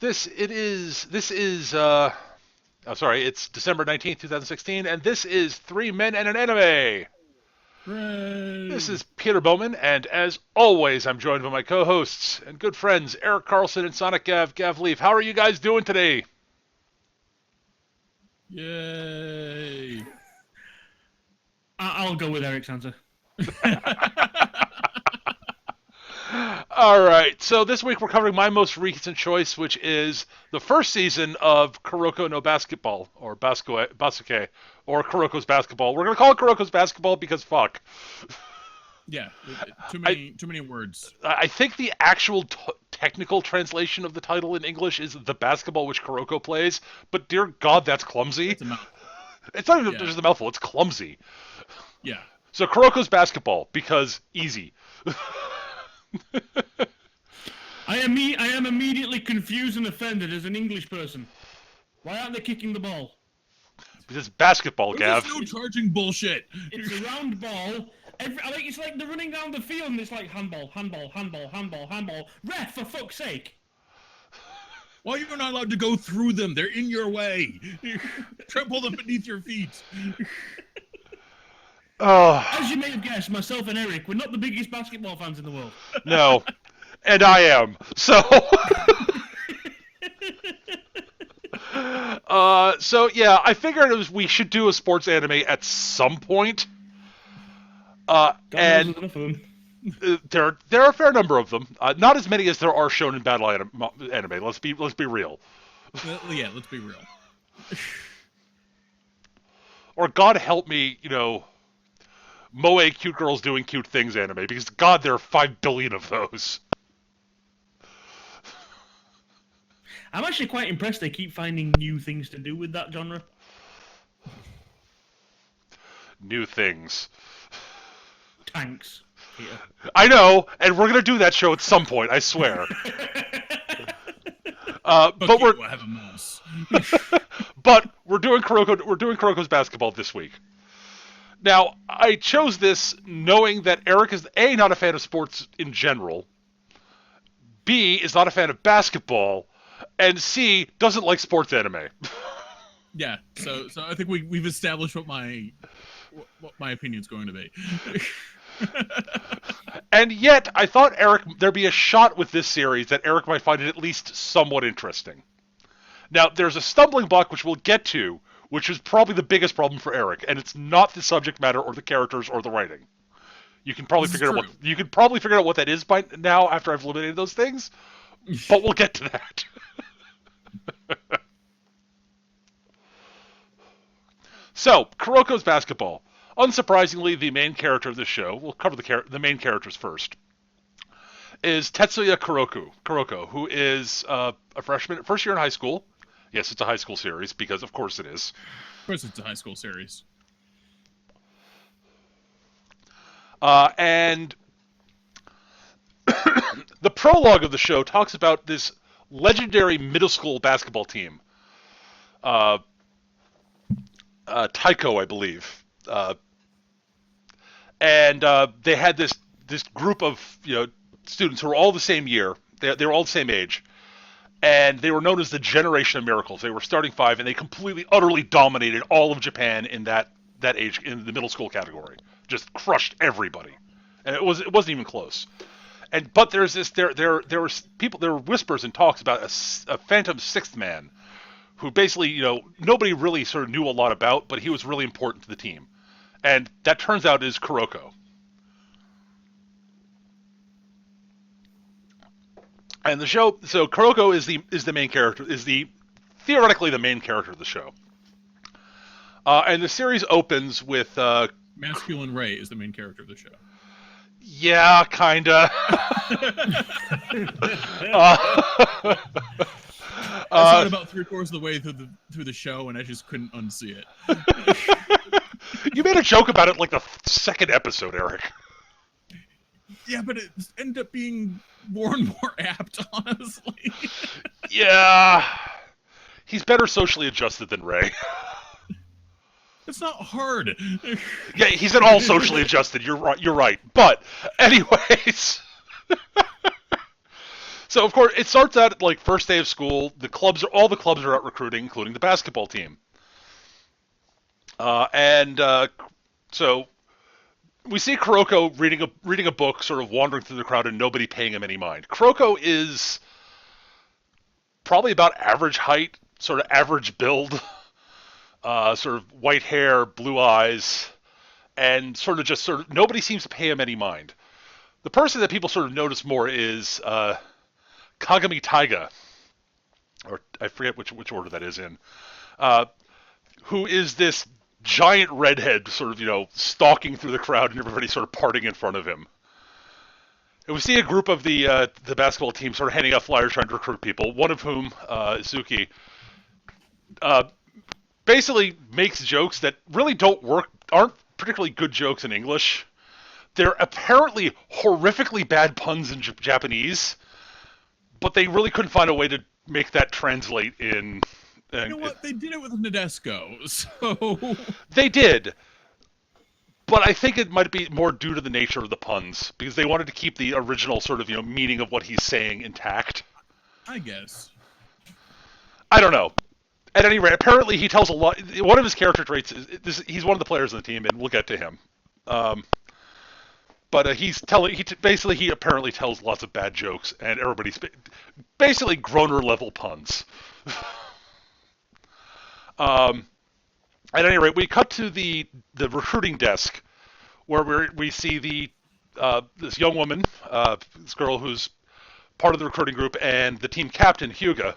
It's December 19th, 2016, and this is Three Men and an Anime. This Hooray! is Peter Bowman, and as always, I'm joined by my co-hosts and good friends Eric Carlson and Sonic Gav Leaf. How are you guys doing today? Yay! I'll go with Eric's answer. All right, so this week we're covering my most recent choice, which is the first season of Kuroko no Basketball, or Basuke, or Kuroko's Basketball. We're gonna call it Kuroko's Basketball because fuck. Yeah, too many words. I think the actual technical translation of the title in English is the basketball which Kuroko plays, but dear God, that's clumsy. That's a mouth. It's not even Yeah. just a mouthful; it's clumsy. Yeah. So Kuroko's Basketball because easy. I am immediately confused and offended as an English person. Why aren't they kicking the ball? Because it's basketball, Gav. There's no charging bullshit. It's a round ball. It's like they're running down the field and it's like handball. Ref, for fuck's sake. Why you're not allowed to go through them? They're in your way. Trample them beneath your feet. Oh, As you may have guessed, myself and Eric, we're not the biggest basketball fans in the world. no. And I am. So yeah, I figured we should do a sports anime at some point. And Enough of them. there are a fair number of them. Not as many as there are shown in battle anime. Let's be real. Yeah, let's be real. Or God help me, moe cute girls doing cute things anime, because God, there are 5 billion of those. I'm actually quite impressed they keep finding new things to do with that genre. New things. Tanks. Peter. I know, and we're gonna do that show at some point, I swear. But I have a mouse. But we're doing Kuroko's Basketball this week. Now, I chose this knowing that Eric is A, not a fan of sports in general, B, is not a fan of basketball, and C, doesn't like sports anime. Yeah, so I think we've established what my opinion's going to be. And yet, I thought there'd be a shot with this series that Eric might find it at least somewhat interesting. Now, there's a stumbling block which we'll get to, which is probably the biggest problem for Eric, and it's not the subject matter or the characters or the writing. You can probably figure out what that is by now after I've eliminated those things, but we'll get to that. So, Kuroko's Basketball. Unsurprisingly, the main character of the show, we'll cover the main characters first, is Tetsuya Kuroko, who is a freshman, first year in high school. Yes, it's a high school series, because of course it is. Of course it's a high school series. And the prologue of the show talks about this legendary middle school basketball team. Taiko, I believe. And they had this group of students who were all the same year. They were all the same age, and they were known as the Generation of Miracles. They were starting five, and they completely, utterly dominated all of Japan in that age, in the middle school category. Just crushed everybody, and it wasn't even close. But there's this there were whispers and talks about a phantom sixth man, who basically nobody really sort of knew a lot about, but he was really important to the team. And that turns out is Kuroko. And the show, so Kuroko is the main character, theoretically the main character of the show. And the series opens with Masculine Ray is the main character of the show. Yeah, kinda. I saw it about 3/4 of the way through the show, and I just couldn't unsee it. You made a joke about it like the second episode, Eric. Yeah, but it ended up being more and more apt, honestly. Yeah, he's better socially adjusted than Ray. It's not hard. Yeah, he's at all socially adjusted. You're right. But anyways, So of course it starts out like first day of school. All the clubs are out recruiting, including the basketball team. And so we see Kuroko reading a book, sort of wandering through the crowd, and nobody paying him any mind. Kuroko is probably about average height, sort of average build, sort of white hair, blue eyes, and sort of nobody seems to pay him any mind. The person that people sort of notice more is Kagami Taiga, or I forget which order that is in, who is this giant redhead, sort of stalking through the crowd, and everybody sort of parting in front of him. And we see a group of the basketball team sort of handing out flyers trying to recruit people. One of whom, Izuki, basically makes jokes that really don't work, aren't particularly good jokes in English. They're apparently horrifically bad puns in Japanese, but they really couldn't find a way to make that translate in. You know what? They did it with Nadesco, so they did. But I think it might be more due to the nature of the puns, because they wanted to keep the original sort of meaning of what he's saying intact. I guess. I don't know. At any rate, apparently he tells a lot. One of his character traits is he's one of the players on the team, and we'll get to him. But he apparently tells lots of bad jokes, and everybody's basically groaner level puns. At any rate, we cut to the recruiting desk, where we see this young woman, this girl who's part of the recruiting group, and the team captain Hyuga.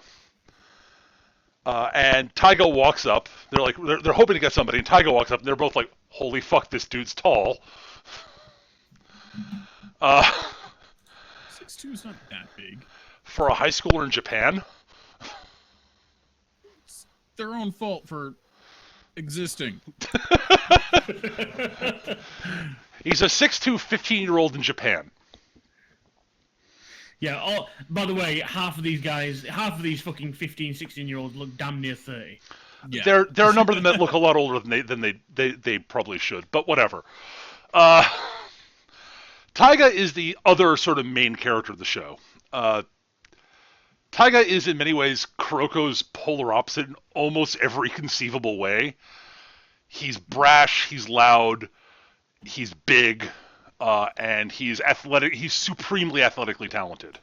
And Taiga walks up. They're hoping to get somebody, and Taiga walks up, and they're both like, "Holy fuck, this dude's tall." 6'2" is not that big. For a high schooler in Japan. It's their own fault for existing. He's a 6'2", 15-year-old in Japan. Yeah, oh, by the way, half of these fucking 15, 16-year-olds look damn near 30. Yeah. There are a number of them that look a lot older than they probably should, but whatever. Taiga is the other sort of main character of the show. Taiga is in many ways Kuroko's polar opposite in almost every conceivable way. He's brash, he's loud, he's big, and he's athletic. He's supremely athletically talented.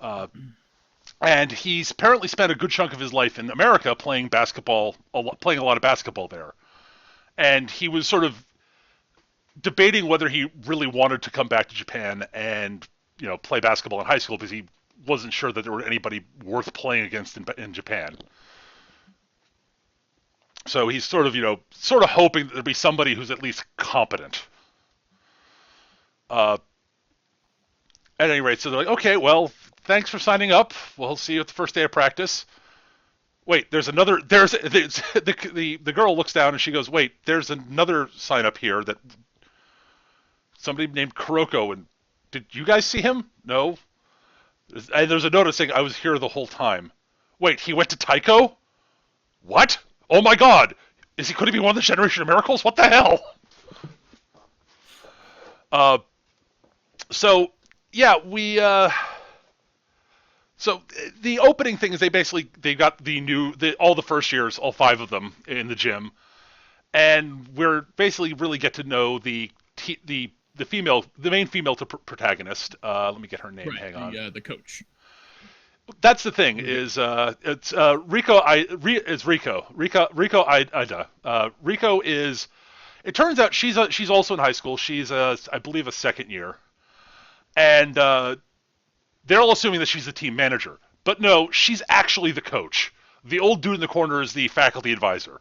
And he's apparently spent a good chunk of his life in America playing a lot of basketball there. And he was sort of debating whether he really wanted to come back to Japan and play basketball in high school, because he wasn't sure that there were anybody worth playing against in Japan. So he's sort of hoping that there'd be somebody who's at least competent. At any rate, so they're like, "Okay, well, thanks for signing up. We'll see you at the first day of practice." Wait, the girl looks down and she goes, "Wait, there's another sign up here that somebody named Kuroko, and did you guys see him?" "No." And there's a notice saying, "I was here the whole time." "Wait, he went to Taiko?" "What? Oh my god! Could he be one of the Generation of Miracles? What the hell?" So the opening thing is they got all the first years, all 5 of them in the gym, and we're basically really get to know the main female protagonist. Let me get her name. Right, hang on. The coach. That's the thing is it's Riko. It's Riko Ida. Riko is. It turns out she's also in high school. She's I believe a second year, and they're all assuming that she's the team manager, but no, she's actually the coach. The old dude in the corner is the faculty advisor.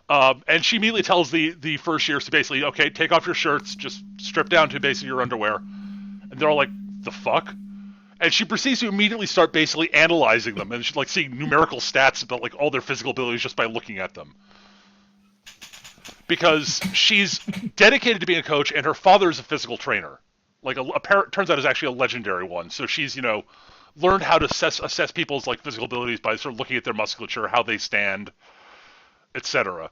And she immediately tells the first years to basically, "Okay, take off your shirts, just strip down to basically your underwear," and they're all like, "The fuck?" And she proceeds to immediately start basically analyzing them, and she's like seeing numerical stats about like all their physical abilities just by looking at them. Because she's dedicated to being a coach, and her father is a physical trainer. Like turns out is actually a legendary one. So she's learned how to assess people's like physical abilities by sort of looking at their musculature, how they stand, etc.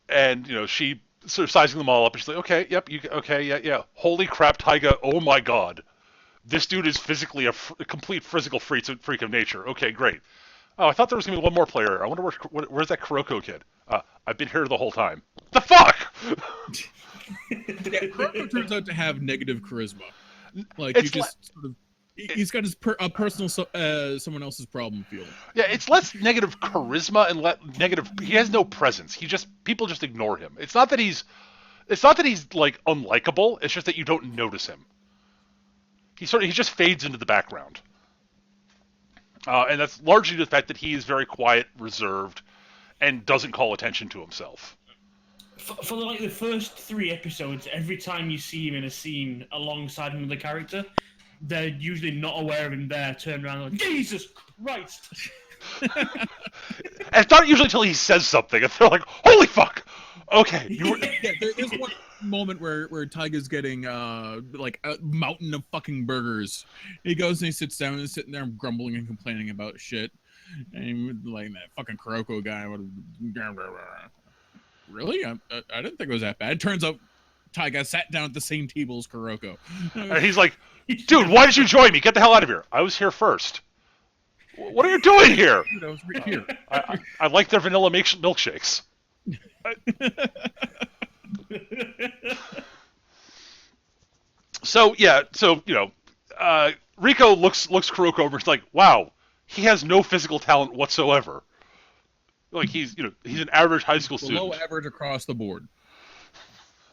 And she sort of sizing them all up. And she's like, okay, yep, okay, yeah. Holy crap, Taiga! Oh my god, this dude is physically a complete physical freak of nature. Okay, great. Oh, I thought there was gonna be one more player. I wonder where's that Kuroko kid? I've been here the whole time. The fuck! Yeah, Kuroko turns out to have negative charisma. Like It's you just sort of, he's got his personal someone else's problem feel. Yeah, it's less negative charisma and negative. He has no presence. People just ignore him. It's not that he's like unlikable. It's just that you don't notice him. He just fades into the background, and that's largely the fact that he is very quiet, reserved, and doesn't call attention to himself. For like the first 3 episodes, every time you see him in a scene alongside another character, they're usually not aware of him there, turn around and like, Jesus Christ! And it's not usually until he says something, and they're like, holy fuck! Okay. Yeah, there's one moment where Taiga's getting like a mountain of fucking burgers. He goes and he sits down and is sitting there grumbling and complaining about shit. And he, like, that fucking Kuroko guy would really? I didn't think it was that bad. Turns out Taiga sat down at the same table as Kuroko. And he's like, dude, why did you join me? Get the hell out of here. I was here first. What are you doing here? Dude, I was right here. I like their vanilla milkshakes. So Rico looks Kuroko over and is like, wow, he has no physical talent whatsoever. Like he's an average high school student. Below average across the board.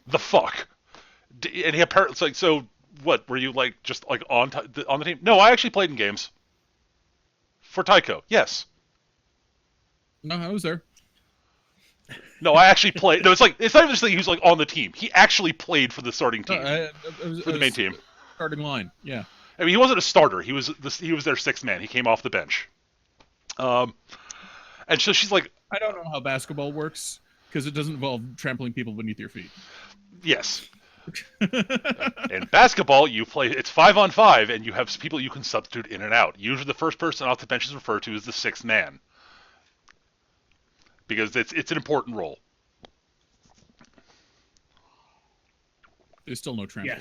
The fuck? And he apparently, it's like, so what? Were you like just like on the team? No, I actually played in games. For Taiko, yes. No, I was there. No, I actually played. No, it's not even just that he was like on the team. He actually played for the starting team, for the main team. Starting line, yeah. I mean, he wasn't a starter. He was their sixth man. He came off the bench. And so she's like, I don't know how basketball works because it doesn't involve trampling people beneath your feet. Yes. In basketball, you play. It's 5-on-5, and you have people you can substitute in and out. Usually, the first person off the bench is referred to as the sixth man because it's an important role. There's still no trampling.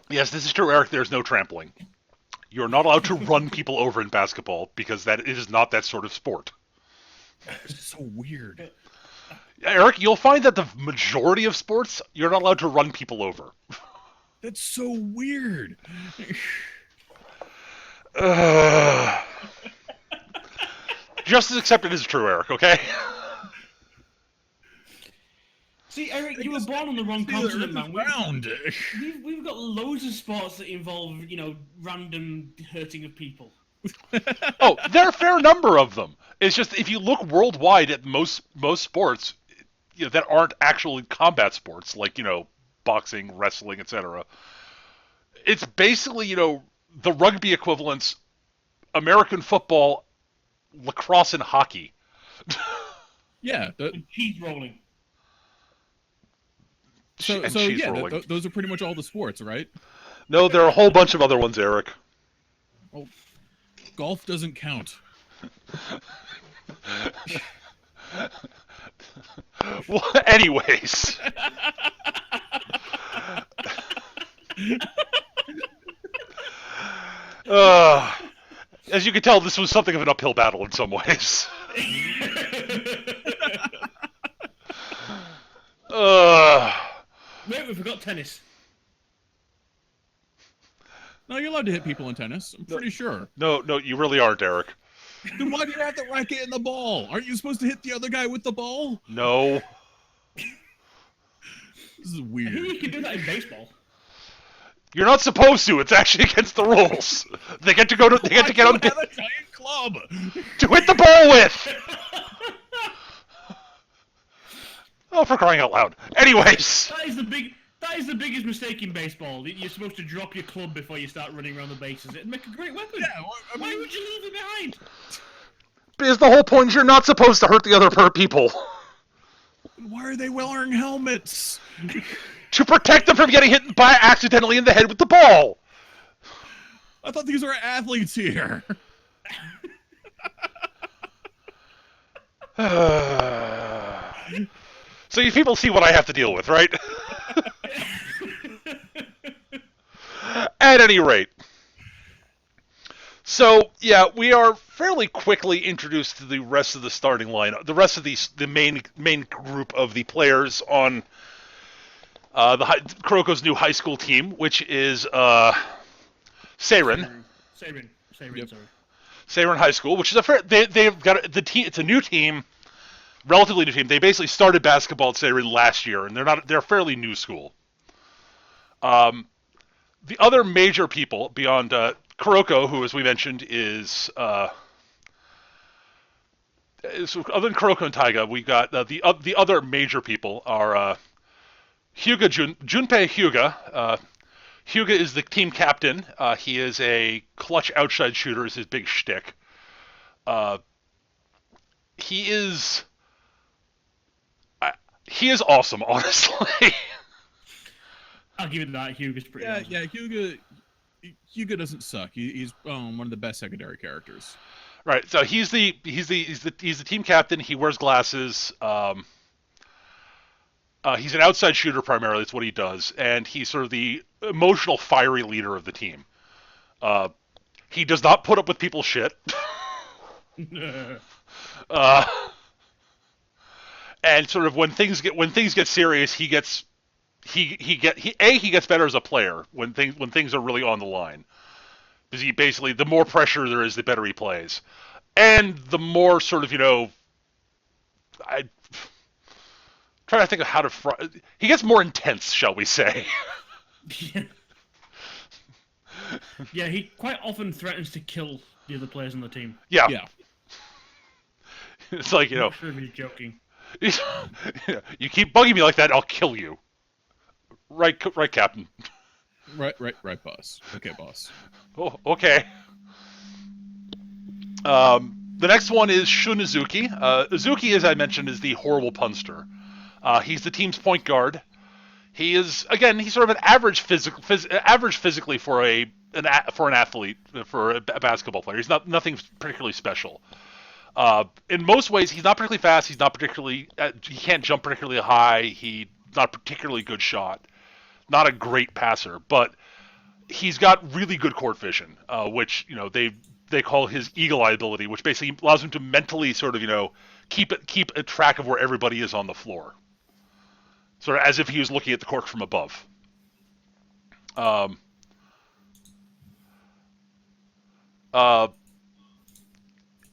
Yes, this is true, Eric. There's no trampling. You're not allowed to run people over in basketball because it is not that sort of sport. It's so weird. Eric, you'll find that the majority of sports, you're not allowed to run people over. That's so weird. Just as accepted as true, Eric, okay? See, Eric, you were born on the wrong continent, man. We've got loads of sports that involve, random hurting of people. Oh, there are a fair number of them. It's just if you look worldwide at most sports that aren't actually combat sports, like boxing, wrestling, etc. It's basically the rugby equivalents, American football, lacrosse, and hockey. Yeah, cheese rolling. So yeah, those are pretty much all the sports, right? No, there are a whole bunch of other ones, Eric. Oh, golf doesn't count. Well, anyways. As you can tell, this was something of an uphill battle in some ways. Wait, we forgot tennis. No, you're allowed to hit people in tennis. I'm pretty sure. No, you really aren't, Eric. Then why do you have the racket and the ball? Aren't you supposed to hit the other guy with the ball? No. This is weird. I think you can do that in baseball. You're not supposed to. It's actually against the rules. They get to go to. They get to get on. Have a giant club to hit the ball with. Oh, for crying out loud! Anyways. That is the biggest mistake in baseball. You're supposed to drop your club before you start running around the bases. It'd make a great weapon. Yeah, why would you leave it behind? Because the whole point is you're not supposed to hurt the other people. Why are they wearing helmets? To protect them from getting hit by accidentally in the head with the ball. I thought these were athletes here. So you people see what I have to deal with, right? At any rate. So, yeah, we are fairly quickly introduced to the rest of the starting lineup, the rest of the main group of the players on Kuroko's new high school team, which is Seirin. Seirin, Yep. sorry. Seirin High School, which is they've got the team. It's a new team, relatively new team. They basically started basketball at Seirin last year, and they're a fairly new school. The other major people beyond Kuroko, who, as we mentioned, is other than Kuroko and Taiga, we got the other major people are Junpei Hyuga. Hyuga is the team captain. He is a clutch outside shooter, is his big shtick. He is awesome, honestly. I'll give it that. Hugo's pretty awesome. Yeah, Hugo doesn't suck. He's one of the best secondary characters. Right. So he's the team captain. He wears glasses. He's an outside shooter primarily. That's what he does, and he's sort of the emotional, fiery leader of the team. He does not put up with people's shit. And sort of when things get serious, he gets better as a player when things are really on the line. Because he basically, the more pressure there is, the better he plays, and the more sort of I try to think of how to he gets more intense, shall we say? Yeah, he quite often threatens to kill the other players on the team. Yeah. It's like, I'm not sure if he's joking. You keep bugging me like that, I'll kill you. Right, Captain. Right, boss. Okay, boss. Oh, okay. The next one is Shun Izuki. Izuki, as I mentioned, is the horrible punster. He's the team's point guard. He is, again, he's sort of an average physically for an athlete, for a basketball player. He's nothing particularly special. In most ways, he's not particularly fast. He's not particularly. He can't jump particularly high. He's not a particularly good shot. Not a great passer, but he's got really good court vision, which they call his eagle eye ability, which basically allows him to mentally sort of keep a track of where everybody is on the floor, sort of as if he was looking at the court from above.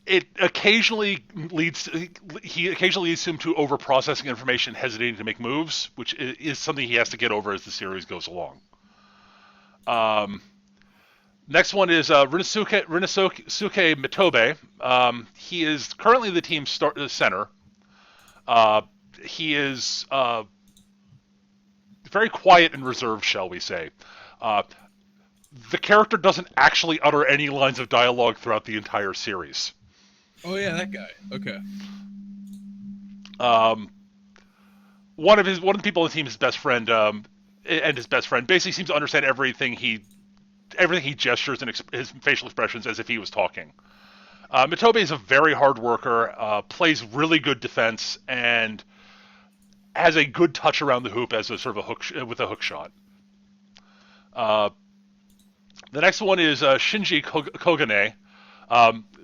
It occasionally leads him to over-processing information, hesitating to make moves, which is something he has to get over as the series goes along. Next one is Rinosuke Mitobe. He is currently the team's center. He is very quiet and reserved, shall we say. The character doesn't actually utter any lines of dialogue throughout the entire series. Oh yeah, that guy. Okay. One of the people on the team, his best friend, basically seems to understand everything he gestures and his facial expressions as if he was talking. Mitobe is a very hard worker, plays really good defense, and has a good touch around the hoop as a sort of a hook shot. The next one is Shinji Kogane.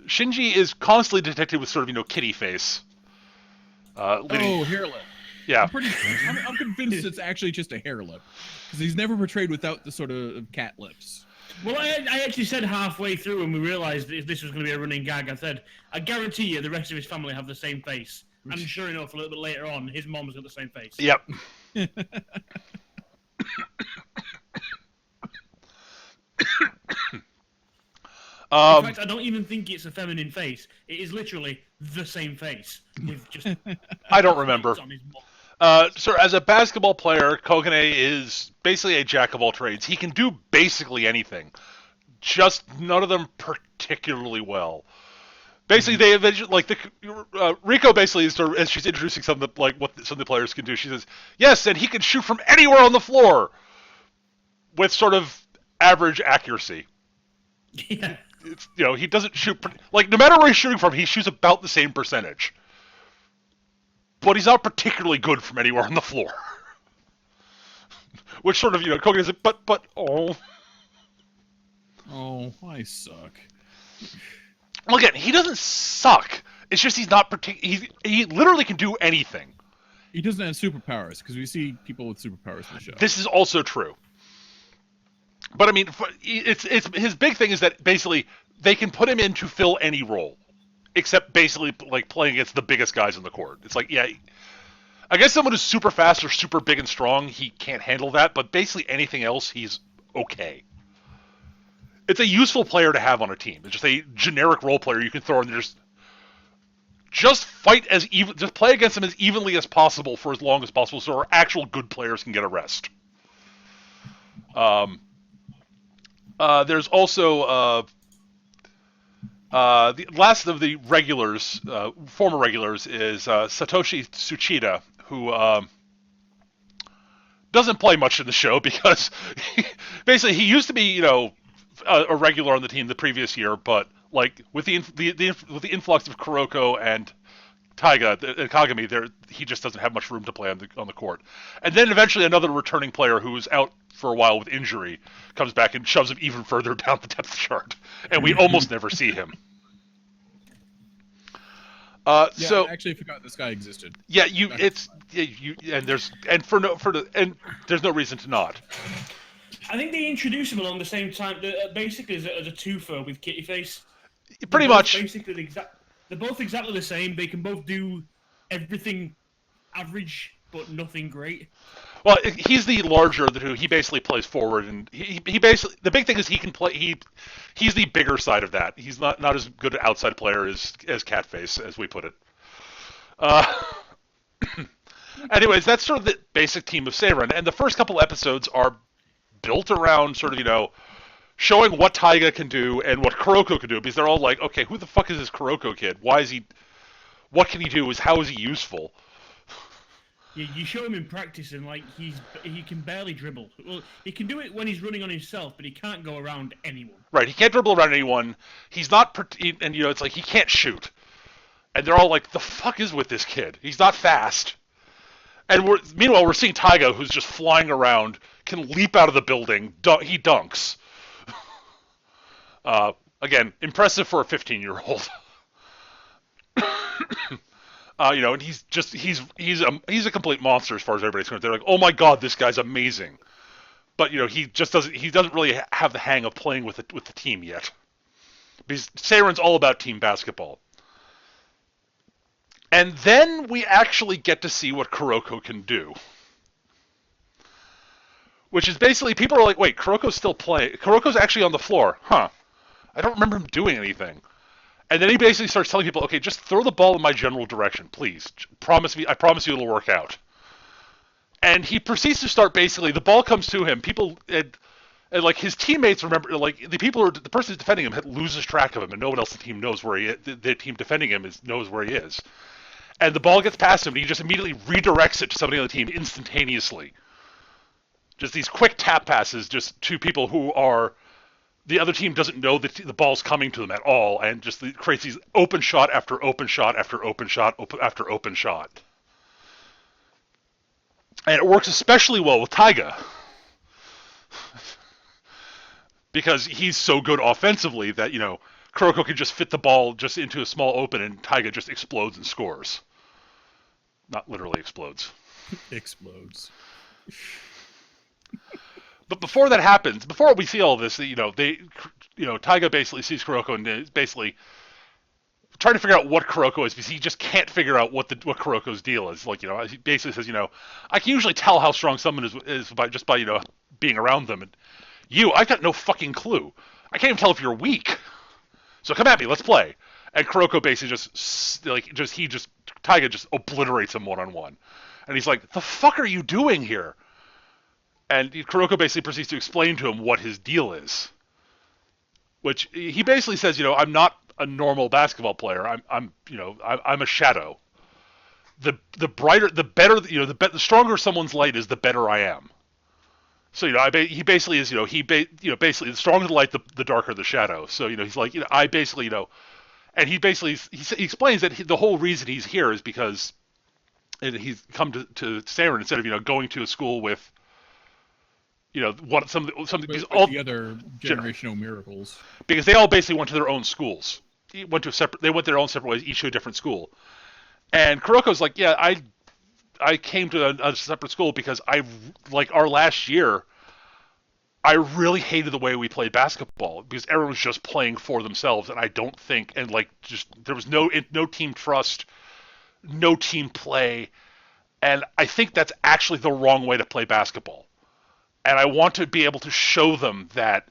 Shinji is constantly depicted with sort of kitty face. Hair lip. Yeah. I'm convinced it's actually just a hair lip, because he's never portrayed without the sort of cat lips. Well, I actually said halfway through when we realised that if this was going to be a running gag, I said, I guarantee you the rest of his family have the same face. And sure enough, a little bit later on, his mom's got the same face. Yep. In fact, I don't even think it's a feminine face. It is literally the same face with just. I don't remember. On his mom. So as a basketball player, Kogane is basically a jack of all trades. He can do basically anything, just none of them particularly well. Basically, they eventually Riko basically is as she's introducing some of what some of the players can do. She says, "Yes, and he can shoot from anywhere on the floor with sort of average accuracy." Yeah. It's, he doesn't shoot no matter where he's shooting from, he shoots about the same percentage. but he's not particularly good from anywhere on the floor. Which sort of, Kogan is like, but, oh. Oh, I suck. Well, again, he doesn't suck. It's just he's not he literally can do anything. He doesn't have superpowers, because we see people with superpowers in the show. This is also true. But, I mean, it's his big thing is that, basically, they can put him in to fill any role. Except, basically, like, playing against the biggest guys on the court. It's like, yeah, I guess someone who's super fast or super big and strong, he can't handle that. But, basically, anything else, he's okay. It's a useful player to have on a team. It's just a generic role player you can throw in there. Just fight just play against him as evenly as possible for as long as possible, so our actual good players can get a rest. There's also the last of the regulars, former regulars, is Satoshi Tsuchida, who doesn't play much in the show because basically he used to be, a regular on the team the previous year, but like with the influx of Kuroko and Taiga and Kagami, he just doesn't have much room to play on the court. And then eventually another returning player who was out for a while with injury comes back and shoves him even further down the depth chart, and we almost never see him. So I actually forgot this guy existed. Yeah, there's no reason to not. I think they introduced him along the same time, basically as a twofer with Kitty Face. Pretty much. Basically, they're both exactly the same. They can both do everything average, but nothing great. Well, he's the larger who he basically plays forward, and he basically the big thing is he can play. He's the bigger side of that. He's not as good an outside player as Catface, as we put it. Anyways, that's sort of the basic team of Seiren, and the first couple episodes are built around sort of showing what Taiga can do and what Kuroko can do, because they're all like, okay, who the fuck is this Kuroko kid? Why is he? What can he do? How is he useful? Yeah, you show him in practice, and like he can barely dribble. Well, he can do it when he's running on himself, but he can't go around anyone. Right, he can't dribble around anyone. He's not, and it's like he can't shoot. And they're all like, the fuck is with this kid? He's not fast. And meanwhile, we're seeing Taiga, who's just flying around, can leap out of the building. He dunks. Again, impressive for a 15-year-old. And he's a complete monster as far as everybody's concerned. They're like, oh my god, this guy's amazing. But he doesn't really have the hang of playing with the team yet. Because Seiren's all about team basketball. And then we actually get to see what Kuroko can do. Which is basically, people are like, wait, Kuroko's still playing. Kuroko's actually on the floor. Huh. I don't remember him doing anything. And then he basically starts telling people, okay, just throw the ball in my general direction, please. I promise you it'll work out. And he proceeds to start basically, the ball comes to him, people, and like his teammates remember, like the person who's defending him loses track of him, and no one else in the team knows where he is. The team defending him knows where he is. And the ball gets past him, and he just immediately redirects it to somebody on the team instantaneously. Just these quick tap passes just to people who are... The other team doesn't know that the ball's coming to them at all, and just creates these open shot after open shot after open shot after open shot. And it works especially well with Taiga. Because he's so good offensively that, Kuroko can just fit the ball just into a small open, and Taiga just explodes and scores. Not literally explodes. Explodes. But before that happens, before we see all this, Taiga basically sees Kuroko and is basically trying to figure out what Kuroko is, because he just can't figure out what Kuroko's deal is. Like, he basically says, I can usually tell how strong someone is by being around them. And I've got no fucking clue. I can't even tell if you're weak. So come at me, let's play. And Kuroko basically Taiga just obliterates him one-on-one. And he's like, the fuck are you doing here? And Kuroko basically proceeds to explain to him what his deal is. Which he basically says, I'm not a normal basketball player. I'm a shadow. The brighter, the better, the stronger someone's light is, the better I am. So he basically is, basically the stronger the light, the darker the shadow. So he's like, I basically, and he basically he explains that the whole reason he's here is because and he's come to Stanford instead of going to a school with what some With all the other generational miracles. because they all basically went to their own schools. They went their own separate ways, each to a different school. And Kuroko's like, yeah, I came to a separate school because like our last year, I really hated the way we played basketball because everyone was just playing for themselves, and I don't think, and like just there was no team trust, no team play, and I think that's actually the wrong way to play basketball. And I want to be able to show them that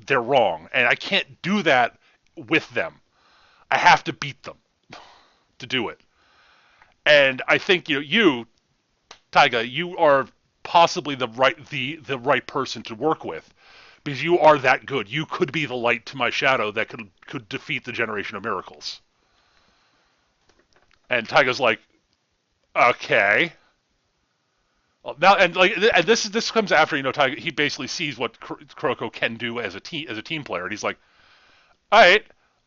they're wrong, and I can't do that with them. I have to beat them to do it. And I think you, Taiga, you are possibly the right person to work with because you are that good. You could be the light to my shadow that could defeat the generation of miracles. And Taiga's like, okay. Well, now and this comes after Taiga, he basically sees what Kuroko can do as a team player, and he's like, all right,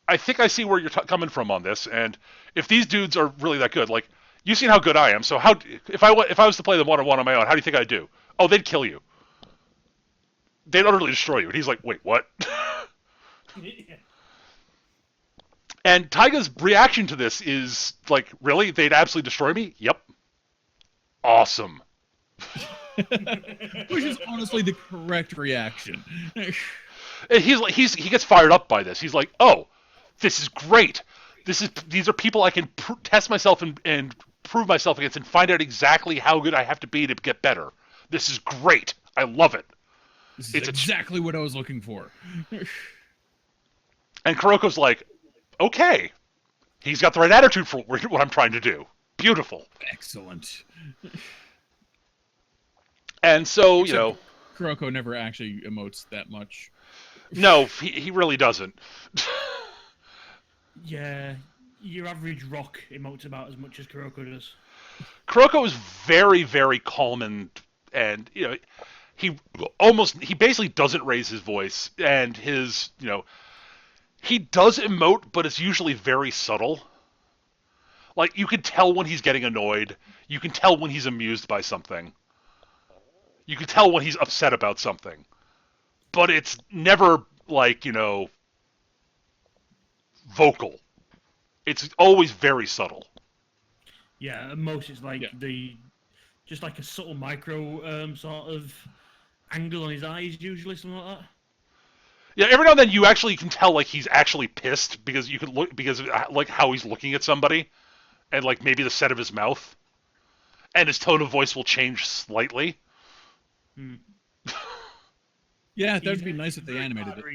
I think I see where you're coming from on this, and if these dudes are really that good, like you've seen how good I am, so if I was to play them one-on-one on my own, how do you think I'd do? Oh, they'd kill you. They'd utterly destroy you. And he's like, wait, what? And Taiga's reaction to this is like, really? They'd absolutely destroy me? Yep. Awesome. Which is honestly the correct reaction. And he gets fired up by this. He's like, oh, this is great. These are people I can test myself and prove myself against and find out exactly how good I have to be to get better. This is great. I love it. This is exactly what I was looking for. And Kuroko's like, okay. He's got the right attitude for what I'm trying to do. Beautiful. Excellent. And so, Except Kuroko never actually emotes that much. No, he really doesn't. Yeah, your average rock emotes about as much as Kuroko does. Kuroko is very, very calm and he basically doesn't raise his voice, and he does emote, but it's usually very subtle. Like you can tell when he's getting annoyed, you can tell when he's amused by something. You can tell when he's upset about something. But it's never like, vocal. It's always very subtle. Yeah, at most it's like just like a subtle micro sort of angle on his eyes, usually something like that. Yeah, every now and then you actually can tell like he's actually pissed because you can look because of, like how he's looking at somebody, and like maybe the set of his mouth, and his tone of voice will change slightly. Yeah, that would be nice if they animated it.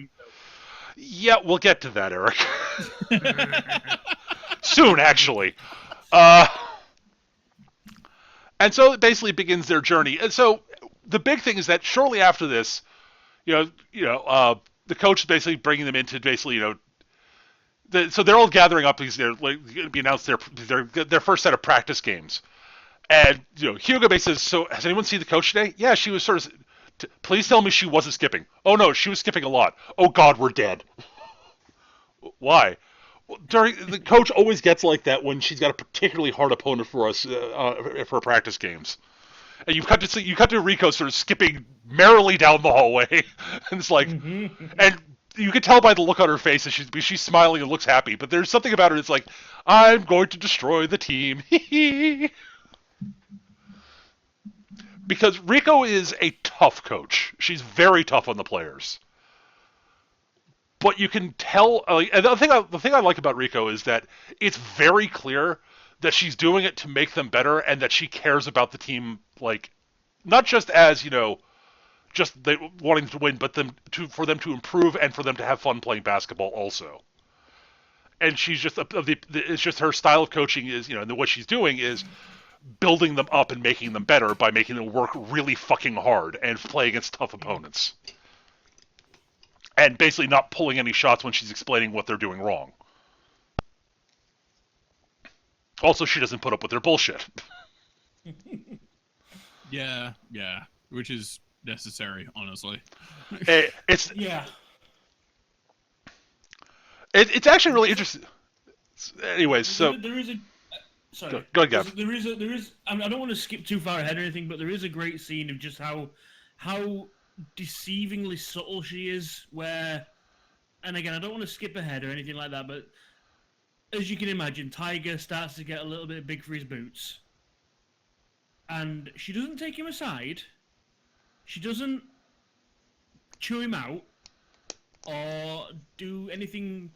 Yeah, we'll get to that, Eric. Soon, actually. And so it basically begins their journey. And so the big thing is that shortly after this, the coach is basically bringing them into basically, so they're all gathering up because they're like going to be announced their first set of practice games. And Hyuga says, "So has anyone seen the coach today?" Yeah, she was sort of. Please tell me she wasn't skipping. Oh no, she was skipping a lot. Oh God, we're dead. Why? The coach always gets like that when she's got a particularly hard opponent for us for practice games. And you cut to Rico sort of skipping merrily down the hallway, and it's like, and you can tell by the look on her face that she's smiling and looks happy. But there's something about her that's like, I'm going to destroy the team. Because Rico is a tough coach. She's very tough on the players. But you can tell, and the thing I like about Rico is that it's very clear that she's doing it to make them better, and that she cares about the team, like not just as just wanting to win, but for them to improve and for them to have fun playing basketball also. And she's just it's just her style of coaching is and what she's doing is building them up and making them better by making them work really fucking hard and play against tough opponents. And basically not pulling any shots when she's explaining what they're doing wrong. Also, she doesn't put up with their bullshit. Yeah, which is necessary, honestly. It's actually really interesting. Anyways, so there is Sorry. Go ahead, Gav. There is. I mean, I don't want to skip too far ahead or anything, but there is a great scene of just how deceivingly subtle she is. Where, and again, I don't want to skip ahead or anything like that, but as you can imagine, Tiger starts to get a little bit big for his boots, and she doesn't take him aside. She doesn't chew him out or do anything.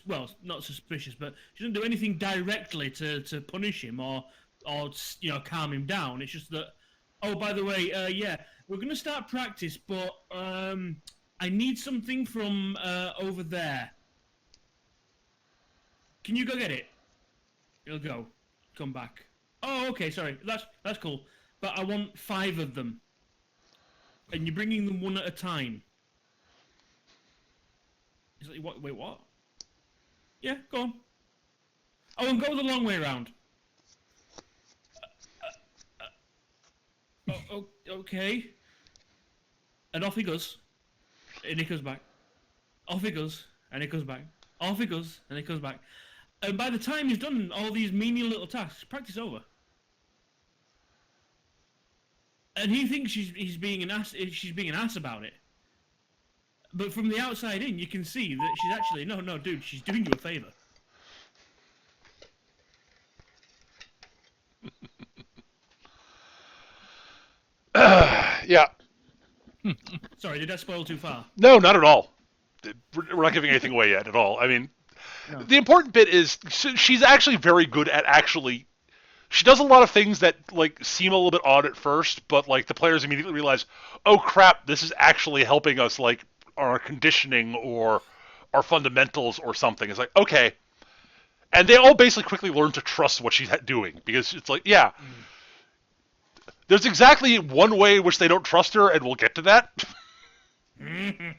Well, not suspicious, but she doesn't do anything directly to punish him or calm him down. It's just that, oh, by the way, we're going to start practice, but I need something from over there. Can you go get it? He'll go. Come back. Oh, okay, sorry. That's cool. But I want 5 of them. And you're bringing them one at a time. He's like, what? Wait, what? Yeah, go on. Oh, and go the long way around. Okay. And off he goes. And he comes back. Off he goes. And he comes back. Off he goes. And he comes back. And by the time he's done all these menial little tasks, practice over. And he thinks he's being an ass. She's being an ass about it. But from the outside in, you can see that she's actually no, dude. She's doing you a favor. Yeah. Sorry, did I spoil too far? No, not at all. We're not giving anything away yet at all. I mean, No. the important bit is she's actually very good at actually. She does a lot of things that like seem a little bit odd at first, but like the players immediately realize, oh crap, this is actually helping us like our conditioning or our fundamentals or something. It's like, okay. And they all basically quickly learn to trust what she's doing because it's like, yeah, there's exactly one way in which they don't trust her, and we'll get to that. And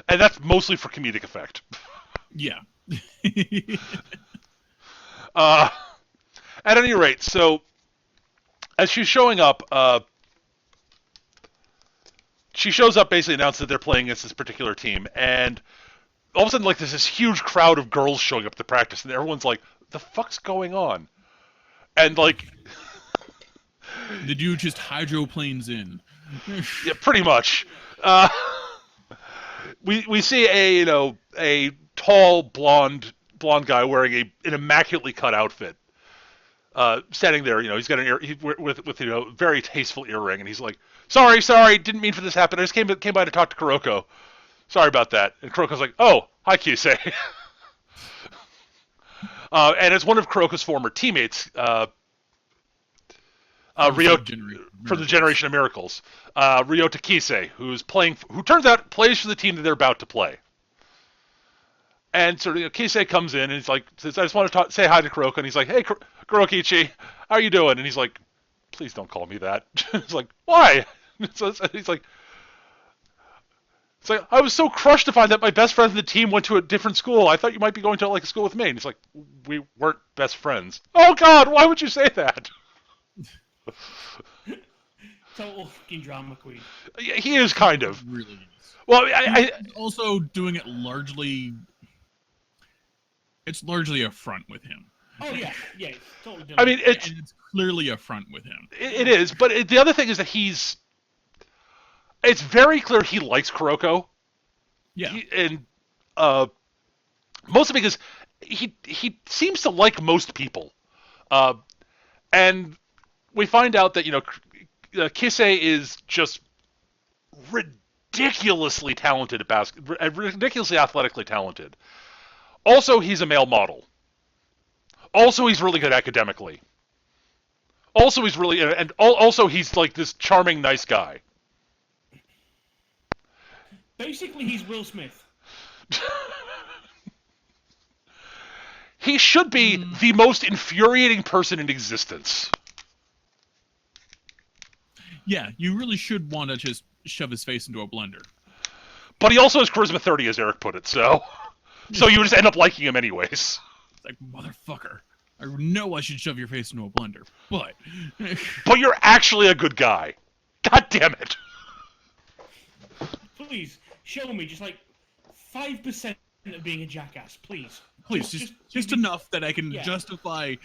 that's mostly for comedic effect. Yeah. At any rate, so as she's showing up, she shows up, basically announced that they're playing against this particular team, and all of a sudden, like, there's this huge crowd of girls showing up to practice, and everyone's like, the fuck's going on? And, like... The dude just hydroplanes in. Yeah, pretty much. We see a tall blonde guy wearing an immaculately cut outfit, standing there. He's got with very tasteful earring, and he's like, sorry, didn't mean for this to happen. I just came by to talk to Kuroko. Sorry about that. And Kuroko's like, oh, hi, Kisei. And it's one of Kuroko's former teammates. Ryo from the Generation of Miracles, Ryota Kisei, who turns out plays for the team that they're about to play. And so Kisei comes in and he's like, says, I just want to say hi to Kuroko, and he's like, hey, Kurokichi, how are you doing? And he's like, please don't call me that. It's like, why? He's like, I was so crushed to find that my best friend in the team went to a different school. I thought you might be going to like a school with me. And he's like, we weren't best friends. Oh God, why would you say that? Total fucking drama queen. Yeah, he is kind of. Really is. Well, He's also doing it largely. It's largely a front with him. Oh yeah, it's totally different. I mean, It's clearly a front with him. It is, but the other thing is that it's very clear he likes Kuroko. Yeah. And mostly because he seems to like most people. And we find out that, Kisei is just ridiculously talented at basketball, ridiculously athletically talented. Also, he's a male model. Also, he's really good academically. Also, he's he's like this charming, nice guy. Basically, he's Will Smith. He should be the most infuriating person in existence. Yeah, you really should want to just shove his face into a blender. But he also has charisma 30, as Eric put it, so you just end up liking him anyways. It's like, motherfucker, I know I should shove your face into a blender, but... But you're actually a good guy. God damn it. Please, show me just like 5% of being a jackass, please. Please, just enough that I can Yeah. justify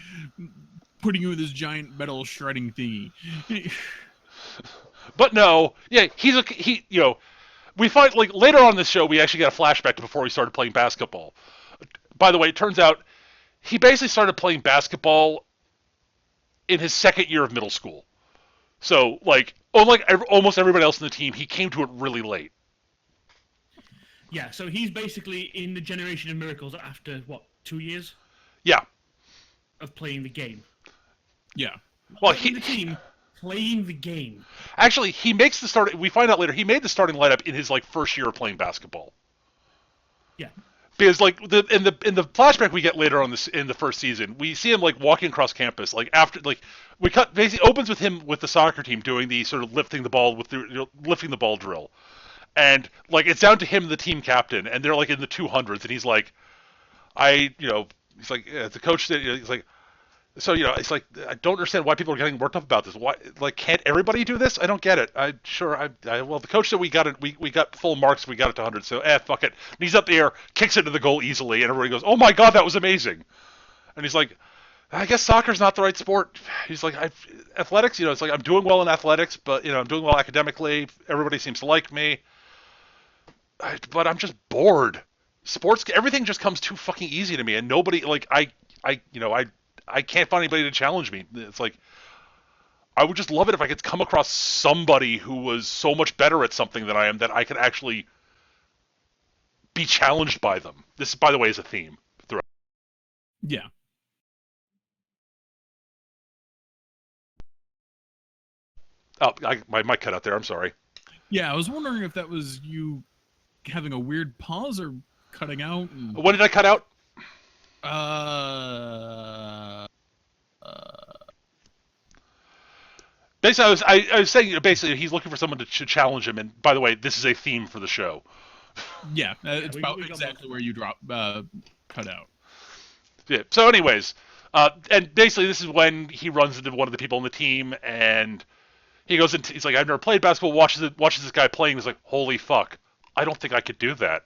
putting you in this giant metal shredding thingy. But no, yeah, we find like later on in this show we actually got a flashback to before he started playing basketball. By the way, it turns out he basically started playing basketball in his second year of middle school. So like, almost everybody else in the team, he came to it really late. Yeah, so he's basically in the generation of miracles after, 2 years Yeah. of playing the game. Yeah. Well, the team, playing the game. Actually, he makes the start. We find out later he made the starting lineup in his like first year of playing basketball. Yeah. Because like in the flashback we get later on this in the first season, we see him like walking across campus. Like after like we cut basically opens with him with the soccer team doing the sort of lifting the ball drill, and like it's down to him, the team captain, and they're like in the 200s, and he's like, he's like the coach said, he's like. So it's like I don't understand why people are getting worked up about this. Why, like, can't everybody do this? I don't get it. Well, the coach said we got it. We got full marks. We got it to 100. So fuck it. And he's up there, kicks it to the goal easily, and everybody goes, "Oh my god, that was amazing!" And he's like, "I guess soccer's not the right sport." He's like, "Athletics, it's like I'm doing well in athletics, but I'm doing well academically. Everybody seems to like me, but I'm just bored. Sports, everything just comes too fucking easy to me, and nobody like I can't find anybody to challenge me. It's like I would just love it if I could come across somebody who was so much better at something than I am that I could actually be challenged by them. This, by the way, is a theme throughout. Yeah. Oh, my mic cut out there. I'm sorry. Yeah, I was wondering if that was you having a weird pause or cutting out. When did I cut out? Basically, I was saying basically he's looking for someone to challenge him, and by the way, this is a theme for the show. Yeah, it's about exactly where you cut out. Yeah. So, anyways, and basically this is when he runs into one of the people on the team, and he goes into. He's like, "I've never played basketball." Watches this guy playing. He's like, "Holy fuck! I don't think I could do that.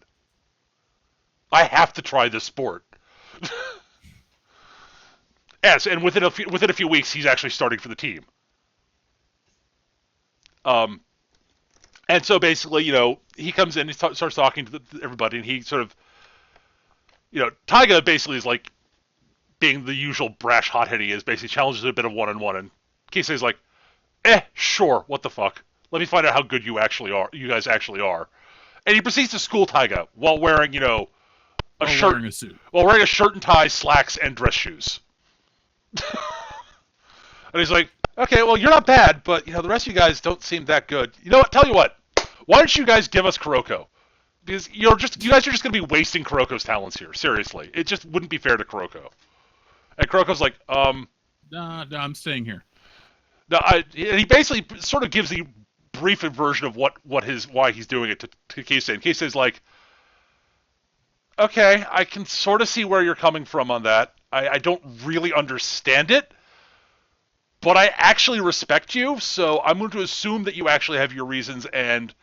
I have to try this sport." Yes, and within a few weeks, he's actually starting for the team. And so basically, he comes in, he starts talking to everybody, and he sort of, Taiga basically is like being the usual brash hothead he is, basically challenges a bit of one-on-one, and Kisei's like, sure, what the fuck? Let me find out how good you guys actually are. And he proceeds to school Taiga while wearing, a shirt. Wearing a suit. While wearing a shirt and tie, slacks, and dress shoes. And he's like, okay, well, you're not bad, but, the rest of you guys don't seem that good. You know what? Tell you what. Why don't you guys give us Kuroko? Because you guys are just going to be wasting Kuroko's talents here. Seriously. It just wouldn't be fair to Kuroko. And Kuroko's like, Nah, I'm staying here. No, and he basically sort of gives the brief version of why he's doing it to Kisei. And Kisei's like, okay, I can sort of see where you're coming from on that. I don't really understand it, but I actually respect you, so I'm going to assume that you actually have your reasons, and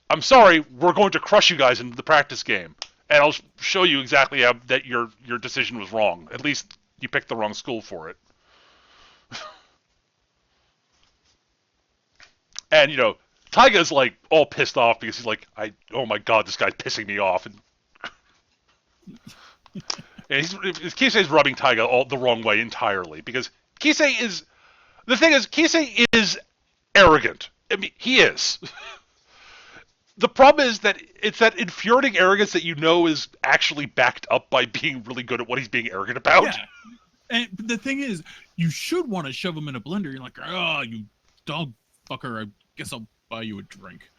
I'm sorry, we're going to crush you guys in the practice game, and I'll show you exactly how that your decision was wrong. At least you picked the wrong school for it. And, Taiga's like all pissed off because he's like, oh my god, this guy's pissing me off. And Kisei's rubbing Taiga all the wrong way entirely, because Kisei is arrogant. I mean, he is. The problem is that it's that infuriating arrogance that is actually backed up by being really good at what he's being arrogant about. Yeah. And the thing is, you should want to shove him in a blender. You're like, oh, you dog fucker, I guess I'll buy you a drink.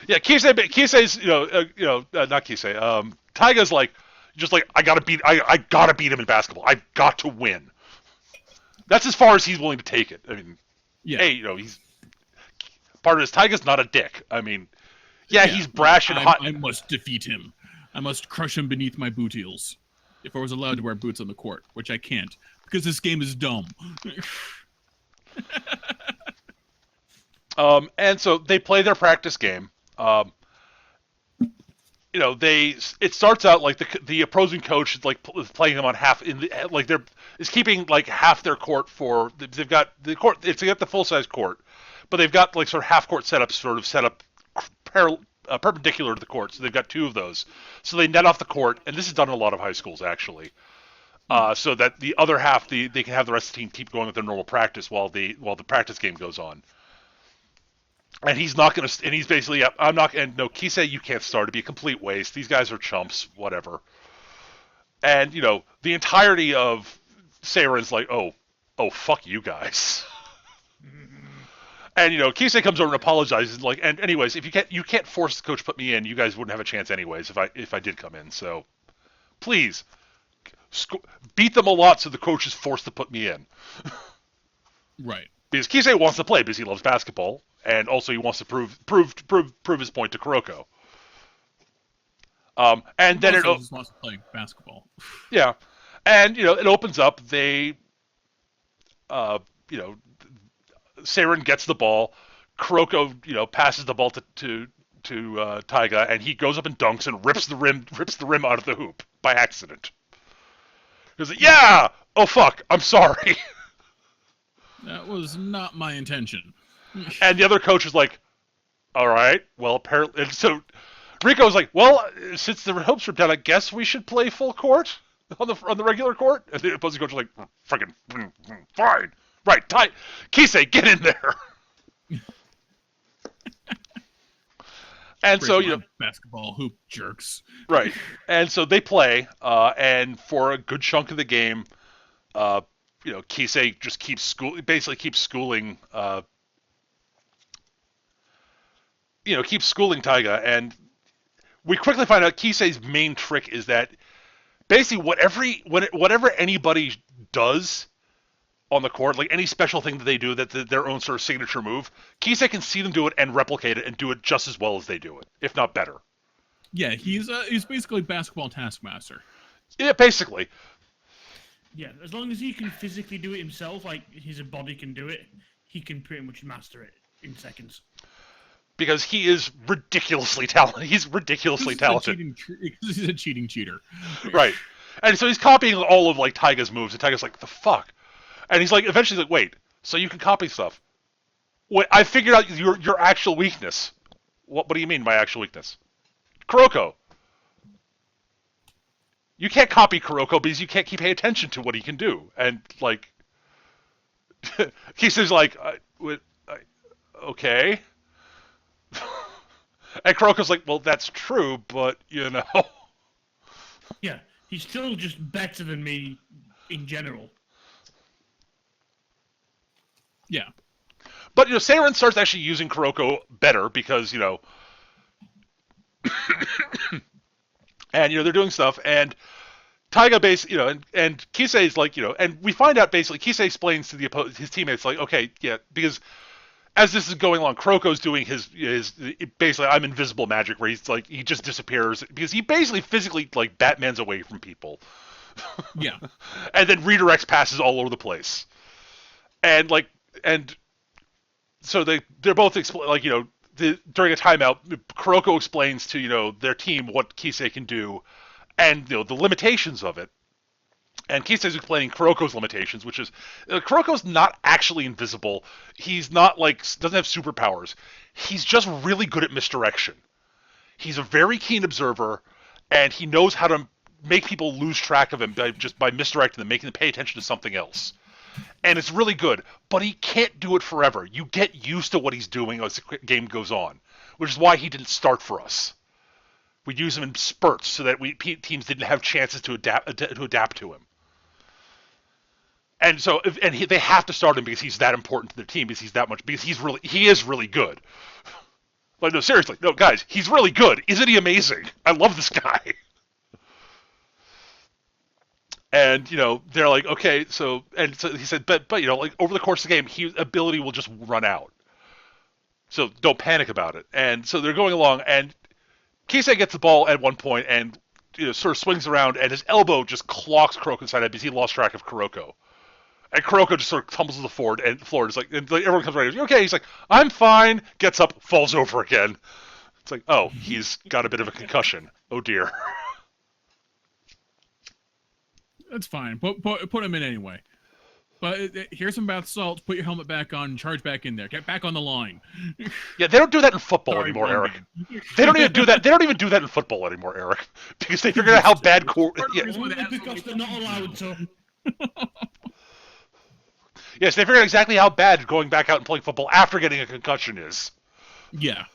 Yeah, Kisei's, not Kisei. Taiga's like, just like, I gotta beat him in basketball. I've got to win. That's as far as he's willing to take it. I mean, yeah. Hey, he's part of his. Taiga's not a dick. I mean, yeah, he's brash and hot. I must defeat him. I must crush him beneath my boot heels. If I was allowed to wear boots on the court, which I can't, because this game is dumb. And so they play their practice game. it starts out like the opposing coach is like playing them on half in the like they're is keeping like half their court for they've got the court it's got the full size court, but they've got like sort of half court setups sort of set up perpendicular to the court, so they've got two of those. So they net off the court, and this is done in a lot of high schools actually. So that the other half, they can have the rest of the team keep going with their normal practice while the practice game goes on. And he's not going to, and he's basically, I'm not, and no, Kisei, you can't start. It'd be a complete waste. These guys are chumps, whatever. And, the entirety of Seiren's like, oh, fuck you guys. And, Kisei comes over and apologizes, like, and anyways, if you can't force the coach to put me in, you guys wouldn't have a chance anyways if I did come in. So, please, beat them a lot so the coach is forced to put me in. Right. Because Kisei wants to play because he loves basketball. And also, he wants to prove his point to Kuroko. And then also just wants to play basketball. Yeah, and it opens up. They, Seiren gets the ball. Kuroko, passes the ball to Taiga, and he goes up and dunks and rips the rim out of the hoop by accident. He's like, "Yeah, oh fuck, I'm sorry." That was not my intention. And the other coach is like, all right, well, apparently... And so Rico's like, well, since the hopes are down, I guess we should play full court on the regular court? And the opposing coach is like, freaking fine. Right, Kisei, get in there. And so, basketball hoop jerks. Right. And so they play, and for a good chunk of the game, Kisei just keeps schooling... keeps schooling Taiga, and we quickly find out Kisei's main trick is that basically whatever anybody does on the court, like any special thing that they do, their own sort of signature move, Kisei can see them do it and replicate it and do it just as well as they do it, if not better. Yeah, he's basically basketball taskmaster. Yeah, basically. Yeah, as long as he can physically do it himself, like his body can do it, he can pretty much master it in seconds. Because he is ridiculously talented. He's ridiculously talented. He's a cheating cheater. Right. And so he's copying all of, like, Taiga's moves, and Taiga's like, the fuck? And he's like, eventually like, wait, so you can copy stuff? Wait, I figured out your actual weakness. What do you mean by actual weakness? Kuroko. You can't copy Kuroko because you can't keep paying attention to what he can do. And, like, he says, like, okay. And Kuroko's like, well, that's true, but, Yeah, he's still just better than me in general. Yeah. But, Seiren starts actually using Kuroko better because, and, they're doing stuff, and Taiga and Kisei's like, and we find out basically, Kisei explains to his teammates, like, okay, yeah, because as this is going along, Kuroko's doing his basically I'm invisible magic, where he's like he just disappears because he basically physically like Batman's away from people. Yeah. And then redirects passes all over the place, and so they're both during a timeout, Kuroko explains to their team what Kisei can do, and the limitations of it. And Kisei's explaining Kuroko's limitations, which is Kuroko's not actually invisible. He's not doesn't have superpowers. He's just really good at misdirection. He's a very keen observer, and he knows how to make people lose track of him by misdirecting them, making them pay attention to something else. And it's really good, but he can't do it forever. You get used to what he's doing as the game goes on, which is why he didn't start for us. We'd use him in spurts so that teams didn't have chances to adapt to him. And so, they have to start him because he's that important to their team, because he is really good. Like, no, seriously, no, guys, he's really good. Isn't he amazing? I love this guy. And, they're like, okay, so he said, but over the course of the game, his ability will just run out. So don't panic about it. And so they're going along, and Kisei gets the ball at one point and, sort of swings around, and his elbow just clocks Kuroko inside out because he lost track of Kuroko. And Kuroko just sort of tumbles to the floor, and it's like everyone comes around. He's like, okay, he's like, I'm fine. Gets up, falls over again. It's like, oh, he's got a bit of a concussion. Oh dear. That's fine. Put him in anyway. But here's some bath salts. Put your helmet back on. And charge back in there. Get back on the line. Yeah, they don't do that in football Sorry, anymore, Eric. Brandon. They don't even do that. They don't even do that in football anymore, Eric, because they figured out how bad. Yeah. Only because they're not allowed to. Yes, they figured out exactly how bad going back out and playing football after getting a concussion is. Yeah.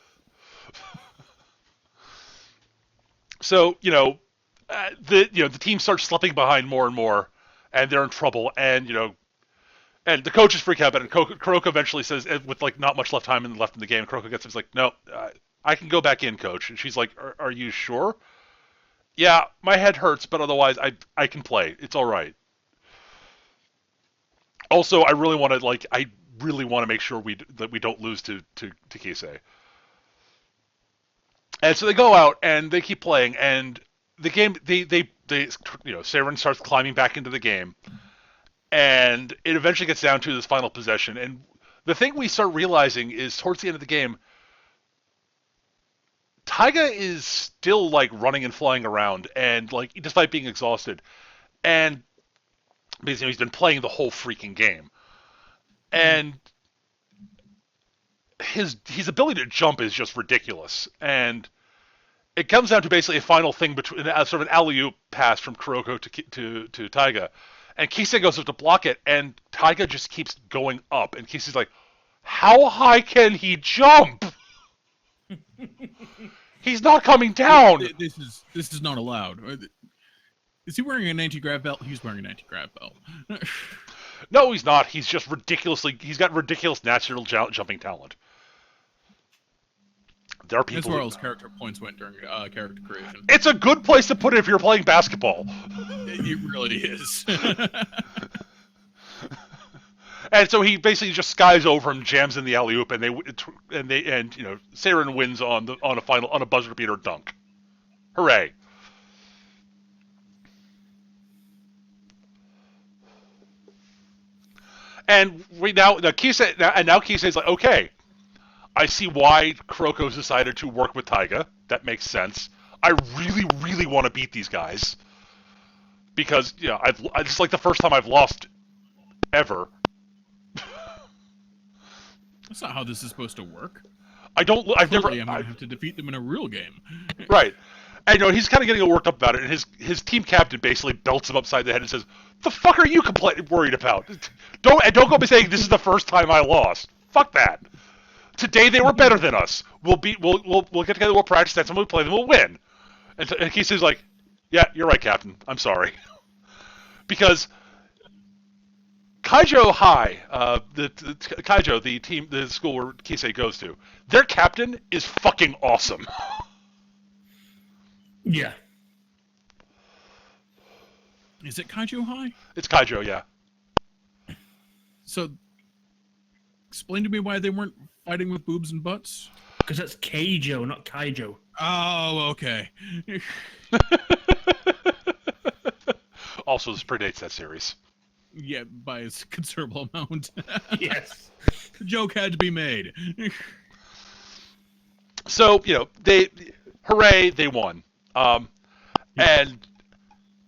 So the team starts slipping behind more and more, and they're in trouble. And and the coaches freak out about it. And Kuroko eventually says, with like not much left in the game, Kuroko gets him. He's like, "No, I can go back in, coach." And she's like, "Are you sure?" "Yeah, my head hurts, but otherwise, I can play. It's all right." Also, I really want to make sure that we don't lose to Kisei. And so they go out and they keep playing, and the game Seiren starts climbing back into the game, and it eventually gets down to this final possession. And the thing we start realizing is towards the end of the game, Taiga is still like running and flying around, and like despite being exhausted, and because he's been playing the whole freaking game, and his ability to jump is just ridiculous. And it comes down to basically a final thing between sort of an alley-oop pass from Kuroko to Taiga, and Kisei goes up to block it, and Taiga just keeps going up, and Kisei's like, "How high can he jump? He's not coming down." This is not allowed. Is he wearing an anti-grav belt? He's wearing an anti-grav belt. No, he's not. He's just he's got ridiculous natural jumping talent. There are people. That's where all his character points went during character creation. It's a good place to put it if you're playing basketball. It really is. And so he basically just skies over him, jams in the alley oop, and Seiren wins on a buzzer beater dunk. Hooray! And now Kisei's like, okay, I see why Kuroko's decided to work with Taiga. That makes sense. I really, really want to beat these guys because it's like the first time I've lost ever. That's not how this is supposed to work. I'm gonna have to defeat them in a real game. Right. And he's kind of getting worked up about it, and his team captain basically belts him upside the head and says, "The fuck are you worried about? Don't go be saying this is the first time I lost. Fuck that. Today they were better than us. We'll get together, we'll practice, next time we play them, we'll win." And Kisei's like, "Yeah, you're right, Captain. I'm sorry." Because Kaijo High, Kaijo, the school where Kisei goes to, their captain is fucking awesome. Yeah. Is it Kaijo High? It's Kaijo, yeah. So, explain to me why they weren't fighting with boobs and butts. Because that's Keijo, not Kaijo. Oh, okay. Also, this predates that series. Yeah, by a considerable amount. Yes. The joke had to be made. So, hooray, they won. And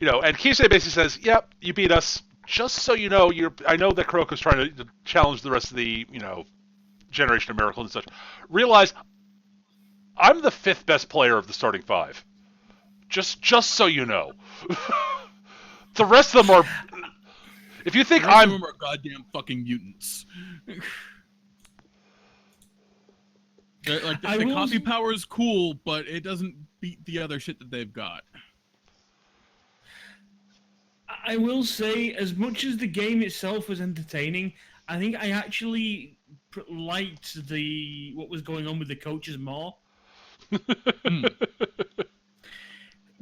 Kisei basically says, "Yep, you beat us. Just so you know, I know that Kuroko's trying to challenge the rest of the, Generation of Miracles and such. Realize, I'm the 5th best player of the starting 5. Just so you know. The rest of them are. If you think I'm are goddamn fucking mutants." Like the copy power is cool, but it doesn't beat the other shit that they've got. I will say, as much as the game itself was entertaining, I think I actually liked what was going on with the coaches more.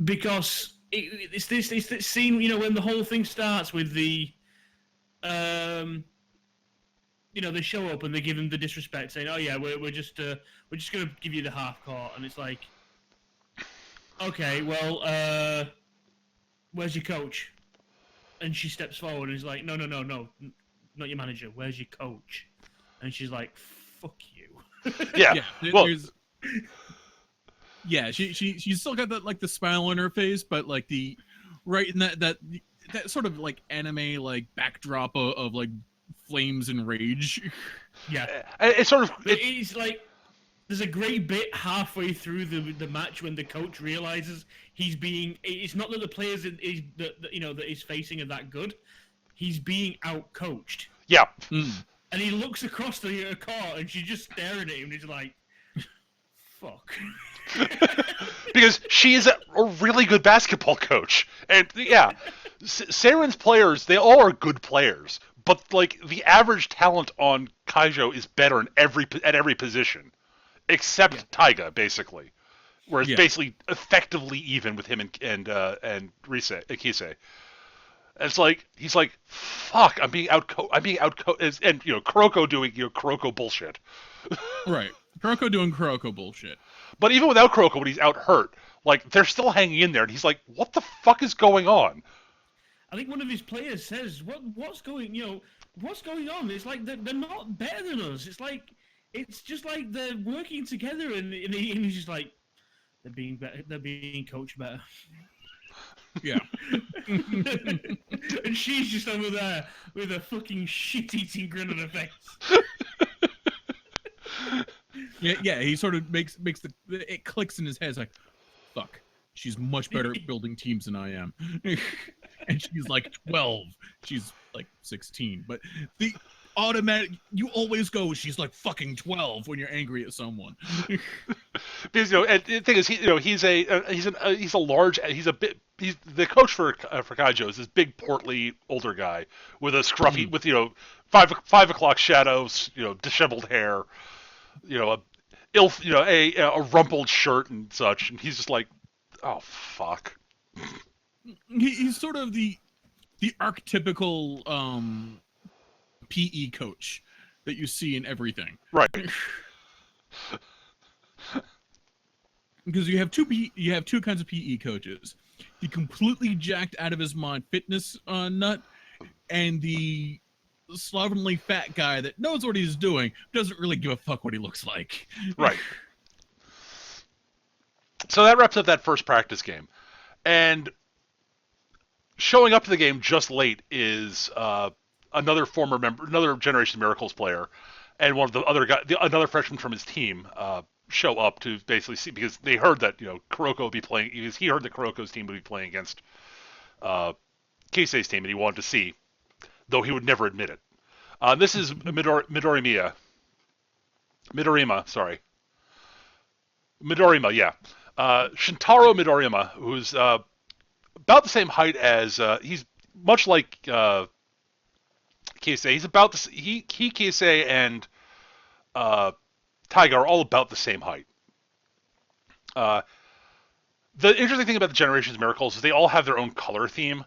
Because it's this scene, when the whole thing starts with the they show up and they give him the disrespect, saying, "Oh yeah, we're just gonna give you the half court," and it's like, okay, well, where's your coach? And she steps forward and is like, no, not your manager. Where's your coach? And she's like, fuck you. Yeah. Yeah, she's still got that like the smile on her face, but like the right in that sort of like anime like backdrop of like flames and rage. Yeah, It's sort of but it's like there's a great bit halfway through the match when the coach realizes he's being. It's not that the players that he's facing are that good. He's being out coached. yeah. And he looks across the court and she's just staring at him and he's like, fuck. Because she is a really good basketball coach. And yeah, Saren's players, they all are good players. But like the average talent on Kaijo is better at every position. Except Taiga, basically. Where it's basically effectively even with him and Kisei. It's like he's like, fuck, I'm being outcoached, and Kuroko doing Kuroko bullshit. Right, Kuroko doing Kuroko bullshit. But even without Kuroko, when he's out hurt, like they're still hanging in there, and he's like, what the fuck is going on? I think one of his players says, what's going on? It's like they're not better than us. It's just like they're working together, and he's just like, they're being better. They're being coached better. Yeah. And she's just over there with a fucking shit-eating grin on her face. Yeah. He sort of makes it clicks in his head. It's like, fuck. She's much better at building teams than I am. And she's like 12. She's like 16. But the automatic, you always go, she's like fucking 12 when you're angry at someone. Because and the thing is, he's the coach for Kaijo is this big portly older guy with a scruffy with 5 o'clock shadows, disheveled hair, a rumpled shirt and such, and he's just like, oh fuck. He's sort of the archetypical PE coach that you see in everything. Right. Because you have two kinds of PE coaches: the completely jacked out of his mind fitness nut, and the slovenly fat guy that knows what he's doing, doesn't really give a fuck what he looks like. Right. So that wraps up that first practice game, and showing up to the game just late is another Generation Miracles player, and one of the other another freshman from his team. Show up to basically see, because they heard that Kuroko would be playing, because he heard that Kuroko's team would be playing against Keisei's team, and he wanted to see, though he would never admit it. This is Midorima, sorry. Midorima, yeah. Shintaro Midorima, who's about the same height as, he's much like Keisei. He's about Keisei and Taiga are all about the same height. The interesting thing about the Generations Miracles is they all have their own color theme.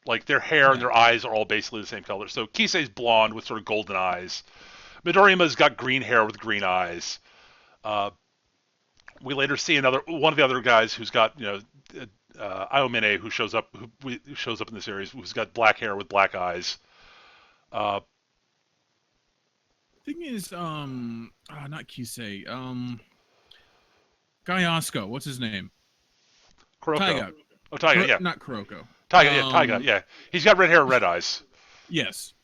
Like their hair and their eyes are all basically the same color. So Kisei's blonde with sort of golden eyes. Midorima's got green hair with green eyes. We later see one of the other guys who's got Aomine, who shows up in the series, who's got black hair with black eyes. Thing is, not Kisei, Gyasko, what's his name? Kuroko. Taiga. Oh, Taiga, yeah. Not Kuroko. Taiga, yeah. He's got red hair and red eyes. Yes.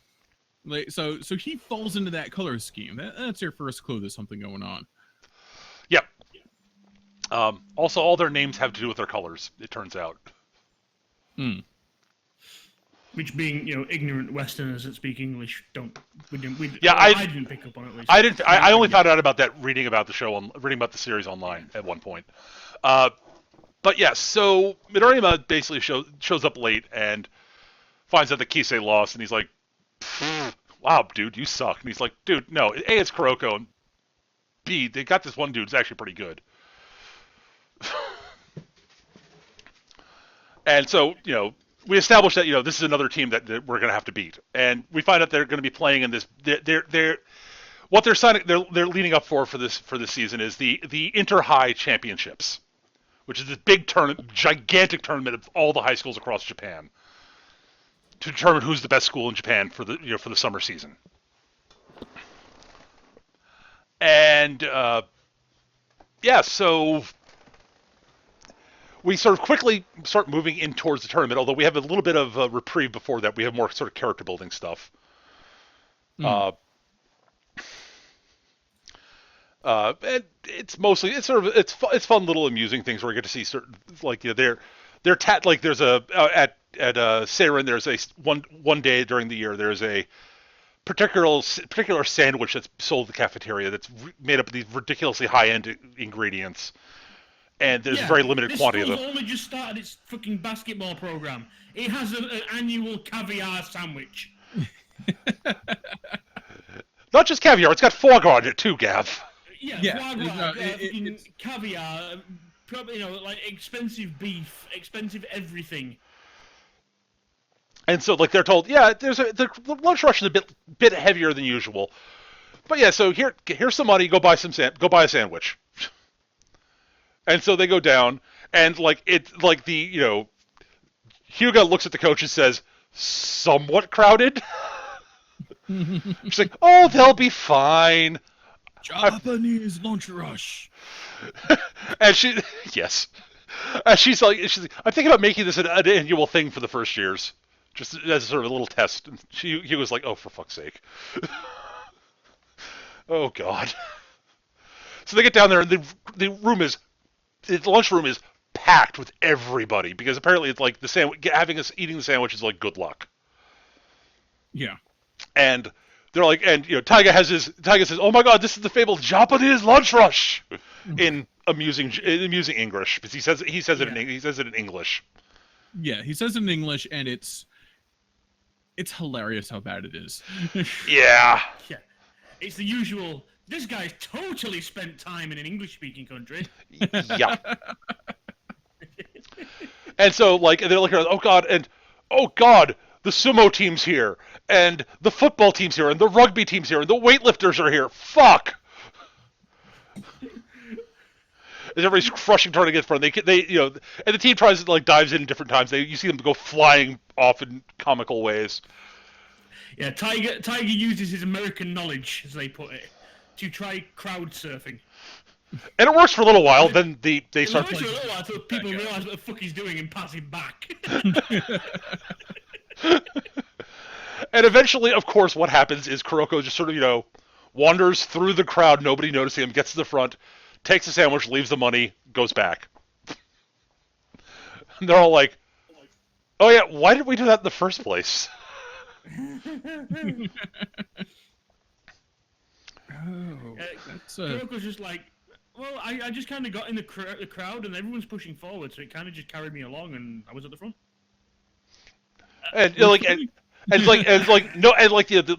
Like, so he falls into that color scheme. That's your first clue there's something going on. Yep. Also, all their names have to do with their colors, it turns out. Which, being ignorant Westerners that speak English, I didn't pick up on it. At least. I didn't. I only found out about that reading about the series online at one point. But yeah, so Midorima basically shows up late and finds out that Kisei lost, and he's like, "Wow, dude, you suck." And he's like, "Dude, no. A, it's Kuroko, and B, they got this one dude who's actually pretty good." And so, we established that this is another team that we're going to have to beat, and we find out they're going to be playing in this. They're leading up for this season is the Inter-High Championships, which is this big gigantic tournament of all the high schools across Japan to determine who's the best school in Japan for the summer season. And so we sort of quickly start moving in towards the tournament. Although we have a little bit of a reprieve before that, we have more sort of character building stuff. Mm. And it's mostly it's fun little amusing things where you get to see certain like they're like there's a at Seirin there's a one day during the year there's a particular sandwich that's sold at the cafeteria that's made up of these ridiculously high end ingredients, and there's a very limited quantity of them. This only just started its fucking basketball program. It has an annual caviar sandwich. Not just caviar, it's got foie gras in it too, Gav. Yeah, foie gras, fucking caviar, probably like expensive beef, expensive everything. And so, like, they're told, yeah, the lunch rush is a bit heavier than usual, but yeah, so here's some money, go buy a sandwich. And so they go down, and like Hyuga looks at the coach and says, "Somewhat crowded." She's like, "Oh, they'll be fine." Japanese lunch rush. And yes, and she's like, "I'm thinking about making this an annual thing for the first years." Just as sort of a little test. And he was like, "Oh, for fuck's sake." Oh, God. So they get down there, and the lunchroom is packed with everybody, because apparently it's like eating the sandwich is like good luck. Yeah. And they're like, and Taiga says, "Oh my God, this is the fabled Japanese lunch rush," in amusing English, because he says it in English. Yeah, he says it in English, and it's hilarious how bad it is. Yeah. Yeah. It's the usual, this guy's totally spent time in an English-speaking country. Yeah. And so, like, they're looking at, oh God, the sumo team's here, and the football team's here, and the rugby team's here, and the weightlifters are here. Fuck! As everybody's crushing, trying to get front, and the team tries to, like, dives in different times. You see them go flying off in comical ways. Yeah, Tiger uses his American knowledge, as they put it, to try crowd surfing. And it works for a little while, then they start playing. It works for a little while until people realize what the fuck he's doing and pass him back. And eventually, of course, what happens is Kuroko just sort of, wanders through the crowd, nobody noticing him, gets to the front, takes a sandwich, leaves the money, goes back. And they're all like, "Oh yeah, why did we do that in the first place?" Kuroko's just like, well, I just kind of got in the crowd and everyone's pushing forward, so it kind of just carried me along, and I was at the front. And the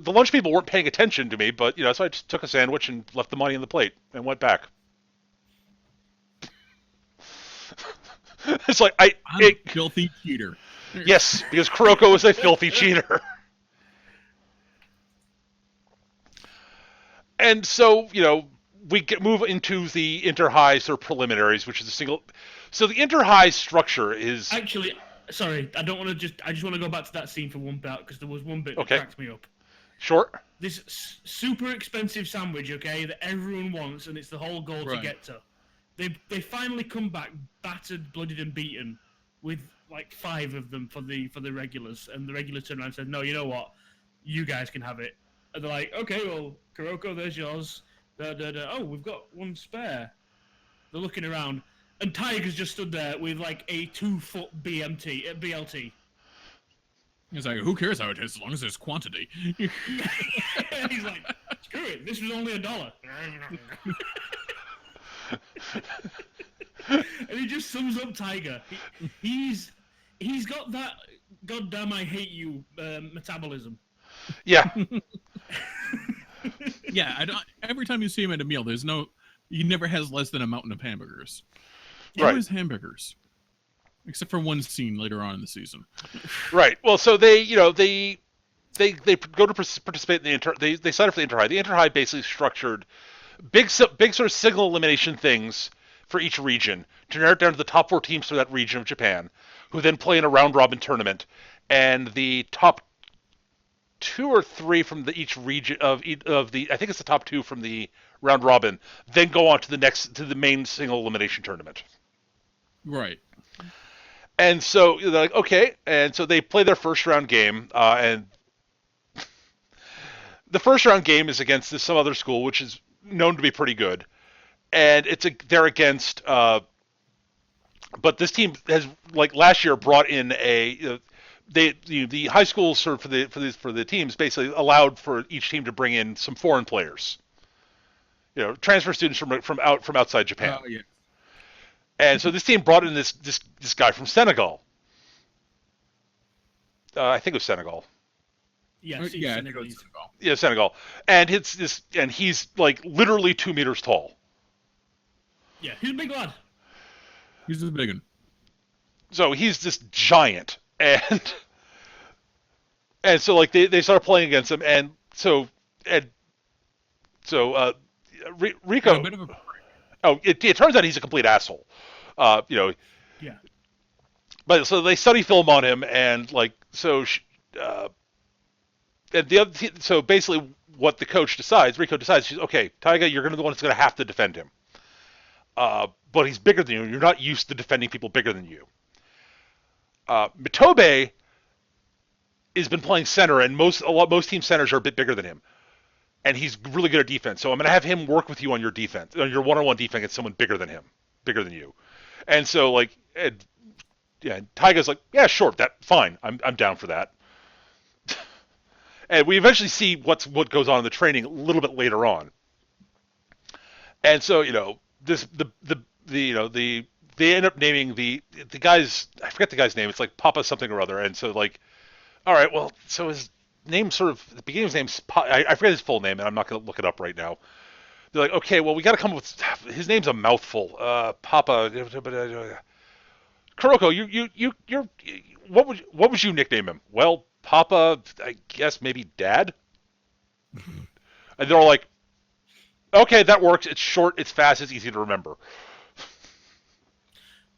lunch people weren't paying attention to me, but so I just took a sandwich and left the money on the plate and went back. It's like I'm a filthy cheater. Yes, because Kuroko is a filthy cheater. And so, we move into the inter-high sort of preliminaries, which is a single. So the inter-high structure is actually. Sorry, I don't want to I just want to go back to that scene for one bit, because there was one bit that cracked me up. Sure. This super expensive sandwich, okay, that everyone wants, and it's the whole goal to get to. They finally come back battered, bloodied, and beaten, with like 5 of them for the regulars, and the regulars turn around and said, "No, you know what? You guys can have it." And they're like, "Okay, well, Kuroko, there's yours. Oh, we've got one spare." They're looking around, and Tiger's just stood there with like a 2-foot BLT. He's like, "Who cares how it is, as long as there's quantity." And he's like, "Screw it, this was only $1." And he just sums up Tiger. He's got that goddamn I hate you metabolism. Yeah. Yeah, every time you see him at a meal, he never has less than a mountain of hamburgers. He Right. always hamburgers. Except for one scene later on in the season. Right. Well, so they go to participate in they sign up for the inter-high. The inter-high basically structured big sort of signal elimination things for each region to narrow it down to the top 4 teams for that region of Japan, who then play in a round-robin tournament, and the top 2 or 3 from each region of the I think it's the top 2 from the round-robin then go on to the main single elimination tournament. Right. And so they're like, okay, and so they play their first round game, and the first round game is against some other school, which is known to be pretty good, and they're against. But this team has, like last year, brought in the high schools sort of for the teams basically allowed for each team to bring in some foreign players, transfer students from outside Japan. Oh yeah. And so this team brought in this guy from Senegal. I think it was Senegal. Yes, Yeah, Senegalese. Yeah, Senegal. And he's like literally 2 meters tall. Yeah, he's a big lad. He's a big one. So he's this giant, and so like they started playing against him, and so Rico. A bit of a Oh, it turns out he's a complete asshole. Yeah. But so they study film on him, and like and so basically what the coach decides, Rico decides, she's okay, Taiga, you're gonna be the one that's gonna have to defend him. But he's bigger than you. You're not used to defending people bigger than you. Mitobe has been playing center, and most team centers are a bit bigger than him, and he's really good at defense. So I'm gonna have him work with you on your defense, on your one-on-one defense against someone bigger than you. And so like, Taiga's like, yeah, sure, fine, I'm down for that. And we eventually see what goes on in the training a little bit later on. And so they end up naming the guy's, I forget the guy's name. It's like Papa something or other. And so like, all right, well, so his name sort of the beginning of his name's I forget his full name, and I'm not going to look it up right now. They're like, okay, well, we got to come up with his name's a mouthful. Papa Kuroko, you're what would you nickname him? Well, Papa, I guess maybe Dad. And they're all like, okay, that works. It's short, it's fast, it's easy to remember.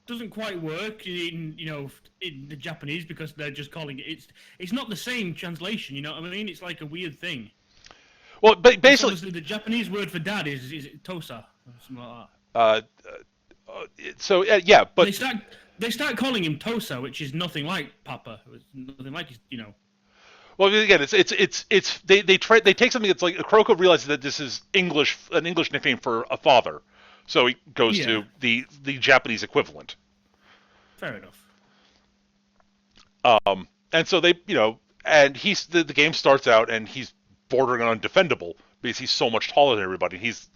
Doesn't quite work in the Japanese because they're just calling it's not the same translation. You know what I mean? It's like a weird thing. Well, basically, the Japanese word for dad is Tosa or something like that. Yeah, but they start calling him Tosa, which is nothing like Papa. It's nothing like Well, again, they take something that's like Kuroko realizes that this is an English nickname for a father, so he goes to the Japanese equivalent. Fair enough. And so they, and the game starts out and he's bordering on undefendable because he's so much taller than everybody. He's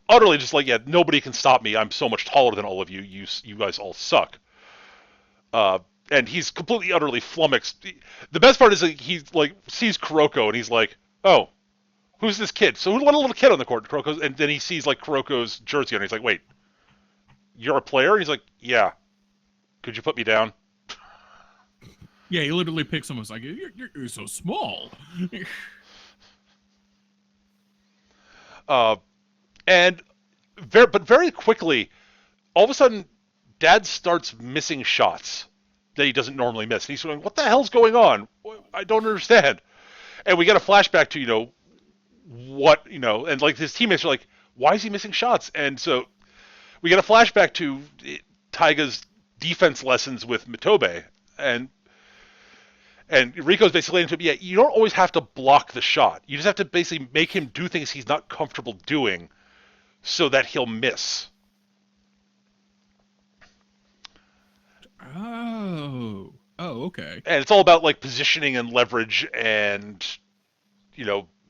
utterly just like, yeah, nobody can stop me. I'm so much taller than all of you. You guys all suck. And he's completely, utterly flummoxed. The best part is that he like sees Kuroko and he's like, "Oh, who's this kid?" So what a little kid on the court, Kuroko's, and then he sees like Kuroko's jersey on. He's like, "Wait, you're a player?" And he's like, "Yeah. Could you put me down?" Yeah, he literally picks someone. Like, you're so small. But very quickly, all of a sudden, Dad starts missing shots that he doesn't normally miss. And he's going, what the hell's going on? I don't understand. And we get a flashback to, and like his teammates are like, why is he missing shots? And so we get a flashback to Taiga's defense lessons with Mitobe. And Riko's basically saying to him, yeah, you don't always have to block the shot. You just have to basically make him do things he's not comfortable doing so that he'll miss. Oh, okay. And it's all about like positioning and leverage and,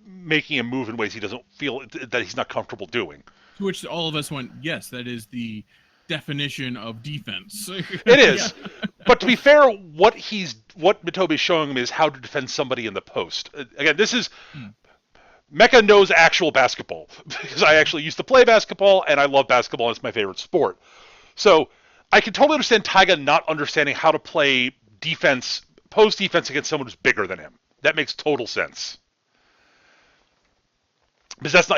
making him move in ways he doesn't feel that he's not comfortable doing. To which all of us went, yes, that is the definition of defense. It is. But to be fair, what Mitobe's showing him is how to defend somebody in the post. Again, this is Mecha knows actual basketball because I actually used to play basketball and I love basketball and it's my favorite sport. So I can totally understand Taiga not understanding how to play post defense against someone who's bigger than him. That makes total sense. Because that's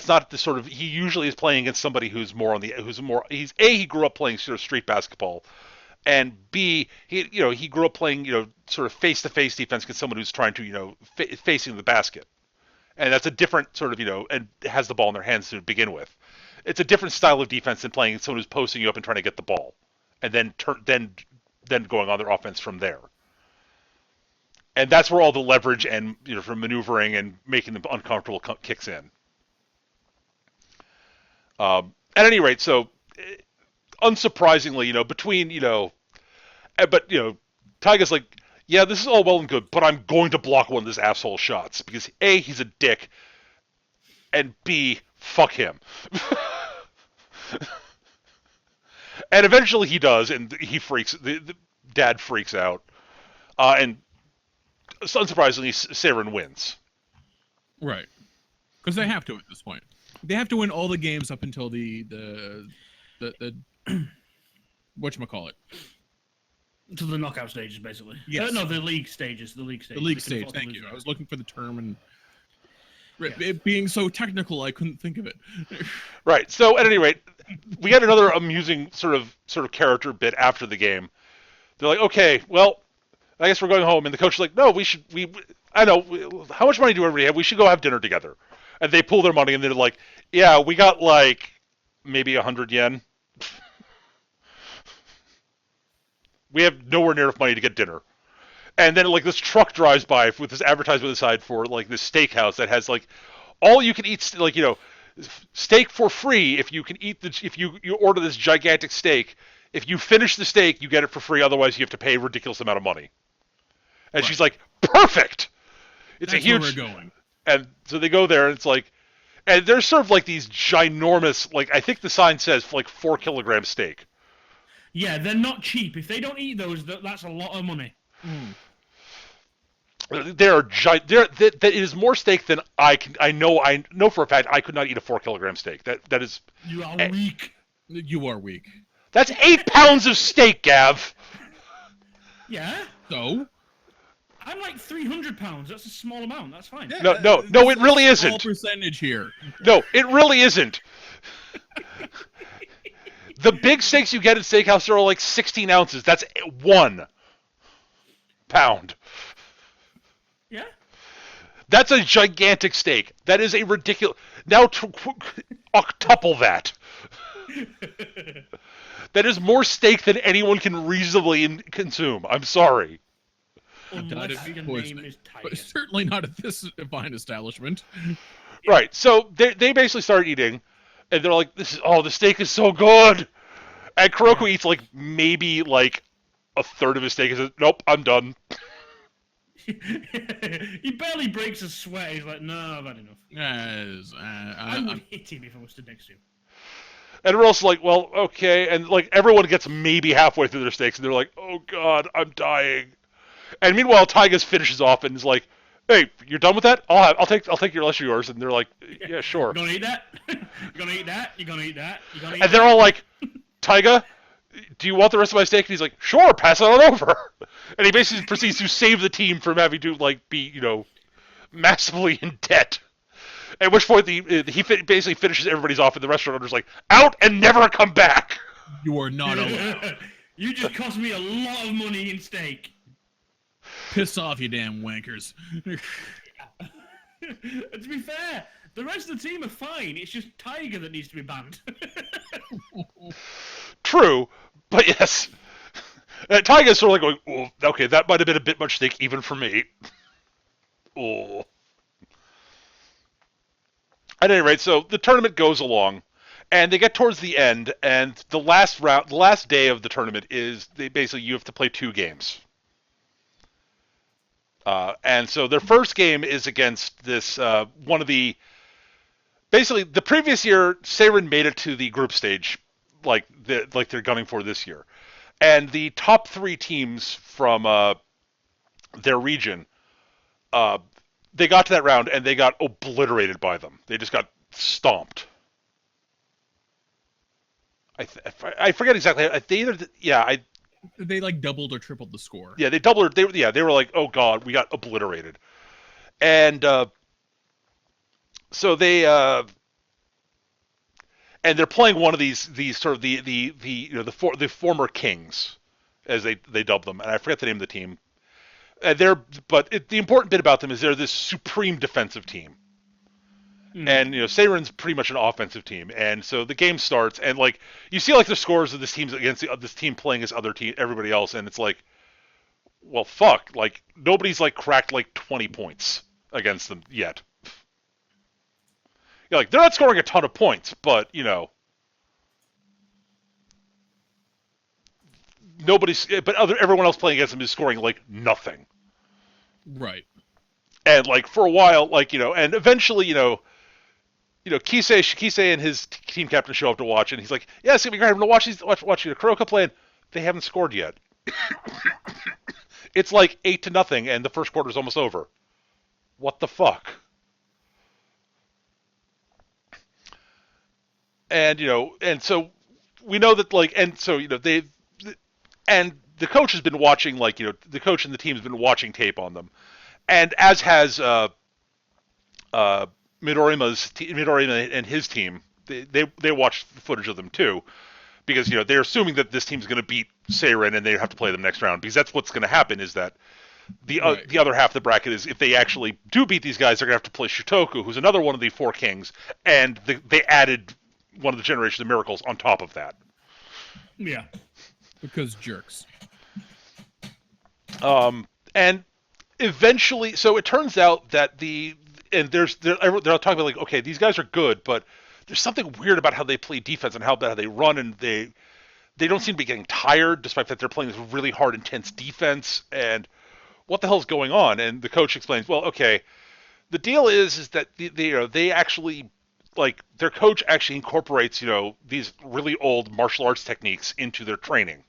not the sort of, he usually is playing against somebody he grew up playing sort of street basketball, and B, he grew up playing, sort of face-to-face defense against someone who's trying to, facing the basket. And that's a different sort of, and has the ball in their hands to begin with. It's a different style of defense than playing someone who's posting you up and trying to get the ball, and then then going on their offense from there. And that's where all the leverage and from maneuvering and making them uncomfortable kicks in. At any rate, so unsurprisingly, between but Taiga's like, yeah, this is all well and good, but I'm going to block one of this asshole shots because A, he's a dick, and B, fuck him. And eventually he does, and he freaks. The dad freaks out, and unsurprisingly, Saren wins. Right, because they have to at this point. They have to win all the games up until the whatchamacallit. To the knockout stages, basically. Yes. No, the league stages. The league stage. The league stage. Thank you. I was looking for the term, and it being so technical, I couldn't think of it. Right. So at any rate, we get another amusing sort of character bit after the game. They're like, okay, well, I guess we're going home, and the coach is like, no, I know, how much money do everybody have? We should go have dinner together. And they pull their money, and they're like, yeah, we got like maybe 100 yen. We have nowhere near enough money to get dinner. And then like this truck drives by with this advertisement on the side for like this steakhouse that has like all you can eat, steak for free if you can eat if you order this gigantic steak. If you finish the steak, you get it for free. Otherwise, you have to pay a ridiculous amount of money. And she's like, perfect. It's That's a huge. where we're going. And so they go there, and it's like, and they're served like these ginormous, like I think the sign says like 4 kilogram steak. Yeah, they're not cheap. If they don't eat those, that's a lot of money. That is more steak than I know for a fact I could not eat a 4 kilogram steak. That is. You are weak. You are weak. That's 8 pounds of steak, Gav. Yeah. So. I'm like 300 pounds. That's a small amount. That's fine. No, it really isn't. Small percentage here. No, it really isn't. The big steaks you get at steakhouse are like 16 ounces. That's 1 pound. Yeah. That's a gigantic steak. That is a ridiculous. Now octuple that. That is more steak than anyone can reasonably consume. I'm sorry. Unless your name is Tiger. But certainly not at this fine establishment. Right. So they basically start eating, and they're like, the steak is so good. And Kuroko eats like maybe like a third of his steak and says, nope, I'm done. He barely breaks a sweat. He's like, no, I've had enough. I would hit him if I was stood next to him. And we're also like, well, okay. And like everyone gets maybe halfway through their steaks, and they're like, oh god, I'm dying. And meanwhile, Tygus finishes off and is like, hey, you're done with that? I'll take your rest of yours. And they're like, yeah, sure. You gonna eat that? You gonna eat that? You gonna eat that? You gonna eat and they're all like, Taiga, do you want the rest of my steak? And he's like, sure, pass it on over. And he basically proceeds to save the team from having to like be, massively in debt. At which point he basically finishes everybody's off, and the restaurant owner's like, out and never come back. You are not allowed. You just cost me a lot of money in steak. Piss off, you damn wankers. To be fair, the rest of the team are fine. It's just Tiger that needs to be banned. True, but yes. Tiger's sort of like going, oh, okay, that might have been a bit much steak even for me. Oh. At any rate, so the tournament goes along, and they get towards the end, and the last day of the tournament is you have to play 2 games. And so their first game is against this one of the. Basically, the previous year, Seirin made it to the group stage, like they're gunning for this year, and the top 3 teams from their region, they got to that round and they got obliterated by them. They just got stomped. I forget exactly. They like doubled or tripled the score. Yeah, they doubled. They were like, oh god, we got obliterated, and so they and they're playing one of these sort of the former kings, as they dub them, and I forget the name of the team. The important bit about them is they're this supreme defensive team, And Seiren's pretty much an offensive team, and so the game starts, and like you see like the scores of this team's against this team playing as other team, everybody else, and it's like, well, fuck, like nobody's like cracked like 20 points against them yet. You're like they're not scoring a ton of points, but everyone else playing against them is scoring like nothing. Right. And like for a while, like and eventually, Kisei and his team captain show up to watch, and he's like, "Yeah, it's gonna be great. I'm gonna watch Kuroko play." And they haven't scored yet. It's like 8-0, and the first quarter's almost over. What the fuck? And and so we know that and the coach has been watching, the coach and the team has been watching tape on them, and as has Midorima and his team. They watch footage of them too, because they're assuming that this team's going to beat Seiren and they have to play them next round, because that's what's going to happen. Is that the other half of the bracket is if they actually do beat these guys, they're going to have to play Shutoku, who's another one of the four kings, and they added one of the Generation of Miracles on top of that. Yeah, because jerks. And eventually, so it turns out that they're talking about like, okay, these guys are good, but there's something weird about how they play defense and how they run, and they don't seem to be getting tired, despite that they're playing this really hard, intense defense. And what the hell's going on? And the coach explains, well, okay, the deal is that they actually, like, their coach actually incorporates these really old martial arts techniques into their training.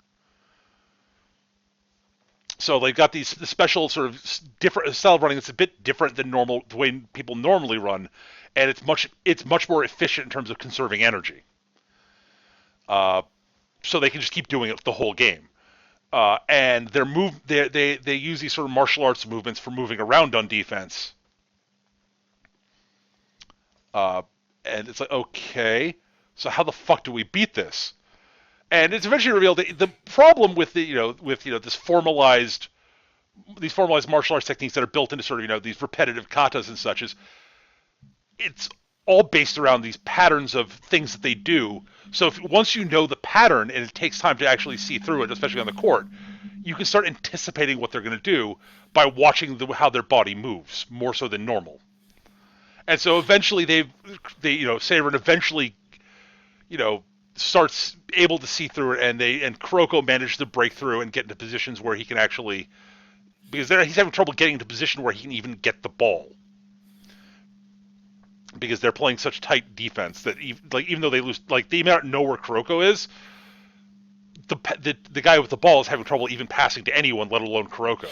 So they've got the special sort of different style of running that's a bit different than the way people normally run, and it's much more efficient in terms of conserving energy. So they can just keep doing it the whole game. And they use these sort of martial arts movements for moving around on defense. And it's like, okay, so how the fuck do we beat this? And it's eventually revealed that the problem with these formalized martial arts techniques that are built into sort of these repetitive katas and such is it's all based around these patterns of things that they do. So once you know the pattern, and it takes time to actually see through it, especially on the court, you can start anticipating what they're going to do by watching how their body moves more so than normal. And so eventually Seiren eventually starts able to see through it, and Kuroko manages to break through and get into positions where he can actually, because he's having trouble getting into position where he can even get the ball, because they're playing such tight defense that even though they lose, like they may not know where Kuroko is, the guy with the ball is having trouble even passing to anyone, let alone Kuroko.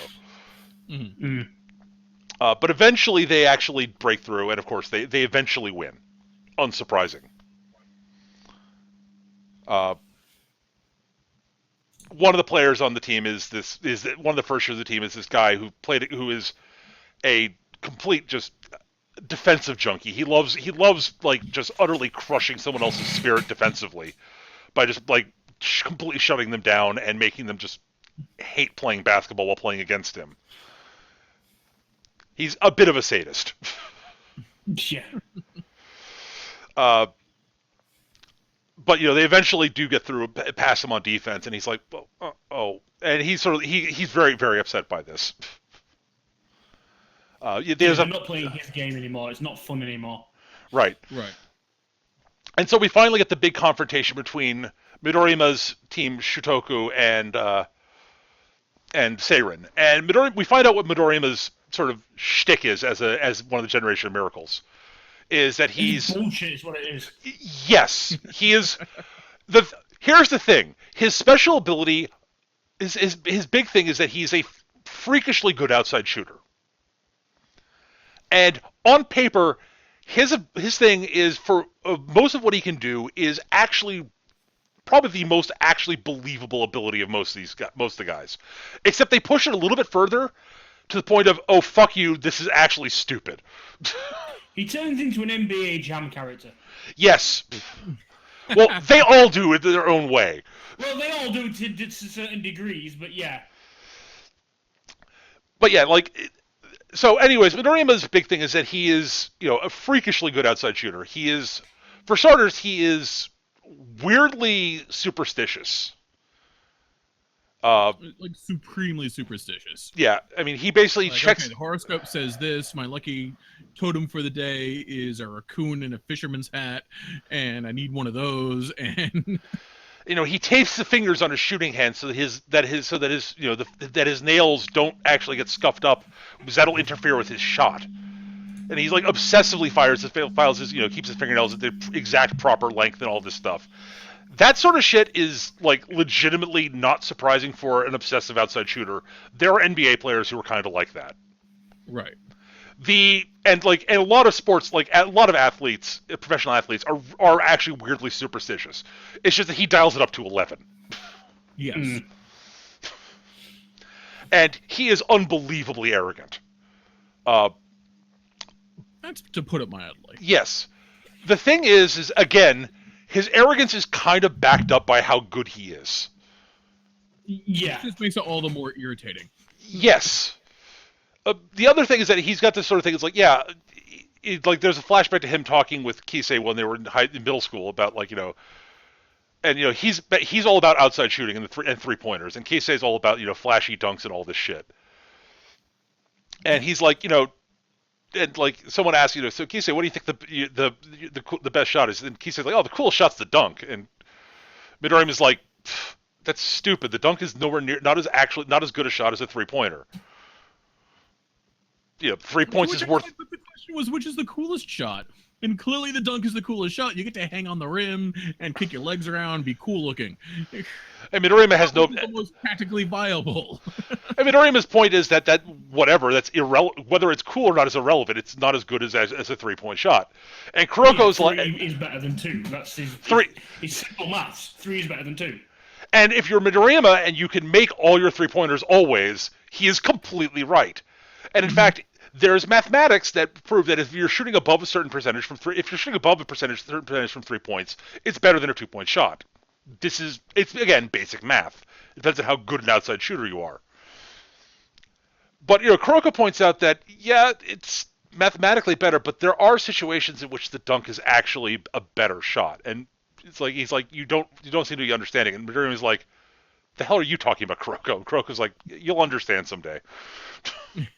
Mm-hmm. But eventually they actually break through, and of course they eventually win, unsurprising. One of the players on the team is one of the first years of the team is this guy who is a complete just defensive junkie. He loves like just utterly crushing someone else's spirit defensively by just like completely shutting them down and making them just hate playing basketball while playing against him. He's a bit of a sadist. Yeah. But they eventually do get through, pass him on defense, and he's like, oh, and he's very, very upset by this. I'm not playing his game anymore. It's not fun anymore. Right. And so we finally get the big confrontation between Midorima's team Shutoku and Seiren, and we find out what Midorima's sort of shtick is as one of the Generation of Miracles. Is that he's bullshit is what it is. Yes, he is. Here's the thing: his special ability, his big thing is that he's a freakishly good outside shooter. And on paper, his thing is for most of what he can do is actually probably the most actually believable ability of most of the guys, except they push it a little bit further to the point of, oh fuck you, this is actually stupid. He turns into an NBA Jam character. Yes. Well, they all do it their own way. Well, they all do to certain degrees, but yeah. But yeah, like, So, anyways, Midoriya's big thing is that he is, a freakishly good outside shooter. He is, for starters, he is weirdly superstitious. Like supremely superstitious. Yeah, I mean, he basically Like, checks. okay, the horoscope says this. My lucky totem for the day is a raccoon in a fisherman's hat, and I need one of those. And He tapes the fingers on his shooting hand so that his nails don't actually get scuffed up, because that'll interfere with his shot. And he's like obsessively keeps his fingernails at the exact proper length and all this stuff. That sort of shit is like legitimately not surprising for an obsessive outside shooter. There are NBA players who are kind of like that. right. And a lot of sports, like a lot of athletes, professional athletes, are actually weirdly superstitious. It's just that he dials it up to 11. Yes. And he is unbelievably arrogant. That's to put it mildly. Yes. The thing is again, his arrogance is kind of backed up by how good he is. Yeah. It just makes it all the more irritating. Yes. The other thing is that he's got this sort of thing. It's like, yeah, there's a flashback to him talking with Kisei when they were in middle school about he's all about outside shooting and three pointers, and Kisei's all about flashy dunks and all this shit. And he's like, and like someone asks, so Kisei, what do you think the best shot is? And Kisei's like, oh, the coolest shot's the dunk. And Midoriya's like, that's stupid. The dunk is nowhere near, not as good a shot as a 3-pointer. 3 points is worth. But the question was, which is the coolest shot? And clearly, the dunk is the coolest shot. You get to hang on the rim and kick your legs around, be cool looking. And Midoriyama has no. The most practically viable. And Midoriya's point is that whatever, that's irrelevant. Whether it's cool or not is irrelevant. It's not as good as a 3-point shot. And Kuroko's three is better than 2. That's his three. It's simple maths. 3 is better than 2. And if you're Midoriyama and you can make all your 3-pointers always, he is completely right. And in fact, there's mathematics that prove that if you're shooting above a certain percentage if you're shooting above a certain percentage from 3 points, it's better than a 2-point shot. It's again basic math. It depends on how good an outside shooter you are. But Kuroko points out that it's mathematically better, but there are situations in which the dunk is actually a better shot. And he's like you don't seem to be understanding. And Midoriya's like, the hell are you talking about, Kuroko? And Kuroko's like, you'll understand someday.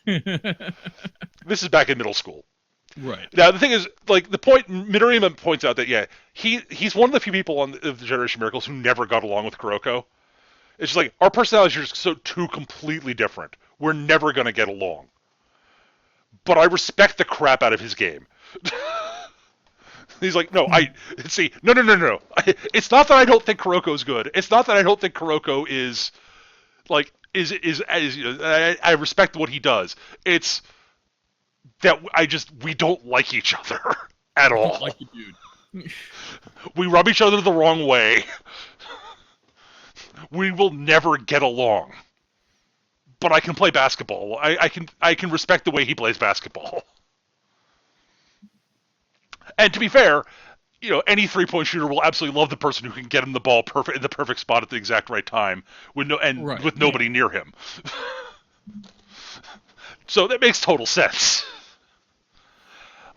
This is back in middle school. Right. Now, the thing is, Midoriyama points out that, he's one of the few people of the Generation Miracles who never got along with Kuroko. It's just like, our personalities are just two completely different. We're never going to get along. But I respect the crap out of his game. He's like, no. It's not that I don't think Kuroko's good. It's not that I don't think Kuroko is I respect what he does. It's that we don't like each other at all. Don't like you, dude. We rub each other the wrong way. We will never get along. But I can play basketball. I can respect the way he plays basketball. And to be fair, any 3-point shooter will absolutely love the person who can get him the ball in the perfect spot at the exact right time with nobody near him. So that makes total sense.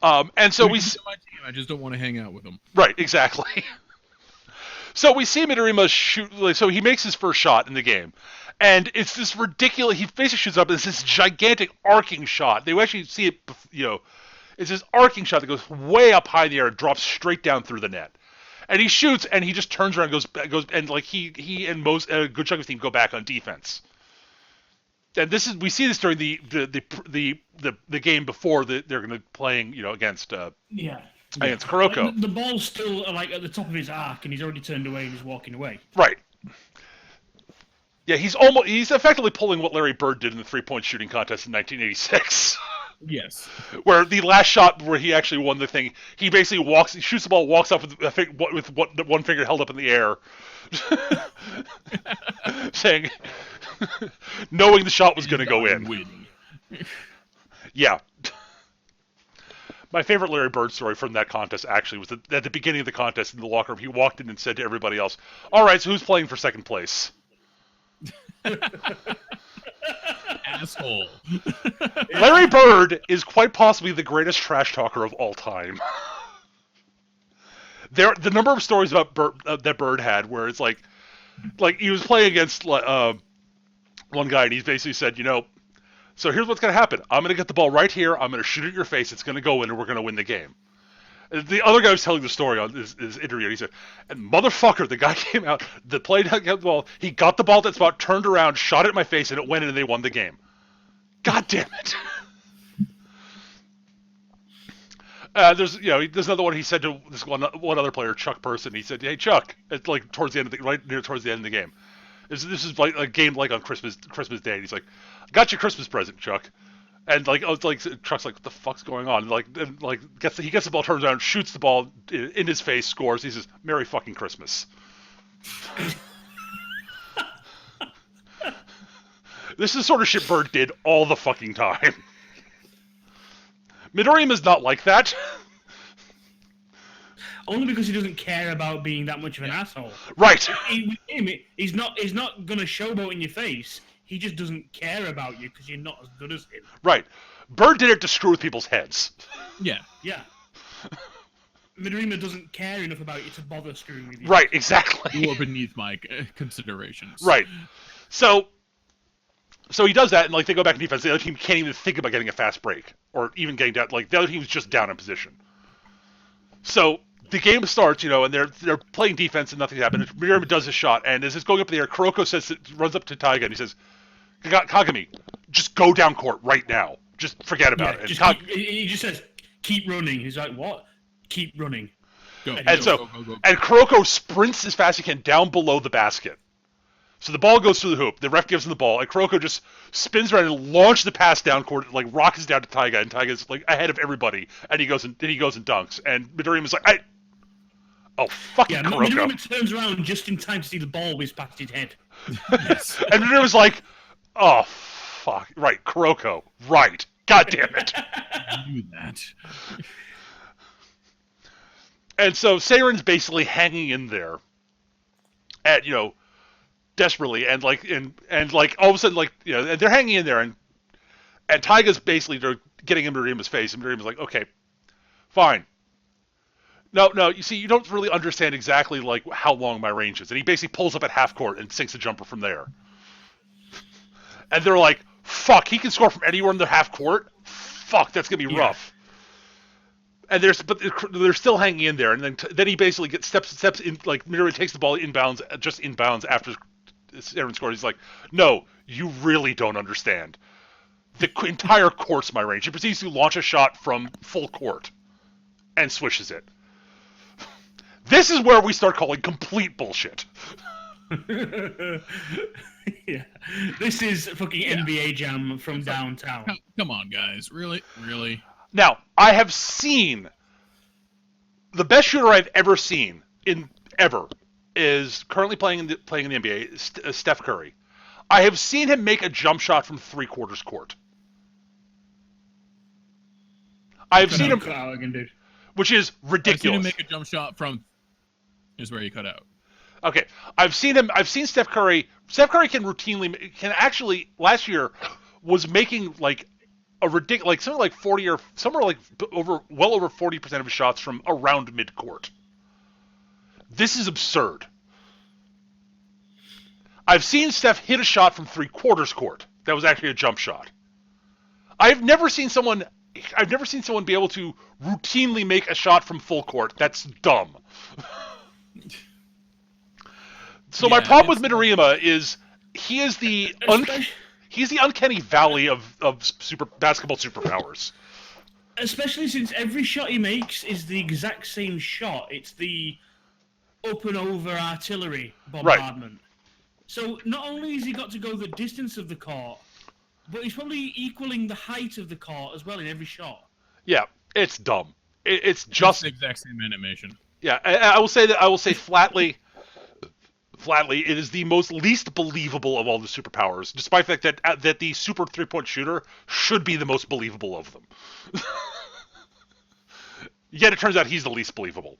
And so we. My team, I just don't want to hang out with them. Right, exactly. So we see Midoriyama shoot. So he makes his first shot in the game, and it's this ridiculous. He basically shoots up. It's this gigantic arcing shot. They actually see it. It's this arcing shot that goes way up high in the air and drops straight down through the net. And he shoots, and he just turns around, and goes, and like he and a good chunk of his team go back on defense. And we see this during the game before they're going to be playing against Kuroko. The ball's still like at the top of his arc, and he's already turned away and he's walking away. Right. Yeah, he's effectively pulling what Larry Bird did in the 3-point shooting contest in 1986. Yes. Where the last shot where he actually won the thing, he basically shoots the ball, walks up with one finger held up in the air, saying, knowing the shot was going to go in. Yeah. My favorite Larry Bird story from that contest actually was at the beginning of the contest in the locker room. He walked in and said to everybody else, "All right, so who's playing for second place?" Asshole. Larry Bird is quite possibly the greatest trash talker of all time. The number of stories about that Bird had, where it's like he was playing against one guy, and he basically said, so here's what's going to happen. I'm going to get the ball right here. I'm going to shoot it at your face. It's going to go in, and we're going to win the game. The other guy was telling the story on his interview. And he said, and motherfucker, the guy came out, the play got the ball. He got the ball at that spot, turned around, shot it in my face, and it went in, and they won the game. God damn it. There's another one. He said to this one other player, Chuck Person. He said, "Hey Chuck," it's like towards the end of towards the end of the game. This is like a game like on Christmas Day. And he's like, "Got your Christmas present, Chuck." And Chuck's like, "What the fuck's going on?" And he gets the ball, turns around, shoots the ball in his face, scores. He says, "Merry fucking Christmas." This is the sort of shit Bird did all the fucking time. Midoriya's not like that. Only because he doesn't care about being that much of an asshole. Right. He's not gonna showboat in your face. He just doesn't care about you because you're not as good as him. Right. Bird did it to screw with people's heads. Yeah. Yeah. Midorima doesn't care enough about you to bother screwing with you. Right, exactly. You are beneath my considerations. Right. So he does that, and they go back in defense. The other team can't even think about getting a fast break, or even getting down. The other team's just down in position. So the game starts, and they're playing defense, and nothing's happened. Midorima does his shot, and as it's going up in the air, Kuroko runs up to Taiga, and he says, "Kagami, just go down court right now. Just forget about it." He just says, "Keep running." He's like, "What? Keep running." Go. And Kuroko sprints as fast as he can down below the basket. So the ball goes through the hoop. The ref gives him the ball, and Kuroko just spins around and launches the pass down court, rockets down to Taiga, and Taiga's ahead of everybody, and he goes and dunks. And Midoriya's like, "Oh fucking Kuroko!" Midorima turns around just in time to see the ball whiz past his head. Yes. And Midoriya's like, "Oh fuck, right, Kuroko, right, god damn it." Do that. And so Seiren's basically hanging in there, at desperately, and all of a sudden, and they're hanging in there, and Taiga's basically getting in Midoriya's face, and Midoriya's like, "Okay, fine. No, you see, you don't really understand exactly how long my range is." And he basically pulls up at half court and sinks a jumper from there. And they're like, "Fuck, he can score from anywhere in the half court. Fuck, that's gonna be rough." And they're still hanging in there, and then he basically steps in, Midoriya takes the ball inbounds after Seiren scores. He's like, "No, you really don't understand. The entire court's my range." He proceeds to launch a shot from full court and swishes it. This is where we start calling complete bullshit. Yeah, this is fucking NBA Jam from downtown. Come on, guys, really? Now, I have seen the best shooter I've ever seen is currently playing in the NBA, Steph Curry. I have seen him make a jump shot from 3/4 court. I've seen him, which is ridiculous. I've seen him make a jump shot from. Is where you cut out. Okay, I've seen Steph Curry. Steph Curry can actually last year was making a ridiculous, something like 40 or somewhere well over 40% of his shots from around midcourt. This is absurd. I've seen Steph hit a shot from 3/4 court that was actually a jump shot. I've never seen someone be able to routinely make a shot from full court. That's dumb. So my problem with Midorima is he is the uncanny valley of basketball superpowers. Especially since every shot he makes is the exact same shot. It's the up and over artillery bombardment. Right. So not only has he got to go the distance of the court, but he's probably equaling the height of the court as well in every shot. Yeah, it's dumb. It's just the exact same animation. Yeah, I will say flatly, it is the most least believable of all the superpowers, despite the fact that the super 3-point shooter should be the most believable of them. Yet it turns out he's the least believable.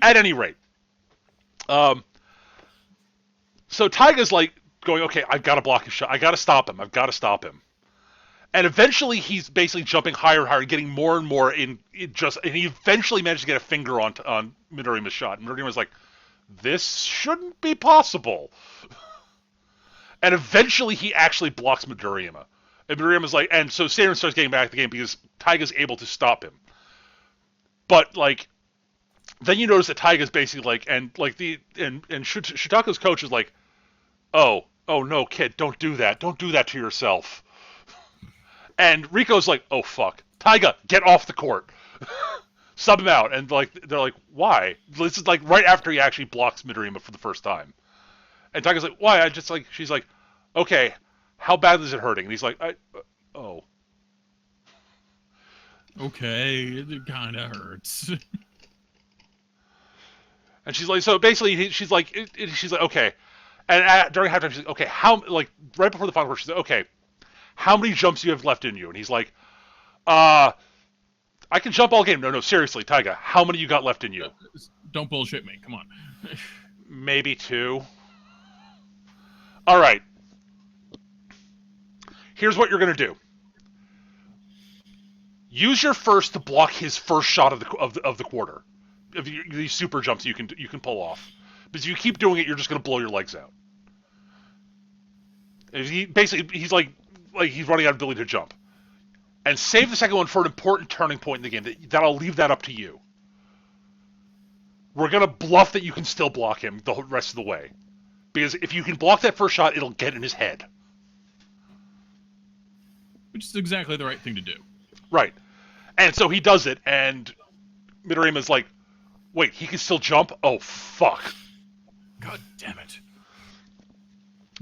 At any rate, so Taiga's going, okay, I've got to block his shot. I got to stop him. I've got to stop him. And eventually, he's basically jumping higher and higher, getting more and more and he eventually managed to get a finger on Midorima's shot. And Midorima's like, this shouldn't be possible. And eventually, he actually blocks Midorima. And Midorima's like, and so Seiren starts getting back to the game because Taiga's able to stop him. But like, then you notice that Taiga's basically like, and Shutako's coach is like, oh no, kid, don't do that. Don't do that to yourself. And Rico's like, oh fuck, Taiga, get off the court. Sub him out. And like, they're like, why? This is like right after he actually blocks Midorima for the first time. And Taiga's like, why? She's like, okay, how bad is it hurting? And he's like, oh. Okay, it kind of hurts. And she's like, so basically, she's like, okay. And during halftime, she's like, okay, right before the final quarter, she's like, okay, how many jumps do you have left in you? And he's like, I can jump all game. No, seriously, Taiga, how many you got left in you? Don't bullshit me. Come on. Maybe 2. All right. Here's what you're gonna do. Use your first to block his first shot of the quarter. Of these super jumps you can pull off. Because if you keep doing it, you're just gonna blow your legs out. He's like he's running out of ability to jump. And save the second one for an important turning point in the game. That I'll leave that up to you. We're gonna bluff that you can still block him the rest of the way. Because if you can block that first shot, it'll get in his head. Which is exactly the right thing to do. Right. And so he does it, and Midorima's like, wait, he can still jump? Oh, fuck. God damn it.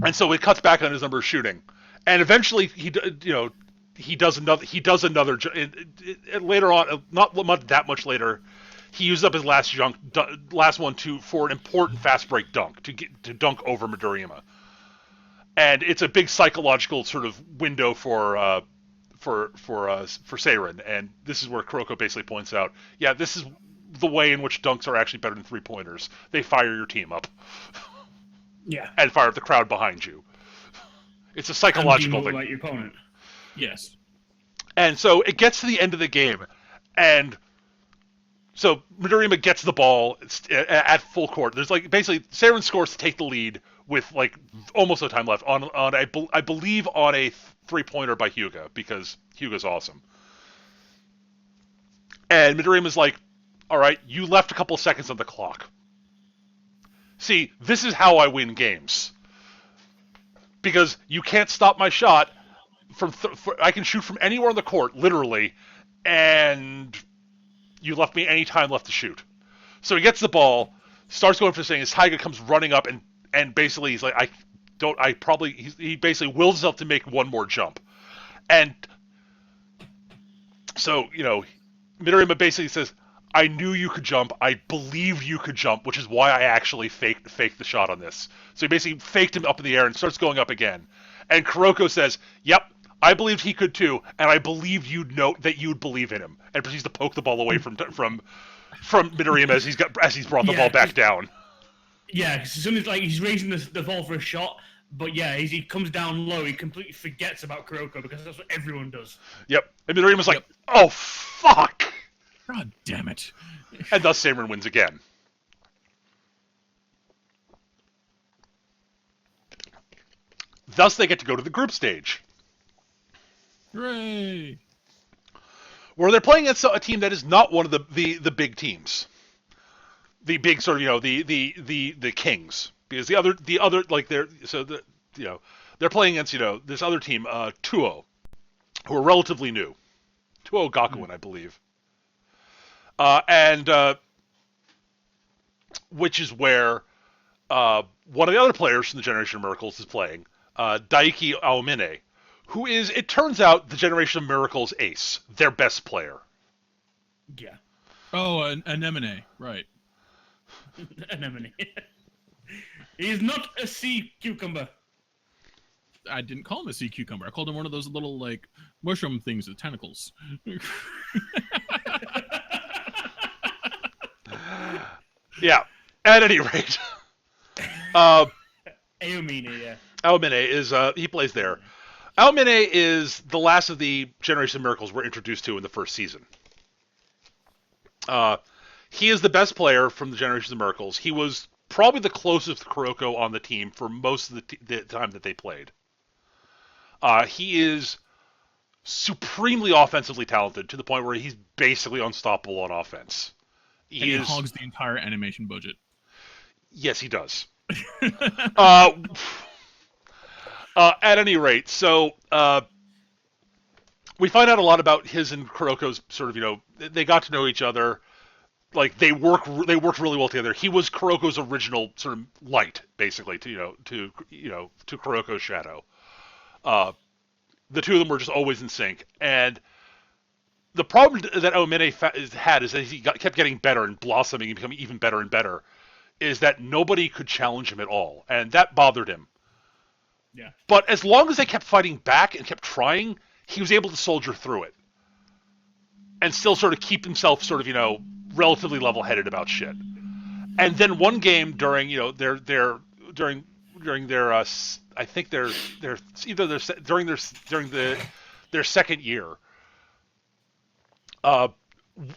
And so it cuts back on his number of shooting. And eventually, he does another, and later on, not that much later, he used up his last one for an important fast break dunk, to dunk over Midorima. And it's a big psychological sort of window for Seiren, and this is where Kuroko basically points out, yeah, this is the way in which dunks are actually better than 3-pointers. They fire your team up. Yeah. And fire up the crowd behind you. It's a psychological thing. Like your opponent. Yes. And so it gets to the end of the game, and so Midorima gets the ball at full court. There's like basically Seiren scores to take the lead with like almost no time left on I believe on a 3-pointer by Hyuga, because Hyuga's awesome. And Midorima's like, all right, you left a couple of seconds on the clock. See, this is how I win games. Because you can't stop my shot I can shoot from anywhere on the court, literally, and you left me any time left to shoot. So he gets the ball, starts going for the thing, as Taiga comes running up, and basically he's like, he basically wills himself to make one more jump. And so, Midorima basically says, I knew you could jump, I believed you could jump, which is why I actually faked the shot on this. So he basically faked him up in the air and starts going up again. And Kuroko says, yep, I believed he could too, and I believed that you'd believe in him. And proceeds to poke the ball away from Midorima as he's brought the ball back down. Yeah, because as soon as he's raising the ball for a shot, but yeah, as he comes down low, he completely forgets about Kuroko, because that's what everyone does. Yep. And Midorima's like, oh fuck! God damn it. And thus Seiren wins again. Thus they get to go to the group stage. Hooray! Where they're playing against a team that is not one of the big teams. The big sort of, the kings. Because the other like they're playing against, this other team, Tuo, who are relatively new. Tuo Gakuen, I believe. And which is where one of the other players from the Generation of Miracles is playing, Daiki Aomine, who is, it turns out, the Generation of Miracles ace, their best player. Yeah. Oh, an Anemone, right. Anemone. He's not a sea cucumber. I didn't call him a sea cucumber. I called him one of those little, mushroom things with tentacles. Yeah. At any rate, Aomine, yeah. Aomine is he plays there. Aomine is the last of the Generation of Miracles we're introduced to in the first season. Uh, he is the best player from the Generation of Miracles. He was probably the closest to Kuroko on the team for most of the time that they played. He is supremely offensively talented to the point where he's basically unstoppable on offense. He hogs the entire animation budget. Yes, he does. At any rate, so we find out a lot about his and Kuroko's sort of, they got to know each other. Like they worked really well together. He was Kuroko's original sort of light, basically, to Kuroko's shadow. The two of them were just always in sync, and the problem that Aomine had is that he kept getting better and blossoming and becoming even better and better. Is that nobody could challenge him at all, and that bothered him. Yeah. But as long as they kept fighting back and kept trying, he was able to soldier through it, and still sort of keep himself sort of relatively level-headed about shit. And then one game during their I think during their second year,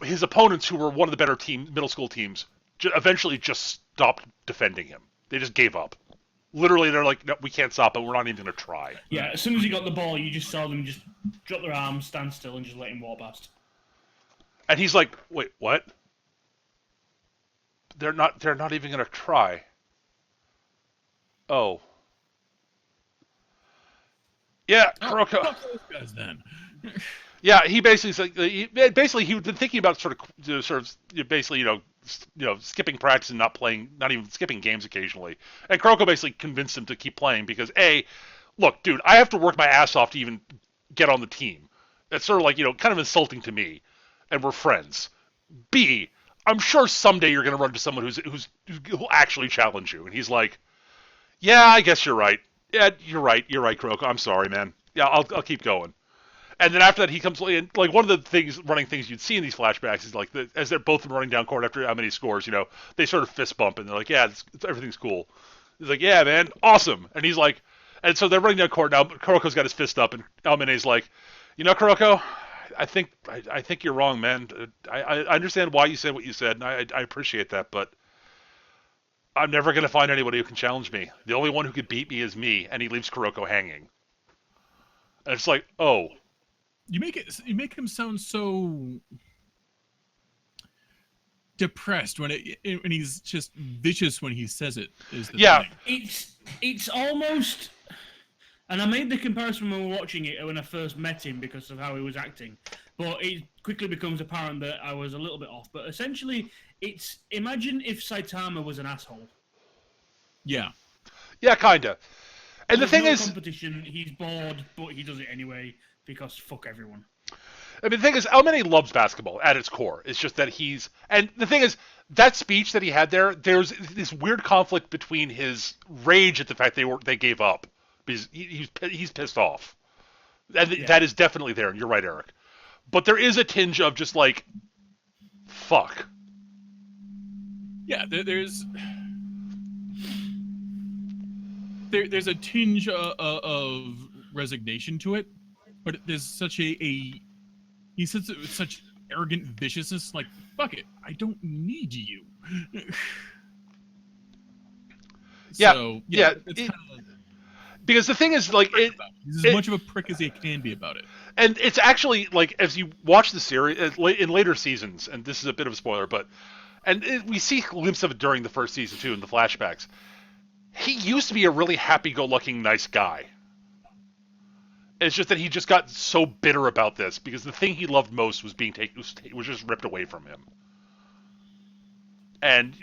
his opponents, who were one of the better middle school teams, eventually just stopped defending him. They just gave up. Literally, they're like, no, we can't stop it. We're not even going to try. Yeah, as soon as he got the ball, you just saw them just drop their arms, stand still, and just let him walk past. And he's like, wait, what? They're not even going to try. Oh. Yeah, Kuroko. Fuck those guys then. Yeah, he basically he'd been thinking about basically skipping practice and not even skipping games occasionally. And Kuroko basically convinced him to keep playing because look, dude, I have to work my ass off to even get on the team. That's sort of like kind of insulting to me, and we're friends. B, I'm sure someday you're going to run into someone who'll actually challenge you. And he's like, yeah, I guess you're right. Yeah, you're right, Kuroko. I'm sorry, man. Yeah, I'll keep going. And then after that, he comes in. Like one of the running things you'd see in these flashbacks is like as they're both running down court after how many scores, they sort of fist bump and they're like, yeah, everything's cool. He's like, yeah, man, awesome. And he's like, and so they're running down court now. Kuroko's got his fist up, and Almine's like, Kuroko, I think you're wrong, man. I understand why you said what you said, and I appreciate that, but I'm never gonna find anybody who can challenge me. The only one who could beat me is me, and he leaves Kuroko hanging. And it's like, oh. You make him sound so depressed when he's just vicious when he says it. Is the thing. It's almost, and I made the comparison when we were watching it when I first met him because of how he was acting, but it quickly becomes apparent that I was a little bit off. But essentially, imagine if Saitama was an asshole. Yeah, kinda. And the thing is, competition. He's bored, but he does it anyway. Because fuck everyone. I mean, the thing is, Almany loves basketball at its core. It's just that and the thing is, that speech that he had there's this weird conflict between his rage at the fact they gave up, because he's pissed off. And that is definitely there, and you're right, Eric. But there is a tinge of just like, fuck. Yeah, there's a tinge of resignation to it. But there's such he says it with such arrogant viciousness, like, fuck it, I don't need you. So, it's kind of like, because the thing is, like, he's as much of a prick as he can be about it. And it's actually, like, as you watch the series, in later seasons, and this is a bit of a spoiler, but, we see a glimpse of it during the first season, too, in the flashbacks. He used to be a really happy-go-lucky, nice guy. It's just that he just got so bitter about this because the thing he loved most was was just ripped away from him. And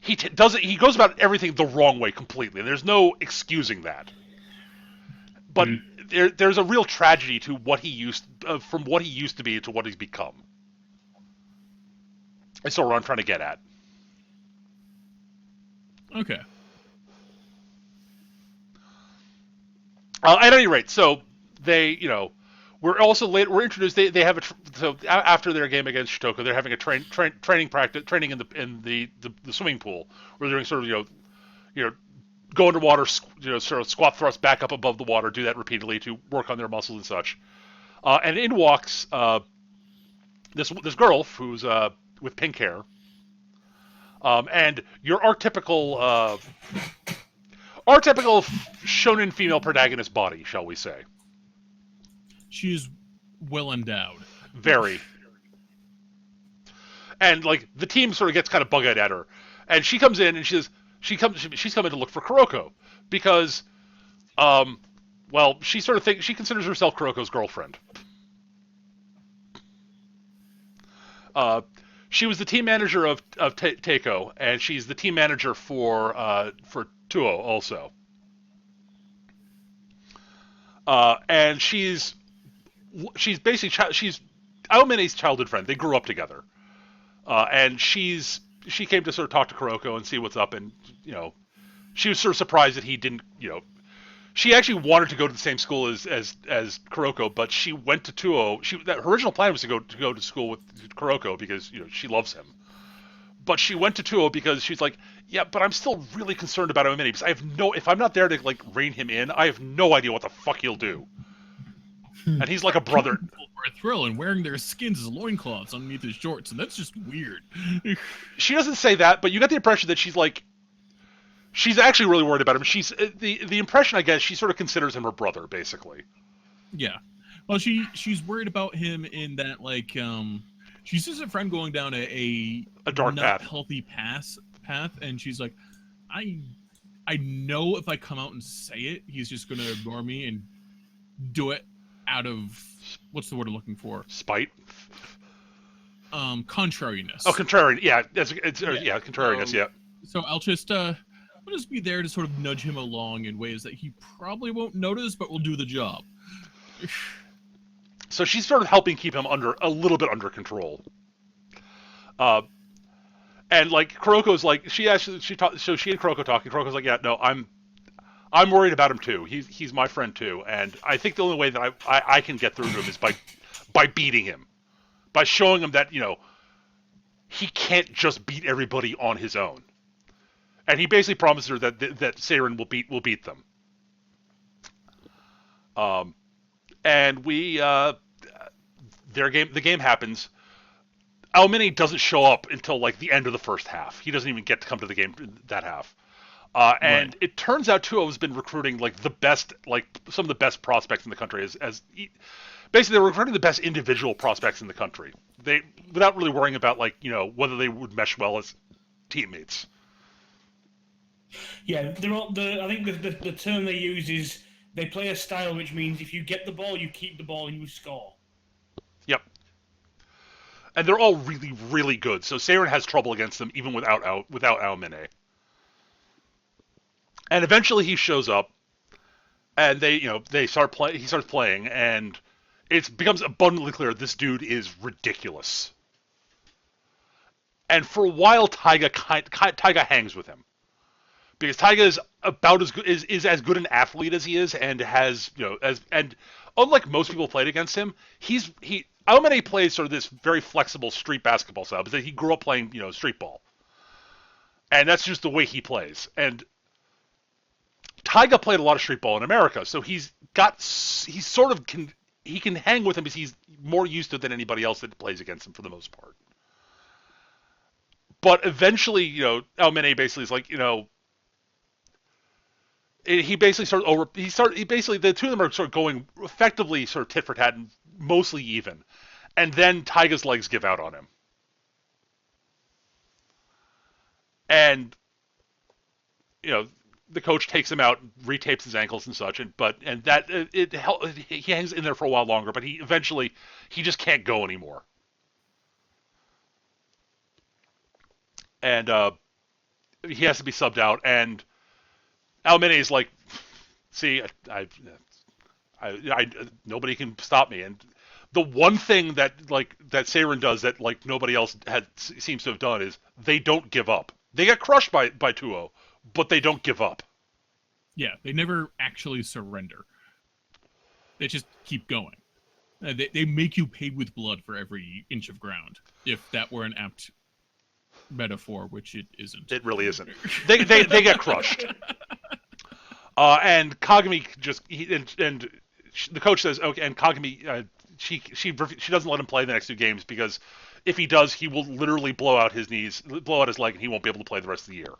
he goes about everything the wrong way completely. And there's no excusing that. But there's a real tragedy to from what he used to be to what he's become. That's what I'm trying to get at. Okay. At any rate, so they, we're introduced. They have so after their game against Shitoko, they're having a training in the swimming pool where they're doing sort of go underwater, sort of squat thrust back up above the water, do that repeatedly to work on their muscles and such. And in walks this girl who's with pink hair, and your archetypical shonen female protagonist body, shall we say? She's well endowed. Very. And like the team sort of gets kind of bug-eyed at her, and she comes in and she's coming to look for Kuroko because, well, she considers herself Kuroko's girlfriend. She was the team manager of Teiko, and she's the team manager for Tuo also. And she's Aomene's childhood friend. They grew up together. And she came to sort of talk to Kuroko and see what's up, and she was sort of surprised that he didn't. She actually wanted to go to the same school as Kuroko, but she went to Tuo. Her original plan was to go to school with Kuroko because she loves him. But she went to Tuo because she's like, yeah, but I'm still really concerned about Aomene because if I'm not there to like rein him in, I have no idea what the fuck he'll do. And he's like a brother. For a thrill and wearing their skins as loincloths underneath his shorts, and that's just weird. She doesn't say that, but you get the impression that she's actually really worried about him. She's the impression I get. She sort of considers him her brother, basically. Yeah. Well, she's worried about him in that like she sees a friend going down a dark not path, healthy path, and she's like, I know if I come out and say it, he's just gonna ignore me and do it out of what's the word I'm looking for? Spite. Contrariness. Oh, contrariness. Yeah, contrariness. Yeah. So I'll just be there to sort of nudge him along in ways that he probably won't notice, but will do the job. So she's sort of helping keep him a little bit under control. And like Kuroko's like so she and Kuroko talking. Kuroko's like, yeah, no, I'm worried about him too. He's my friend too, and I think the only way that I can get through to him is by beating him, by showing him that he can't just beat everybody on his own. And he basically promises her that Seiren will beat them. And the game happens. Aomene doesn't show up until like the end of the first half. He doesn't even get to come to the game that half. And right. It turns out Tuo has been recruiting like some of the best prospects in the country basically they're recruiting the best individual prospects in the country. Without really worrying about whether they would mesh well as teammates. Yeah, they're all I think the term they use is they play a style which means if you get the ball, you keep the ball and you score. Yep. And they're all really, really good. So Seiren has trouble against them even without Aomene. And eventually he shows up, and he starts playing, and it becomes abundantly clear this dude is ridiculous. And for a while, Taiga hangs with him, because Taiga is about as good is as good an athlete as he is, and has and unlike most people played against him, Aomene plays sort of this very flexible street basketball style because he grew up playing street ball, and that's just the way he plays. And Taiga played a lot of street ball in America, so he can hang with him because he's more used to it than anybody else that plays against him for the most part. But eventually, Aomene basically is like, he basically the two of them are sort of going effectively sort of tit for tat and mostly even. And then Taiga's legs give out on him. And, the coach takes him out, retapes his ankles and such, he hangs in there for a while longer, but he just can't go anymore. And he has to be subbed out, and Aomene is like, see, I nobody can stop me. And the one thing that Seiren does that nobody else seems to have done is they don't give up. They get crushed by Tuo, but they don't give up. Yeah, they never actually surrender. They just keep going. They make you pay with blood for every inch of ground, if that were an apt metaphor, which it isn't. It really isn't. They get crushed. And Kagami and the coach says, okay, and Kagami, she doesn't let him play the next 2 games because if he does, he will literally blow out his leg, and he won't be able to play the rest of the year.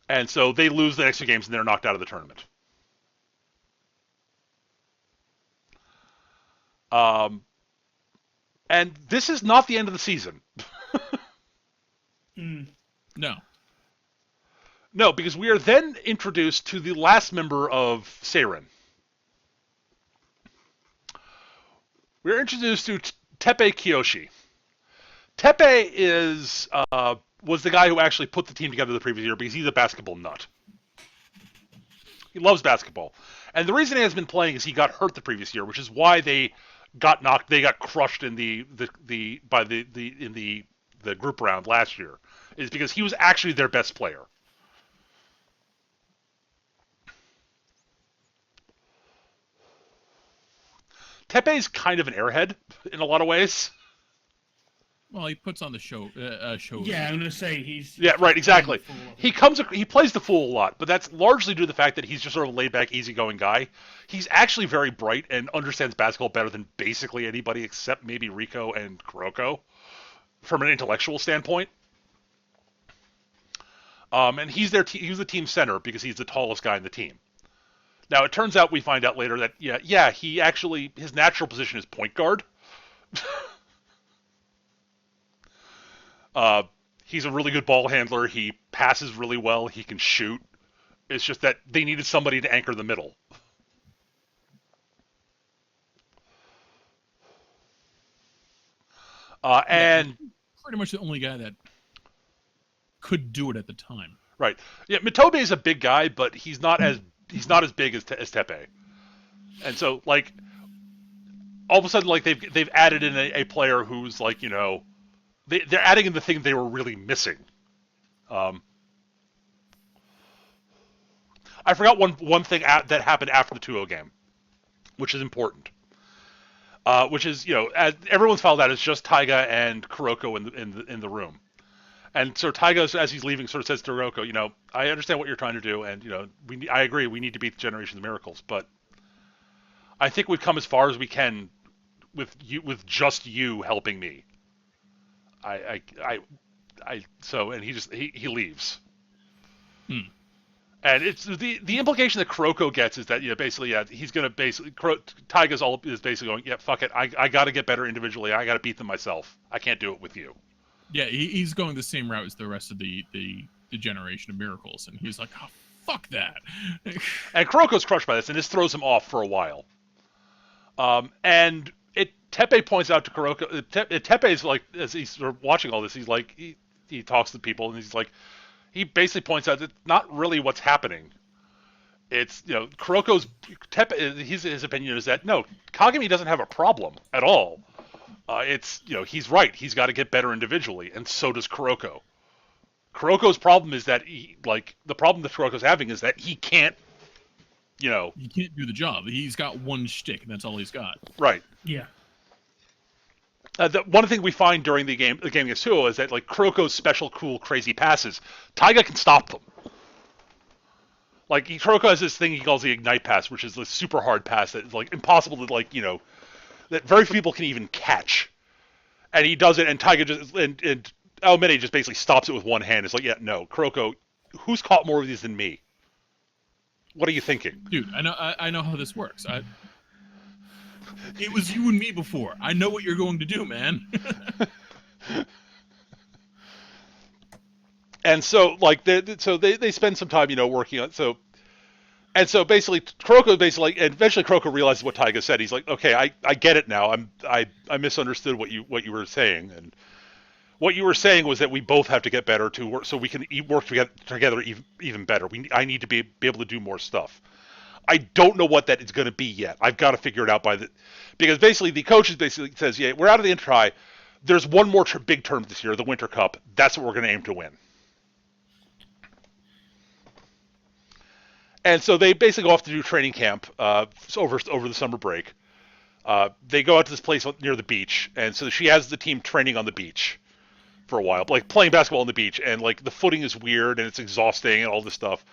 And so they lose the next 2 games, and they're knocked out of the tournament. And this is not the end of the season. No. No, because we are then introduced to the last member of Seirin. We're introduced to Teppei Kiyoshi. Teppei was the guy who actually put the team together the previous year because he's a basketball nut. He loves basketball. And the reason he has been playing is he got hurt the previous year, which is why they got crushed in the group round last year, is because he was actually their best player. Teppei's kind of an airhead in a lot of ways. Well, he puts on the show. Yeah, I'm gonna say he's. Yeah, right, exactly. He plays the fool a lot, but that's largely due to the fact that he's just sort of a laid-back, easygoing guy. He's actually very bright and understands basketball better than basically anybody except maybe Rico and Kuroko, from an intellectual standpoint. And he's the team center because he's the tallest guy in the team. Now, it turns out we find out later that he actually his natural position is point guard. He's a really good ball handler. He passes really well. He can shoot. It's just that they needed somebody to anchor the middle. And pretty much the only guy that could do it at the time. Right. Yeah, Mitobe is a big guy, but he's not as big as Teppei. And so, like, all of a sudden, like they've added in a player who's like, they're adding in the thing they were really missing. I forgot one thing that happened after the 2-0 game, which is important. Which is, as everyone's found out, it's just Taiga and Kuroko in the room. And so Taiga, as he's leaving, sort of says to Kuroko, I understand what you're trying to do, and I agree, we need to beat the Generation of Miracles, but I think we've come as far as we can with just you helping me. So he leaves. And it's the implication that Kuroko gets is that he's gonna Taiga's is basically going, fuck it, I gotta get better individually, I gotta beat them myself, I can't do it with you. Yeah, he's going the same route as the rest of the Generation of Miracles, and he's like, oh, fuck that. And Kuroko's crushed by this, and this throws him off for a while. And Teppei points out to Kuroko, Teppei's like, as he's sort of watching all this, he's like, he talks to people, and he's like, he basically points out that not really what's happening. It's, Kuroko's, his opinion is that, no, Kagami doesn't have a problem at all. It's, he's right, he's got to get better individually, and so does Kuroko. Kuroko's problem is that, the problem that Kuroko's having is that he can't, He can't do the job. He's got one shtick, and that's all he's got. Right. Yeah. One thing we find during the game against Suo is that, like, Kuroko's special, cool, crazy passes, Taiga can stop them. Like, Kuroko has this thing he calls the Ignite pass, which is this super hard pass that is, like, impossible to, that very few people can even catch. And he does it, and Taiga just, and Aomine just basically stops it with one hand. It's like, no, Kuroko, who's caught more of these than me? What are you thinking? Dude, I know how this works. It was you and me before. I know what you're going to do, man. And so, like, they spend some time, working on and so basically, Kuroko and eventually Kuroko realizes what Taiga said. He's like, okay, I get it now. I misunderstood what you were saying, and what you were saying was that we both have to get better to work, so we can work together even better. I need to be able to do more stuff. I don't know what that is going to be yet. I've got to figure it out because basically the coach basically says, we're out of the inter-high. There's one more big tournament this year, the Winter Cup. That's what we're going to aim to win. And so they basically go off to do training camp over the summer break. They go out to this place near the beach, and so she has the team training on the beach for a while, like playing basketball on the beach, and like the footing is weird and it's exhausting and all this stuff.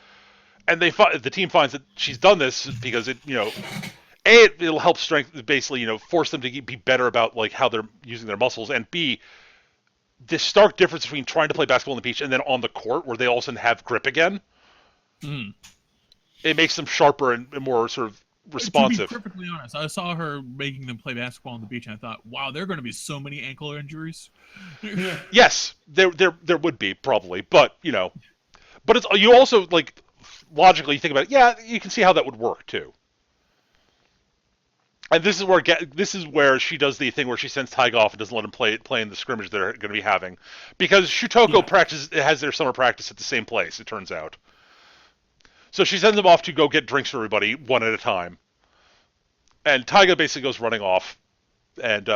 And the team finds that she's done this because it'll help basically force them to be better about like how they're using their muscles, and B, this stark difference between trying to play basketball on the beach and then on the court where they all of a sudden have grip again. Mm. It makes them sharper and more sort of responsive. To be perfectly honest, I saw her making them play basketball on the beach, and I thought, wow, there are going to be so many ankle injuries. Yes, there would be probably, but it's you also like logically think about it. Yeah, you can see how that would work too. And this is where she does the thing where she sends Taiga off and doesn't let him play in the scrimmage they're going to be having, because Shutoko has their summer practice at the same place. It turns out. So she sends them off to go get drinks for everybody, one at a time. And Taiga basically goes running off. And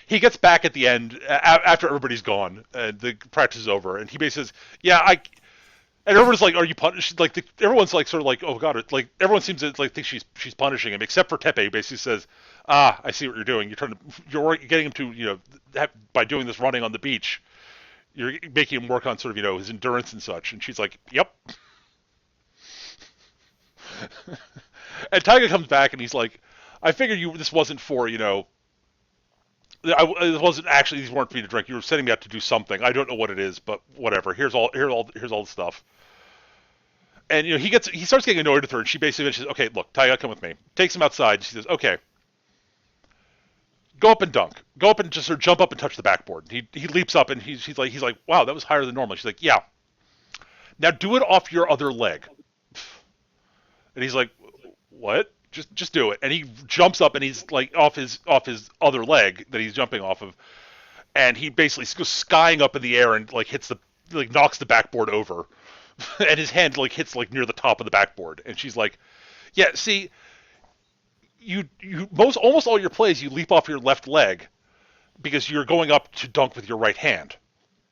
he gets back at the end, after everybody's gone, and the practice is over. And he basically says, and everyone's like, are you punished? Like, everyone's like, sort of like, oh god, like, everyone seems to like think she's punishing him, except for Tepe, who basically says, I see what you're doing. You're getting him to, by doing this running on the beach, you're making him work on sort of, his endurance and such. And she's like, yep. And Taiga comes back and he's like, I figured this wasn't for, it wasn't actually, these weren't for me to drink. You were setting me out to do something. I don't know what it is, but whatever. Here's all the stuff. And he starts getting annoyed with her, and she basically says, okay, look, Taiga, come with me. Takes him outside. She says, okay, go up and dunk. Go up and just sort of jump up and touch the backboard. He leaps up and he's like, wow, that was higher than normal. She's like, yeah. Now do it off your other leg. And he's like, what? Just do it. And he jumps up and he's like off his other leg that he's jumping off of, and he basically goes skying up in the air and like knocks the backboard over, and his hand like hits like near the top of the backboard. And she's like, yeah, see, you almost all your plays you leap off your left leg because you're going up to dunk with your right hand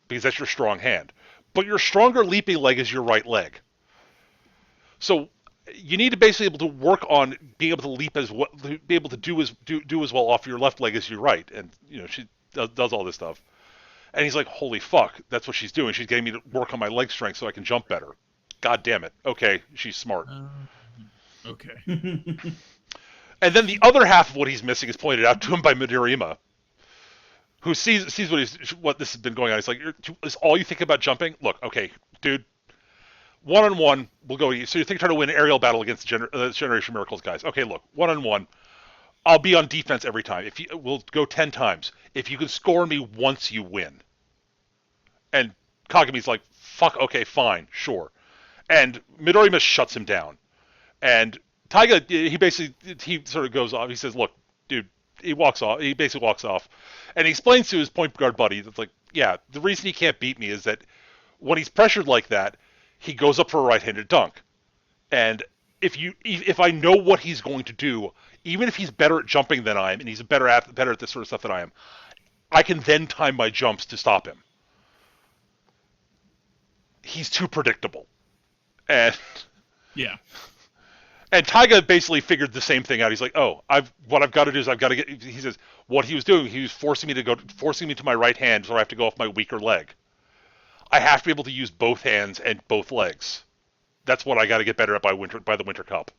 because that's your strong hand, but your stronger leaping leg is your right leg. So you need to basically be able to work on being able to leap be able to do as well off your left leg as your right. And she does all this stuff. And he's like, holy fuck, that's what she's doing. She's getting me to work on my leg strength so I can jump better. God damn it. Okay, she's smart. Okay. And then the other half of what he's missing is pointed out to him by Midorima, who sees what this has been going on. He's like, is all you think about jumping? Look, okay, dude. One-on-one, we'll go. So you think trying to win an aerial battle against Generation Miracles guys? Okay, look, one-on-one, I'll be on defense every time. We'll go 10 times. If you can score me once, you win. And Kagami's like, fuck, okay, fine, sure. And Midorima shuts him down. And Taiga, he sort of goes off. He says, look, dude, he walks off. He basically walks off. And he explains to his point guard buddy that's like, yeah, the reason he can't beat me is that when he's pressured like that, he goes up for a right-handed dunk. And if I know what he's going to do, even if he's better at jumping than I am, and he's better at this sort of stuff than I am, I can then time my jumps to stop him. He's too predictable. And yeah. And Taiga basically figured the same thing out. He's like, what I've got to do is I've got to get, he says, what he was doing, he was forcing me to my right hand, so I have to go off my weaker leg. I have to be able to use both hands and both legs. That's what I got to get better at by the Winter Cup.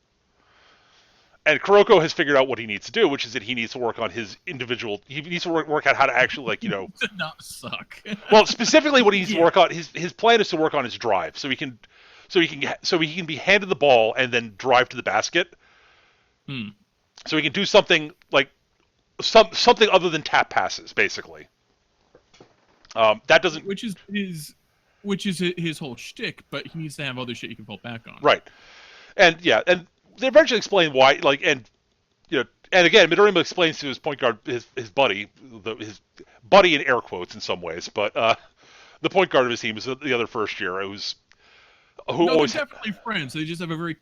And Kuroko has figured out what he needs to do, which is that he needs to work on his individual. He needs to work out how to actually, to not suck. Well, specifically, what he needs to work on, his plan is to work on his drive, so he can be handed the ball and then drive to the basket. So he can do something like something other than tap passes, basically. That doesn't. Which is his whole shtick, but he needs to have other shit you can fall back on. Right, and they eventually explain why. And again, Midorima explains to his point guard, his buddy, his buddy in air quotes in some ways, but the point guard of his team is the other first year. They're definitely friends. They just have a very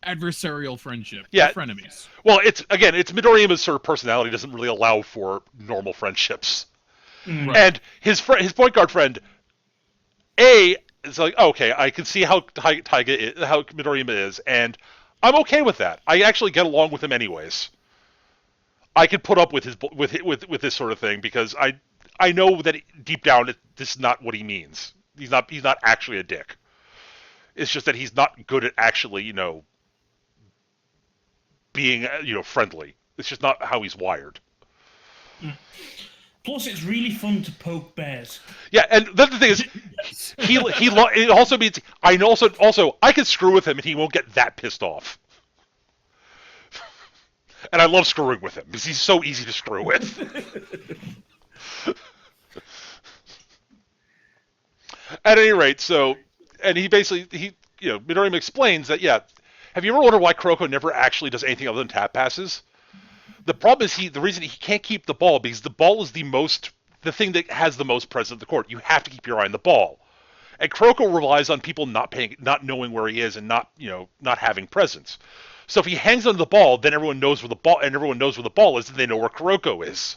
adversarial friendship. Yeah, they're frenemies. Well, it's Midorima's sort of personality doesn't really allow for normal friendships. Right. And his point guard friend, is like, okay, I can see how how Midorima is, and I'm okay with that. I actually get along with him anyways. I could put up with with this sort of thing because I know that deep down this is not what he means. He's not actually a dick. It's just that he's not good at actually, being, friendly. It's just not how he's wired. Plus, it's really fun to poke bears. Yeah, and the thing is, it also means I know also I can screw with him and he won't get that pissed off. And I love screwing with him because he's so easy to screw with. At any rate, and Midorima explains that, have you ever wondered why Kuroko never actually does anything other than tap passes? The problem is the reason he can't keep the ball because the ball is the thing that has the most presence at the court. You have to keep your eye on the ball. And Kuroko relies on people not knowing where he is and not having presence. So if he hangs onto the ball, then everyone knows where the ball is, and they know where Kuroko is.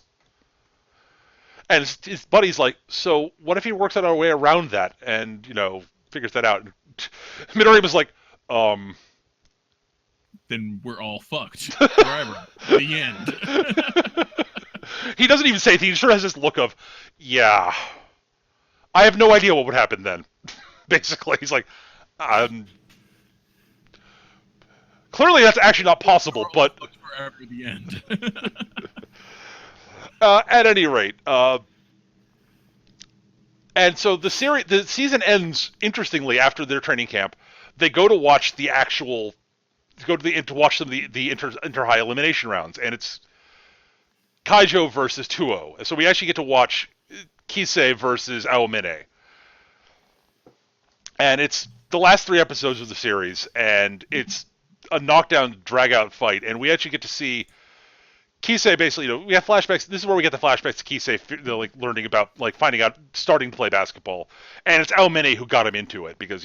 And his buddy's like, so what if he works out our way around that and, figures that out? And Midorima's like, then we're all fucked forever. The end. He doesn't even say anything. He sure has this look of, yeah, I have no idea what would happen then. Basically, he's like, clearly that's actually not possible, but forever the end. At any rate, and so the season ends interestingly after their training camp. They go to watch to watch some of the inter-high elimination rounds, and it's Kaijo versus Tuo. So we actually get to watch Kisei versus Aomine. And it's the last 3 episodes of the series, and it's a knockdown, drag-out fight, and we actually get to see Kisei basically, we have flashbacks. This is where we get the flashbacks to Kisei, learning about, finding out, starting to play basketball. And it's Aomine who got him into it, because,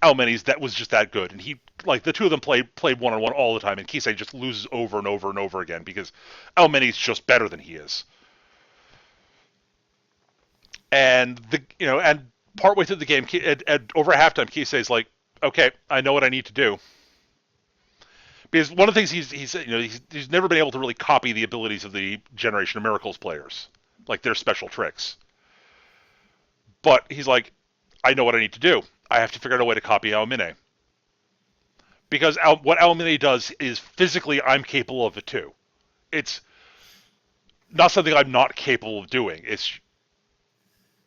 Aomine's that was just that good, and he the two of them played one-on-one all the time, and Kisei just loses over and over and over again because Aomine's just better than he is. And and partway through the game, over at halftime, Kisei's like, "Okay, I know what I need to do." Because one of the things he's never been able to really copy the abilities of the Generation of Miracles players, like their special tricks. But he's like, I know what I need to do. I have to figure out a way to copy Aomine. Because what Aomine does is physically I'm capable of it too. It's not something I'm not capable of doing. It's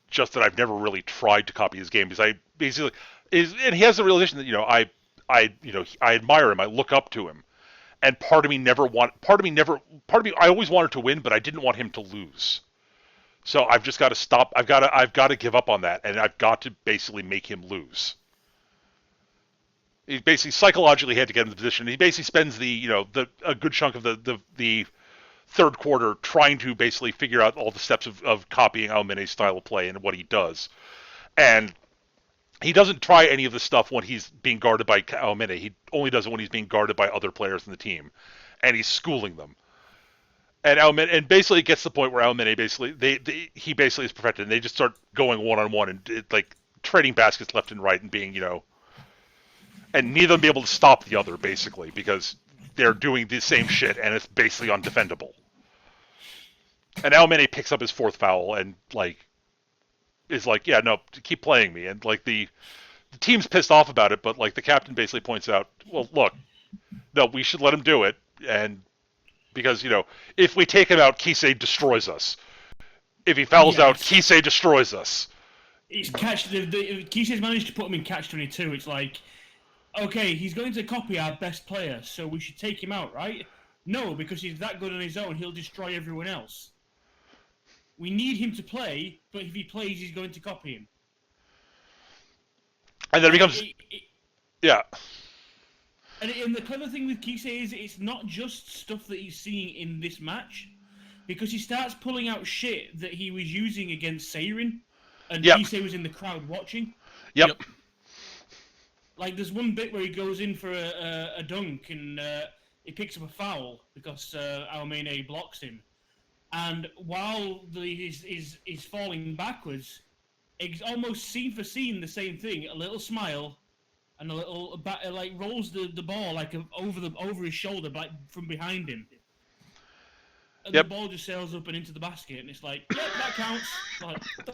just that I've never really tried to copy his game because I basically and he has the realization that I admire him. I look up to him, and part of me I always wanted to win, but I didn't want him to lose. So I've just got to stop. I've got to give up on that, and I've got to basically make him lose. He basically psychologically had to get him in the position. He basically spends a good chunk of the third quarter trying to basically figure out all the steps of copying Aomine's style of play and what he does, and he doesn't try any of the stuff when he's being guarded by Aomine. He only does it when he's being guarded by other players in the team, and he's schooling them. And basically it gets to the point where Aomine he basically is perfected, and they just start going one-on-one and trading baskets left and right and being and neither of them be able to stop the other basically because they're doing the same shit and it's basically undefendable. And Aomine picks up his 4th foul and is like, yeah, no, keep playing me. And the team's pissed off about it, but the captain basically points out, well, look, no, we should let him do it, and because if we take him out, Kisei destroys us. If he fouls out, Kisei destroys us. It's Kisei's managed to put him in catch-22. It's like, okay, he's going to copy our best player, so we should take him out, right? No, because he's that good on his own, he'll destroy everyone else. We need him to play, but if he plays, he's going to copy him. And then it becomes... yeah. And the clever thing with Kisei is it's not just stuff that he's seeing in this match, because he starts pulling out shit that he was using against Seirin, and Kisei was in the crowd watching. Yep. There's one bit where he goes in for a dunk, and he picks up a foul because Aomine blocks him. And while he's falling backwards, it's almost scene for scene the same thing. A little smile, and a little rolls the ball over his shoulder, from behind him. and Yep. the ball just sails up and into the basket, and it's like, yep, that counts. Like, what the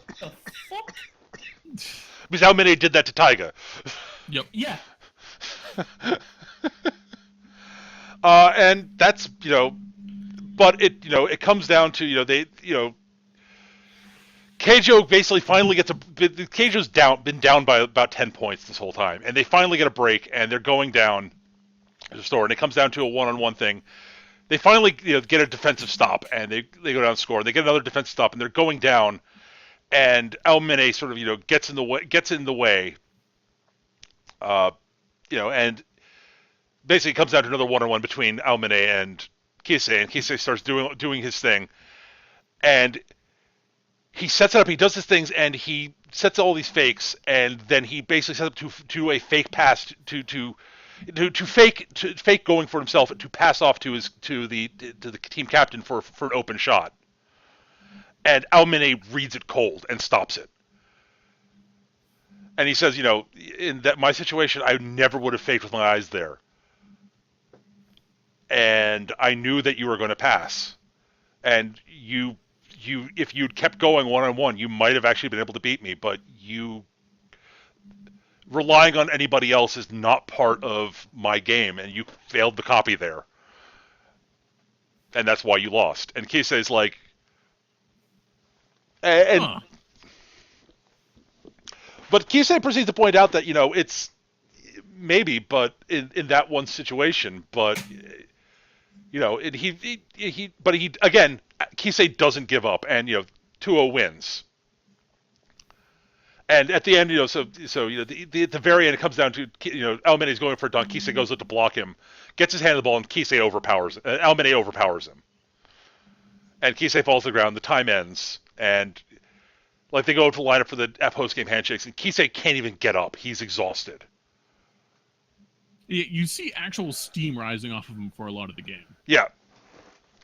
fuck? Because how many did that to Taiga? Yep. Yeah. And that's, but it comes down to, Keijo basically finally gets Keijo's been down by about 10 points this whole time, and they finally get a break, and they're going down the store, and it comes down to a one-on-one thing. They finally, get a defensive stop, and they go down and score, and they get another defensive stop, and they're going down, and Almine sort of, gets in the way, and basically it comes down to another one-on-one between Almine and Kisei, and Kisei starts doing his thing, and he sets it up. He does his things, and he sets all these fakes, and then he basically sets up to a fake pass to fake going for himself to pass off to the team captain for an open shot, and Almine reads it cold and stops it. And he says, in my situation, I never would have faked with my eyes there. And I knew that you were going to pass. And if you'd kept going one-on-one, you might have actually been able to beat me, but relying on anybody else is not part of my game, and you failed the copy there. And that's why you lost. And Kisei's like... But Kisei proceeds to point out that, it's maybe, but in that one situation, but again, Kisei doesn't give up, and 2-0 wins. And at the end, at the very end, it comes down to Almine is going for a dunk. Kisei goes up to block him, gets his hand on the ball, and Kisei Almine overpowers him. And Kisei falls to the ground. The time ends, and they go to line up for the post game handshakes, and Kisei can't even get up. He's exhausted. You see actual steam rising off of him for a lot of the game. Yeah,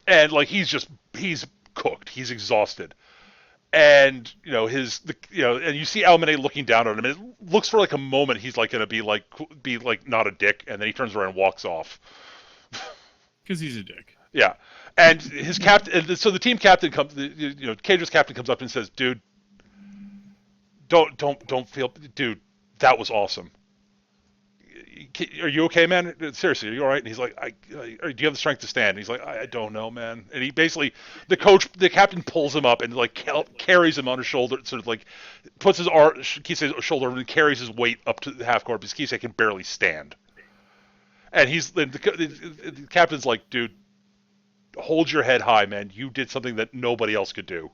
and he's cooked. He's exhausted, and and you see Almine looking down on him. And it looks for a moment he's gonna be not a dick, and then he turns around and walks off. Because he's a dick. Yeah, and his captain. So the team captain comes. Keijo's captain comes up and says, "Dude, don't feel, dude. That was awesome. Are you okay, man? Seriously, are you all right?" And he's like, "Do you have the strength to stand?" And he's like, "I don't know, man." And he basically, the captain pulls him up and carries him on his shoulder, sort of puts his Kisei's shoulder and carries his weight up to the half court because Kisei can barely stand. And the captain's like, "Dude, hold your head high, man. You did something that nobody else could do.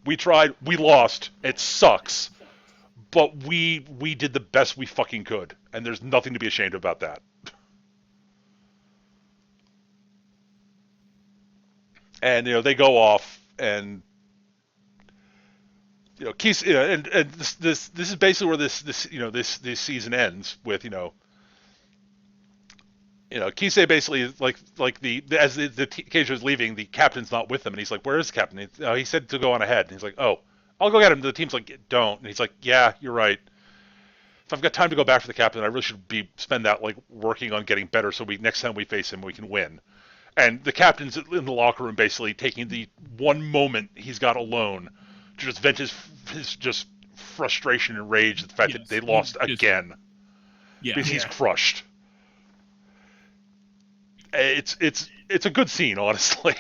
We tried, we lost. It sucks." But we did the best we fucking could, and there's nothing to be ashamed about that. And they go off, and Keith, and this is basically where this season ends with Kisei basically as the Keijo is leaving, the captain's not with him, and he's like, "Where is the captain?" He said to go on ahead, and he's like, "Oh, I'll go get him." The team's like, "Don't." And he's like, "Yeah, you're right. If I've got time to go back for the captain, I really should spend that working on getting better so next time we face him, we can win." And the captain's in the locker room basically taking the one moment he's got alone to just vent his just frustration and rage at the fact that they lost again. Yeah. Because he's crushed. It's a good scene, honestly.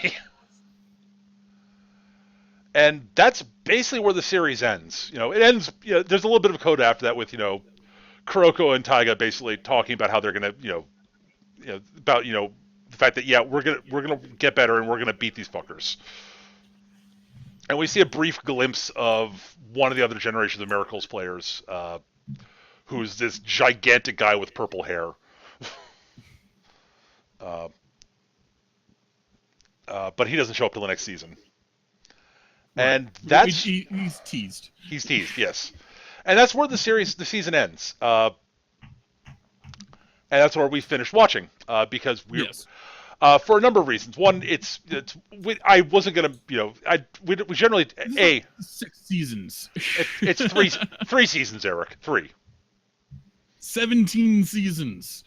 And that's basically where the series ends. It ends. There's a little bit of a code after that with Kuroko and Taiga basically talking about how they're gonna about the fact that we're gonna get better and we're gonna beat these fuckers. And we see a brief glimpse of one of the other generations of Miracles players, who's this gigantic guy with purple hair. But he doesn't show up till the next season. Right. And that's he's teased. He's teased, yes. And that's where the season ends. And that's where we finished watching because for a number of reasons. One, I wasn't gonna, we generally like 6 seasons. It's three seasons, Eric. 3. 17 seasons.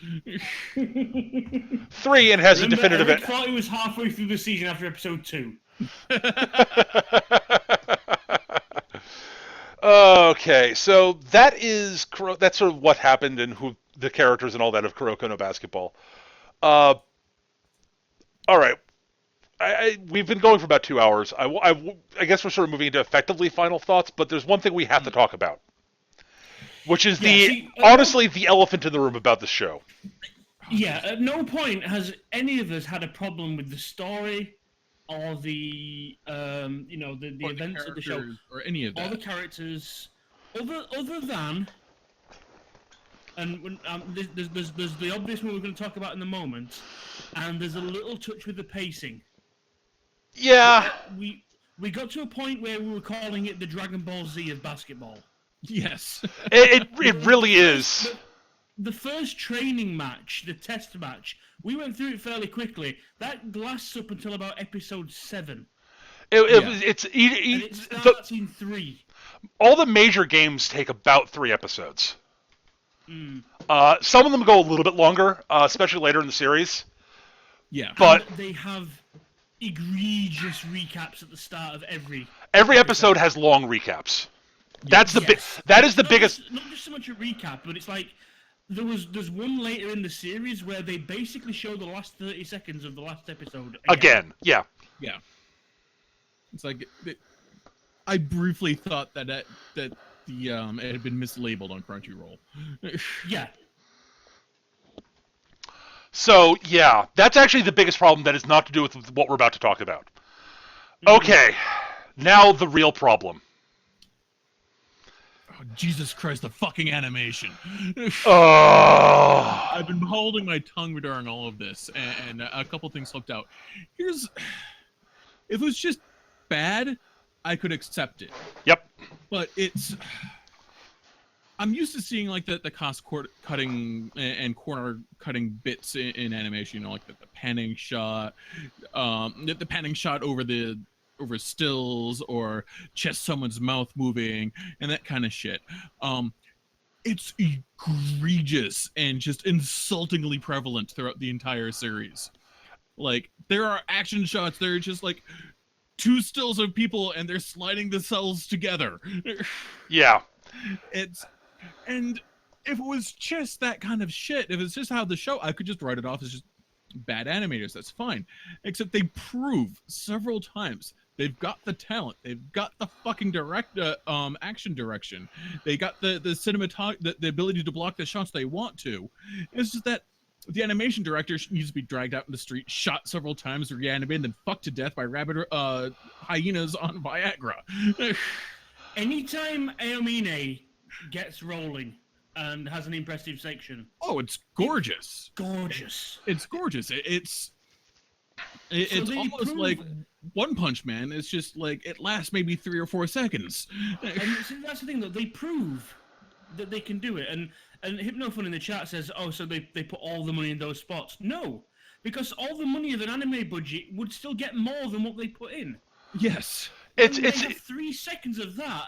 3 and has a Remember, definitive. Eric thought he was halfway through the season after episode 2. Okay, so that's sort of what happened and who the characters and all that of Kuroko no Basketball. All right, we've been going for about 2 hours. I guess we're sort of moving into effectively final thoughts, but there's one thing we have to talk about, which is honestly the elephant in the room about the show. Yeah, at no point has any of us had a problem with the story or the the events of the show or any of that, or the characters, other than, and when, there's the obvious one we're going to talk about in a moment, and there's a little touch with the pacing. Yeah, we got to a point where we were calling it the Dragon Ball Z of basketball. Yes, it really is. The first training match, the test match, we went through it fairly quickly. That lasts up until about episode 7. It starts in 3. All the major games take about 3 episodes. Mm. Some of them go a little bit longer, especially later in the series. Yeah, but and they have egregious recaps at the start of every episode has long recaps. That is the biggest. Not just so much a recap, but it's like there's one later in the series where they basically show the last 30 seconds of the last episode again. Yeah. It's like I briefly thought that the it had been mislabeled on Crunchyroll. Yeah. So yeah, that's actually the biggest problem. That is not to do with what we're about to talk about. Okay, now the real problem. Oh, Jesus Christ, the fucking animation. Oh. I've been holding my tongue during all of this, and a couple things slipped out. If it was just bad, I could accept it. Yep. But I'm used to seeing like the cost cutting and corner cutting bits in animation, like the panning shot, the panning shot over stills or just someone's mouth moving and that kind of shit. It's egregious and just insultingly prevalent throughout the entire series. Like, there are action shots that are just like 2 stills of people and they're sliding the cells together. Yeah. And if it was just that kind of shit, if it's just how the show, I could just write it off as just bad animators. That's fine. Except they prove several times they've got the talent. They've got the fucking action direction. They got the the ability to block the shots they want to. It's just that the animation director needs to be dragged out in the street, shot several times, reanimated, and then fucked to death by rabid hyenas on Viagra. Anytime Aomine gets rolling and has an impressive section. Oh, it's gorgeous. Gorgeous. It's gorgeous. It's almost like One Punch Man. It's just like it lasts maybe 3 or 4 seconds. And see, that's the thing, though. They prove that they can do it. And Hypnofun in the chat says, oh, so they put all the money in those spots. No, because all the money of an anime budget would still get more than what they put in. Yes. They have 3 seconds of that,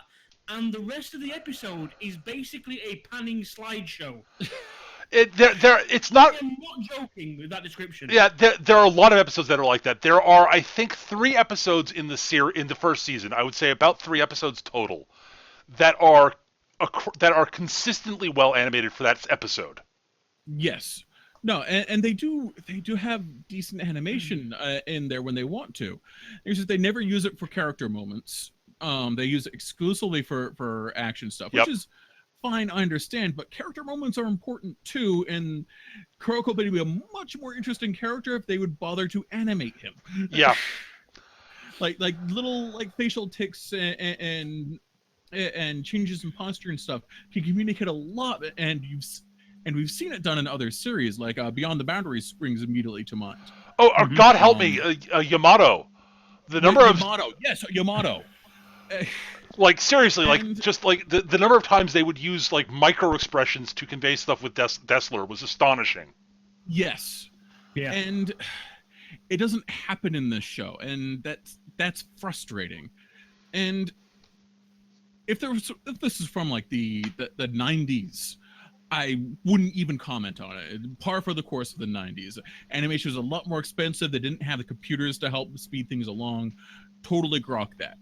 and the rest of the episode is basically a panning slideshow. It's not. I'm not joking with that description. Yeah, there are a lot of episodes that are like that. There are, I think, 3 episodes in the first season. I would say about 3 episodes total that are consistently well animated for that episode. Yes. No, and they do have decent animation in there when they want to. It's just they never use it for character moments. They use it exclusively for action stuff, which is fine, I understand, but character moments are important too, and Kuroko would be a much more interesting character if they would bother to animate him. Yeah. like little like facial tics and changes in posture and stuff can communicate a lot, and we've seen it done in other series, like Beyond the Boundaries springs immediately to mind. Oh, God help me, Yamato. Yamato, yes, Yamato. Like, seriously, just like the number of times they would use like micro expressions to convey stuff with Dessler was astonishing. Yes. Yeah. And it doesn't happen in this show, and that's frustrating. And if this is from like the 90s, I wouldn't even comment on it. Par for the course of the 90s. Animation was a lot more expensive. They didn't have the computers to help speed things along. Totally grok that.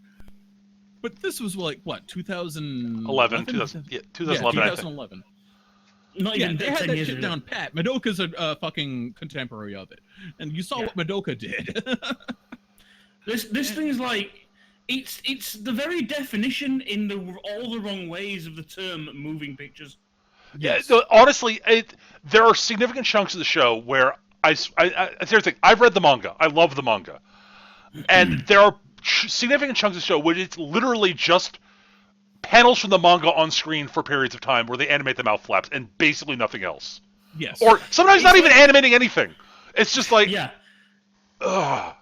But this was like, what, 2011? 2011, Yeah, 2011. Not Yeah, even they had 10 that years shit ago. down pat. Madoka's a fucking contemporary of it. And you saw Yeah. what Madoka did. This thing is like, it's the very definition in all the wrong ways of the term moving pictures. Yes. Yeah, honestly, there are significant chunks of the show where seriously, I've read the manga. I love the manga. And there are significant chunks of the show where it's literally just panels from the manga on screen for periods of time where they animate the mouth flaps and basically nothing else. Yes. Or sometimes It's not even like- animating anything. It's just like, Yeah. ugh.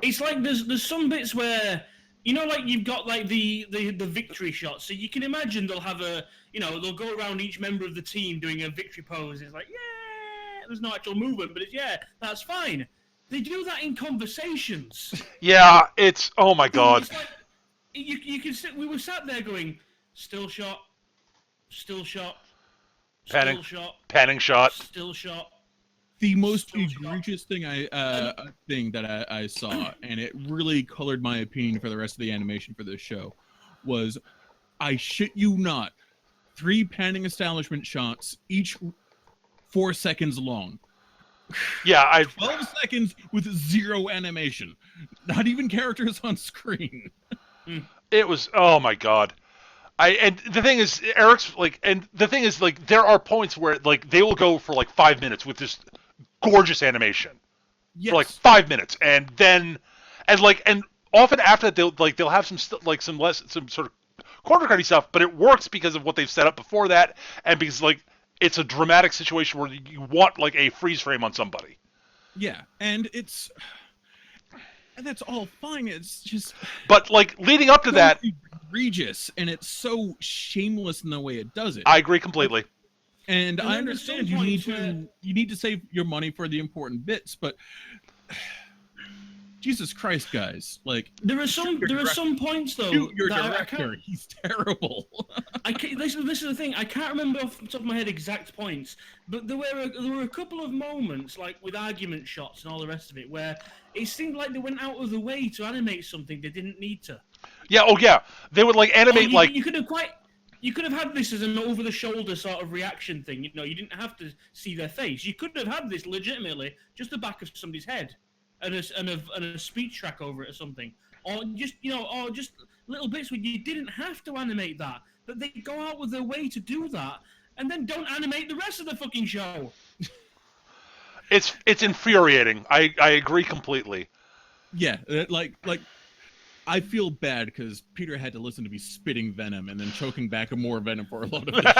It's like there's some bits where, you know, like you've got like the victory shot. So you can imagine they'll have they'll go around each member of the team doing a victory pose. It's like, yeah, there's no actual movement, but that's fine. They do that in conversations. Yeah, it's, oh my god. It's like, you can sit. We were sat there going, still shot, still shot, Panning. still shot, Panning shot. still shot. The most Still shot. egregious thing I saw, and it really colored my opinion for the rest of the animation for this show, was, I shit you not, 3 panning establishment shots, each 4 seconds long. Yeah, 12 seconds with 0 animation. Not even characters on screen. it was, oh my god. And the thing is, there are points where like they will go for like 5 minutes with this gorgeous animation. Yes. For like 5 minutes, and then, and often after that they'll have some sort of corner cutty stuff, but it works because of what they've set up before that, and because like it's a dramatic situation where you want like a freeze frame on somebody. Yeah, and that's all fine. It's just, But like leading up to so that, egregious, and it's so shameless in the way it does it. I agree completely. And And I then there's understand some you need points to save your money for the important bits, but Jesus Christ, guys! Like, There are some points though shoot your that director. He's terrible. this is the thing. I can't remember off the top of my head exact points, but there were a couple of moments, like with argument shots and all the rest of it, where it seemed like they went out of the way to animate something they didn't need to. Yeah. Oh yeah. They would like animate You could have had this as an over-the-shoulder sort of reaction thing. You know, you didn't have to see their face. You could have had this legitimately just the back of somebody's head, and a speech track over it or something, or just little bits where you didn't have to animate that, but they go out with their way to do that, and then don't animate the rest of the fucking show. It's infuriating. I agree completely. Yeah, like I feel bad because Peter had to listen to me spitting venom and then choking back more venom for a lot of the show.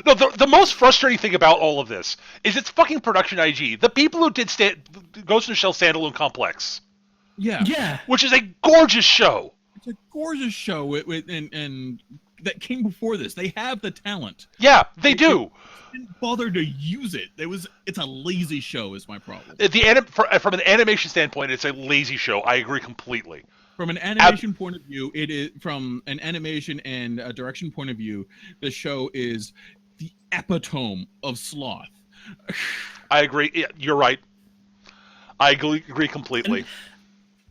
No, the most frustrating thing about all of this is it's fucking Production IG. The people who did Ghost in the Shell Standalone Complex. Yeah. Yeah. Which is a gorgeous show. It's a gorgeous show, and that came before this. They have the talent. Yeah, they do. Didn't bother to use it. It's a lazy show is my problem. From an animation standpoint, it's a lazy show. I agree completely. From an animation point of view, it is from an animation and a direction point of view, the show is the epitome of sloth. I agree. Yeah, you're right. I agree completely.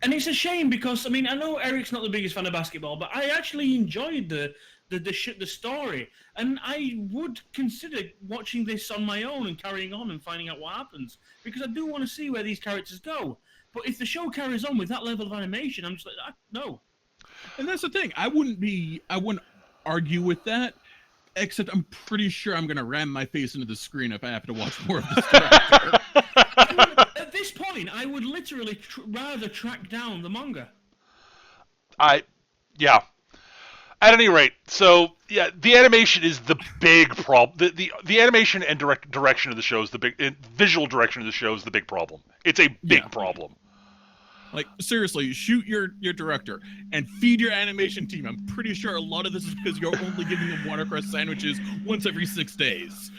And it's a shame because I know Eric's not the biggest fan of basketball, but I actually enjoyed the story, and I would consider watching this on my own and carrying on and finding out what happens, because I do want to see where these characters go. But if the show carries on with that level of animation, I'm just like, no. And that's the thing. I wouldn't argue with that, except I'm pretty sure I'm gonna ram my face into the screen if I have to watch more of this character. At this point, I would literally rather track down the manga. Yeah. At any rate, so yeah, the animation is the big problem. The animation and direction of the show is the big visual direction of the show is the big problem. It's a big problem. Like, seriously, shoot your director and feed your animation team. I'm pretty sure a lot of this is because you're only giving them watercress sandwiches once every 6 days.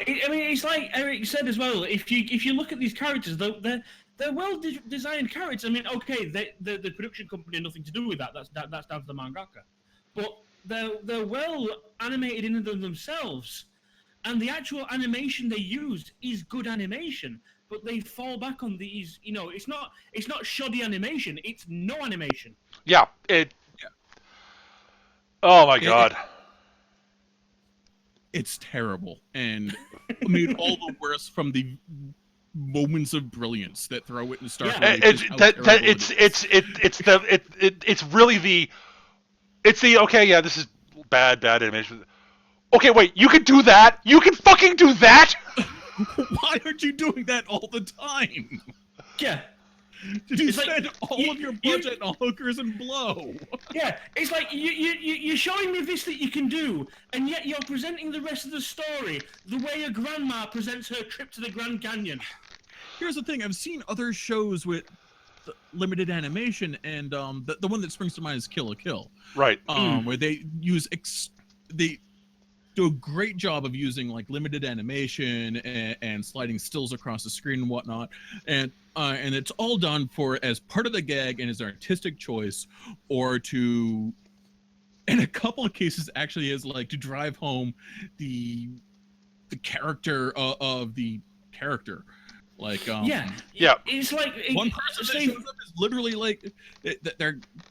It's like Eric said as well. If you look at these characters, they're well designed characters. Okay, the production company had nothing to do with that. That's down to the mangaka. But they're well animated in themselves, and the actual animation they use is good animation. But they fall back on these, it's not shoddy animation. It's no animation. Yeah. Oh my It- god. It's terrible, and made all the worse from the moments of brilliance that throw it in Star Yeah. Wars. It's really the okay, yeah, this is bad animation. Okay, wait, you can do that? You can fucking do that? Why aren't you doing that all the time? Yeah. Did you It's like, spend all of your budget on hookers and blow? Yeah, it's like you're showing me this that you can do, and yet you're presenting the rest of the story the way a grandma presents her trip to the Grand Canyon. Here's the thing: I've seen other shows with limited animation, and the one that springs to mind is Kill la Kill, Right. where they use they do a great job of using like limited animation and sliding stills across the screen and whatnot, and it's all done for as part of the gag and as an artistic choice, or to, in a couple of cases, actually is like to drive home the character of the character. Like Yeah. It's like one person that shows up is literally like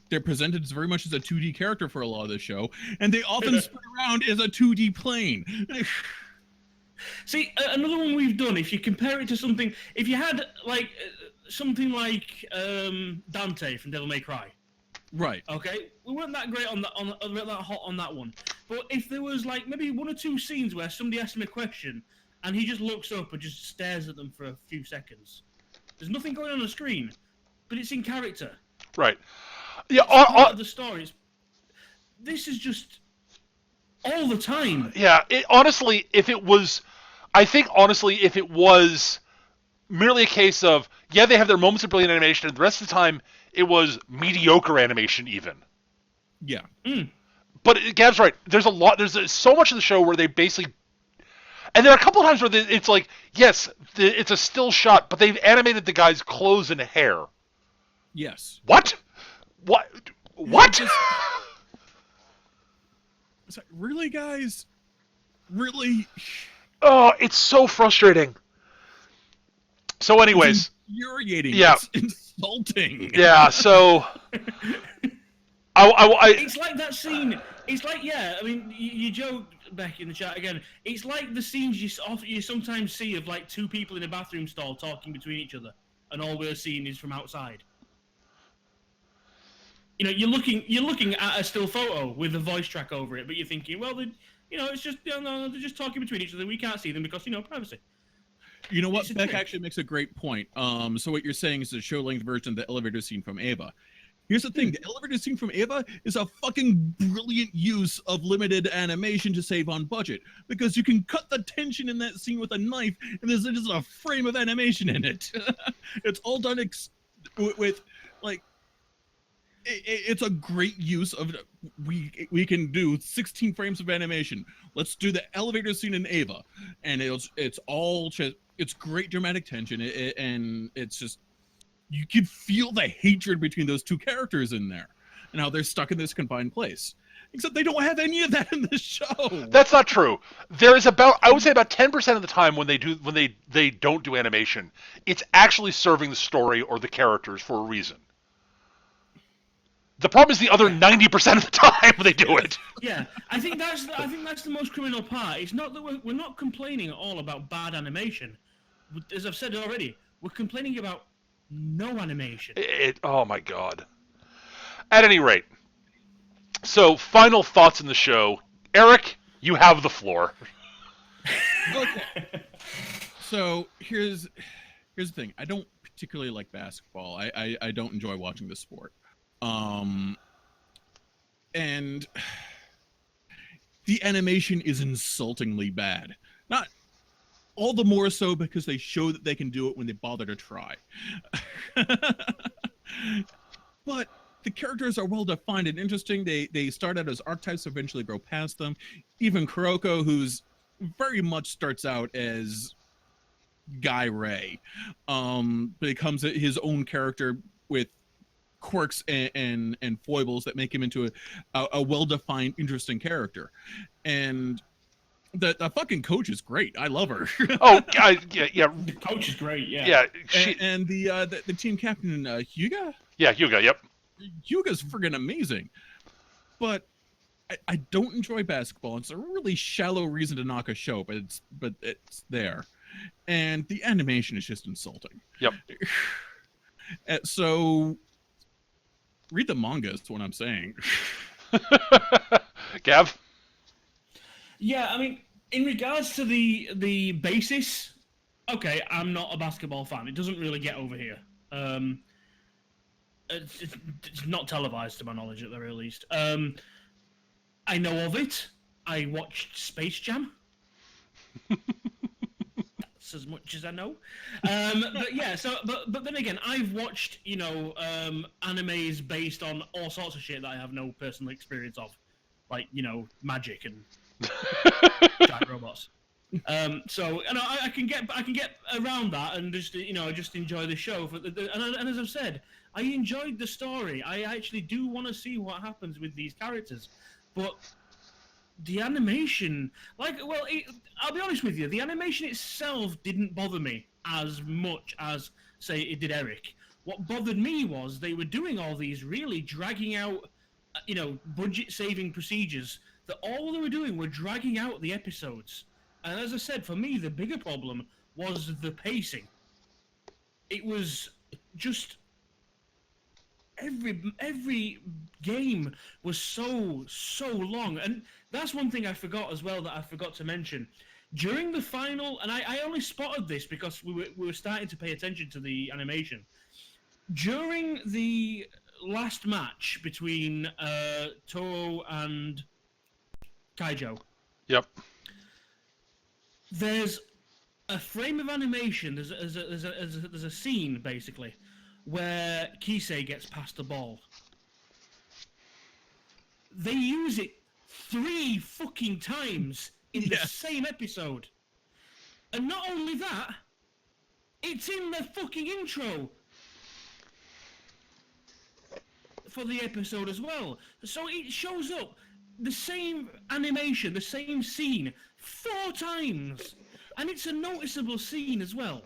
they're presented as very much as a 2D character for a lot of the show, and they often spin around as a 2D plane. See, another one we've done. If you compare it to something, if you had like something like Dante from Devil May Cry, Right. okay, we weren't that great on that hot on that one. But if there was like maybe one or two scenes where somebody asks him a question and he just looks up and just stares at them for a few seconds, there's nothing going on the screen, but it's in character. Right. Yeah. Part of the story. This is just all the time. Yeah. Honestly, if it was merely a case of, yeah, they have their moments of brilliant animation, and the rest of the time it was mediocre animation even. Yeah. But Gab's right. There's so much of the show where they basically, and there are a couple of times where it's like, yes, it's a still shot, but they've animated the guy's clothes and hair. Yes. What? What? It's like, really, guys? Really? Oh, it's so frustrating. So, anyways, it's infuriating. Yeah. It's insulting. Yeah. So, It's like that scene. It's like, yeah, I mean, you joked back in the chat again. It's like the scenes you sometimes see of like two people in a bathroom stall talking between each other, and all we're seeing is from outside. You're looking at a still photo with a voice track over it, but you're thinking, well, it's just no, they're just talking between each other. We can't see them because privacy. You know what? Beck actually makes a great point. So what you're saying is the show length version of the elevator scene from Ava. Here's the thing: the elevator scene from Ava is a fucking brilliant use of limited animation to save on budget, because you can cut the tension in that scene with a knife, and there's just a frame of animation in it. It's all done with like. It's a great use of we can do 16 frames of animation. Let's do the elevator scene in Ava, and it's all just it's great dramatic tension, and it's just you can feel the hatred between those two characters in there, and how they're stuck in this confined place. Except they don't have any of that in this show. That's not true. There is I would say about 10% of the time when they don't do animation, it's actually serving the story or the characters for a reason. The problem is the other 90% of the time they do it. Yeah, I think that's the most criminal part. It's not that we're not complaining at all about bad animation. As I've said already, we're complaining about no animation. Oh my god. At any rate, so final thoughts in the show. Eric, you have the floor. Okay. So here's the thing. I don't particularly like basketball. I don't enjoy watching the sport. And the animation is insultingly bad. Not all the more so because they show that they can do it when they bother to try. But the characters are well defined and interesting. They start out as archetypes, eventually grow past them. Even Kuroko, who's very much starts out as Guy Ray, becomes his own character with quirks and foibles that make him into a well-defined, interesting character. And the fucking coach is great. I love her. Oh, yeah. The coach is great. Yeah. Yeah, and the team captain, Hyuga? Yeah, Hyuga, yep. Hyuga's friggin' amazing. But I don't enjoy basketball. It's a really shallow reason to knock a show, but it's there. And the animation is just insulting. Yep. So read the manga is what I'm saying. Gav? Yeah, I mean, in regards to the basis, okay, I'm not a basketball fan. It doesn't really get over here. It's not televised, to my knowledge, at the very least. I know of it. I watched Space Jam. That's as much as I know. But yeah, but then again, I've watched animes based on all sorts of shit that I have no personal experience of, like magic and giant robots. So I can get around that and just enjoy the show. And as I've said, I enjoyed the story. I actually do want to see what happens with these characters, but the animation, I'll be honest with you, the animation itself didn't bother me as much as, say, it did Eric. What bothered me was they were doing all these really dragging out, budget-saving procedures that all they were doing were dragging out the episodes. And as I said, for me, the bigger problem was the pacing. It was just every game was so long, and that's one thing I forgot as well that I forgot to mention. During the final, and I only spotted this because we were starting to pay attention to the animation. During the last match between Toro and Kaijo. Yep. There's a frame of animation. There's a scene basically where Kisei gets past the ball. They use it 3 fucking times in the same episode, and not only that, it's in the fucking intro for the episode as well. So it shows up the same animation, the same scene 4 times, and it's a noticeable scene as well.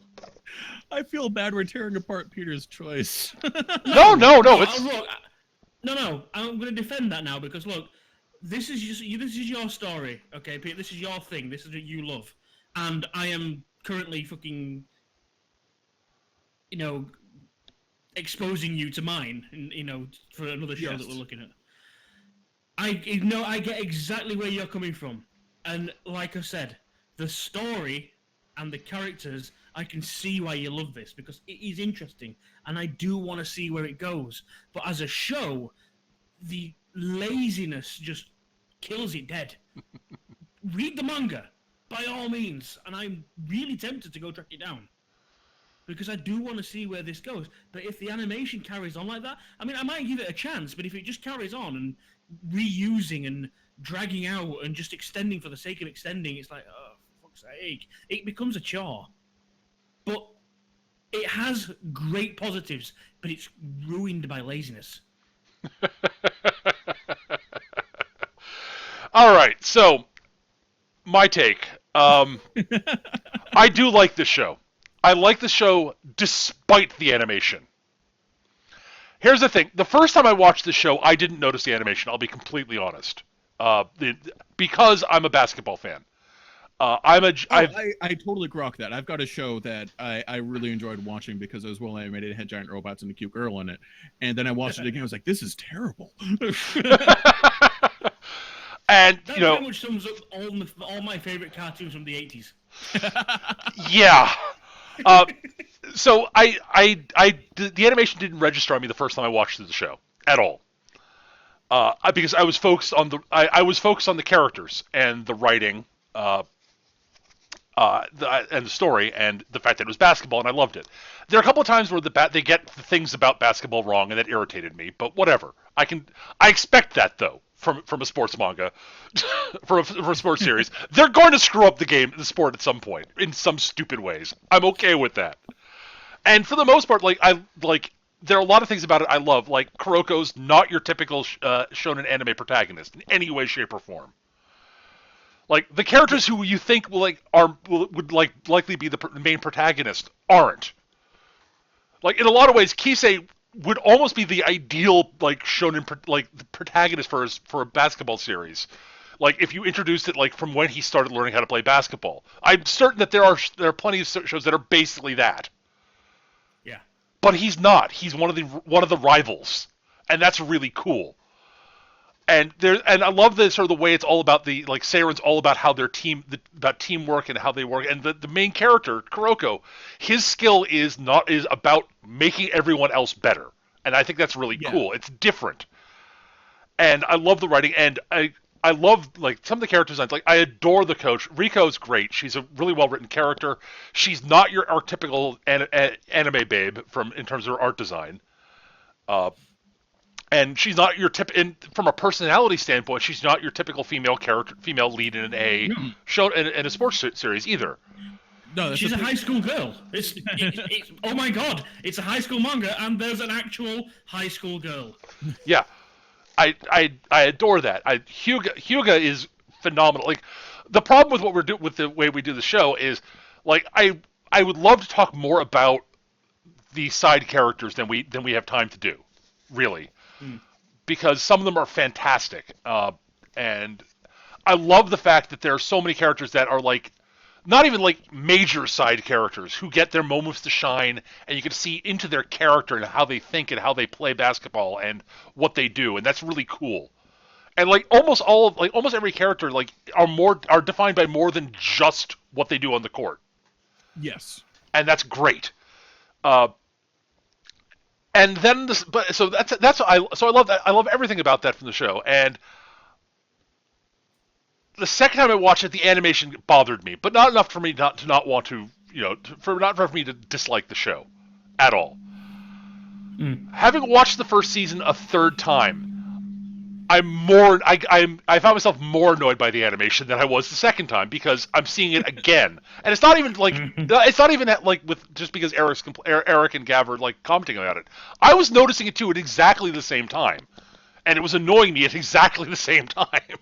I feel bad we're tearing apart Peter's choice. No, it's... Look, no, I'm going to defend that now because look, this is your story, okay, Pete? This is your thing. This is what you love, and I am currently fucking, exposing you to mine, for another show that we're looking at. I get exactly where you're coming from, and like I said, the story and the characters, I can see why you love this because it is interesting, and I do want to see where it goes. But as a show, the laziness just kills it dead. Read the manga, by all means, and I'm really tempted to go track it down because I do want to see where this goes. But if the animation carries on like that, I mean, I might give it a chance, but if it just carries on and reusing and dragging out and just extending for the sake of extending, it's like, oh, for fuck's sake, it becomes a chore. But it has great positives, but it's ruined by laziness. All right, so my take. I do like this show. I like the show despite the animation. Here's the thing. The first time I watched the show, I didn't notice the animation. I'll be completely honest. Because I'm a basketball fan. I totally grok that. I've got a show that I really enjoyed watching because it was well animated. It had giant robots and a cute girl in it. And then I watched it again. I was like, this is terrible. And that pretty much sums up all my favorite cartoons from the 80s. Yeah. So the animation didn't register on me the first time I watched the show at all. Because I was focused on the characters and the writing, and the story, and the fact that it was basketball, and I loved it. There are a couple of times where they get the things about basketball wrong, and that irritated me. But whatever, I expect that though from a sports manga, for a sports series. They're going to screw up the sport at some point in some stupid ways. I'm okay with that. And for the most part, there are a lot of things about it I love. Like Kuroko's not your typical shonen anime protagonist in any way, shape, or form. Like the characters who you think would likely be the main protagonist aren't. Like in a lot of ways, Kisei would almost be the ideal like shonen the protagonist for a basketball series. Like if you introduced it like from when he started learning how to play basketball. I'm certain that there are plenty of shows that are basically that. Yeah. But he's not. He's one of the rivals, and that's really cool. And I love the sort of the way it's all about Seiren's all about how their about teamwork and how they work. And the main character, Kuroko, his skill is about making everyone else better. And I think that's really cool. It's different. And I love the writing, and I love like some of the character designs. Like I adore the coach. Riko's great. She's a really well written character. She's not your archetypical anime babe in terms of her art design. And she's not your from a personality standpoint, she's not your typical female lead in a show in a sports series either. No, she's a high school girl. It's oh my god, it's a high school manga, and there's an actual high school girl. Yeah, I adore that. Hyuga is phenomenal. Like the problem with what we're doing with the way we do the show is, like I would love to talk more about the side characters than we have time to do, really. Because some of them are fantastic, and I love the fact that there are so many characters that are like not even like major side characters who get their moments to shine, and you can see into their character and how they think and how they play basketball and what they do, and that's really cool. And like almost every character are defined by more than just what they do on the court. Yes, and that's great. And then so I love that. I love everything about that from the show. And the second time I watched it, the animation bothered me, but not enough for me not to want to, not for me to dislike the show at all. Having watched the first season a third time, I found myself more annoyed by the animation than I was the second time because I'm seeing it again, and it's not even with just because Eric and Gav are like commenting about it. I was noticing it too at exactly the same time, and it was annoying me at exactly the same time.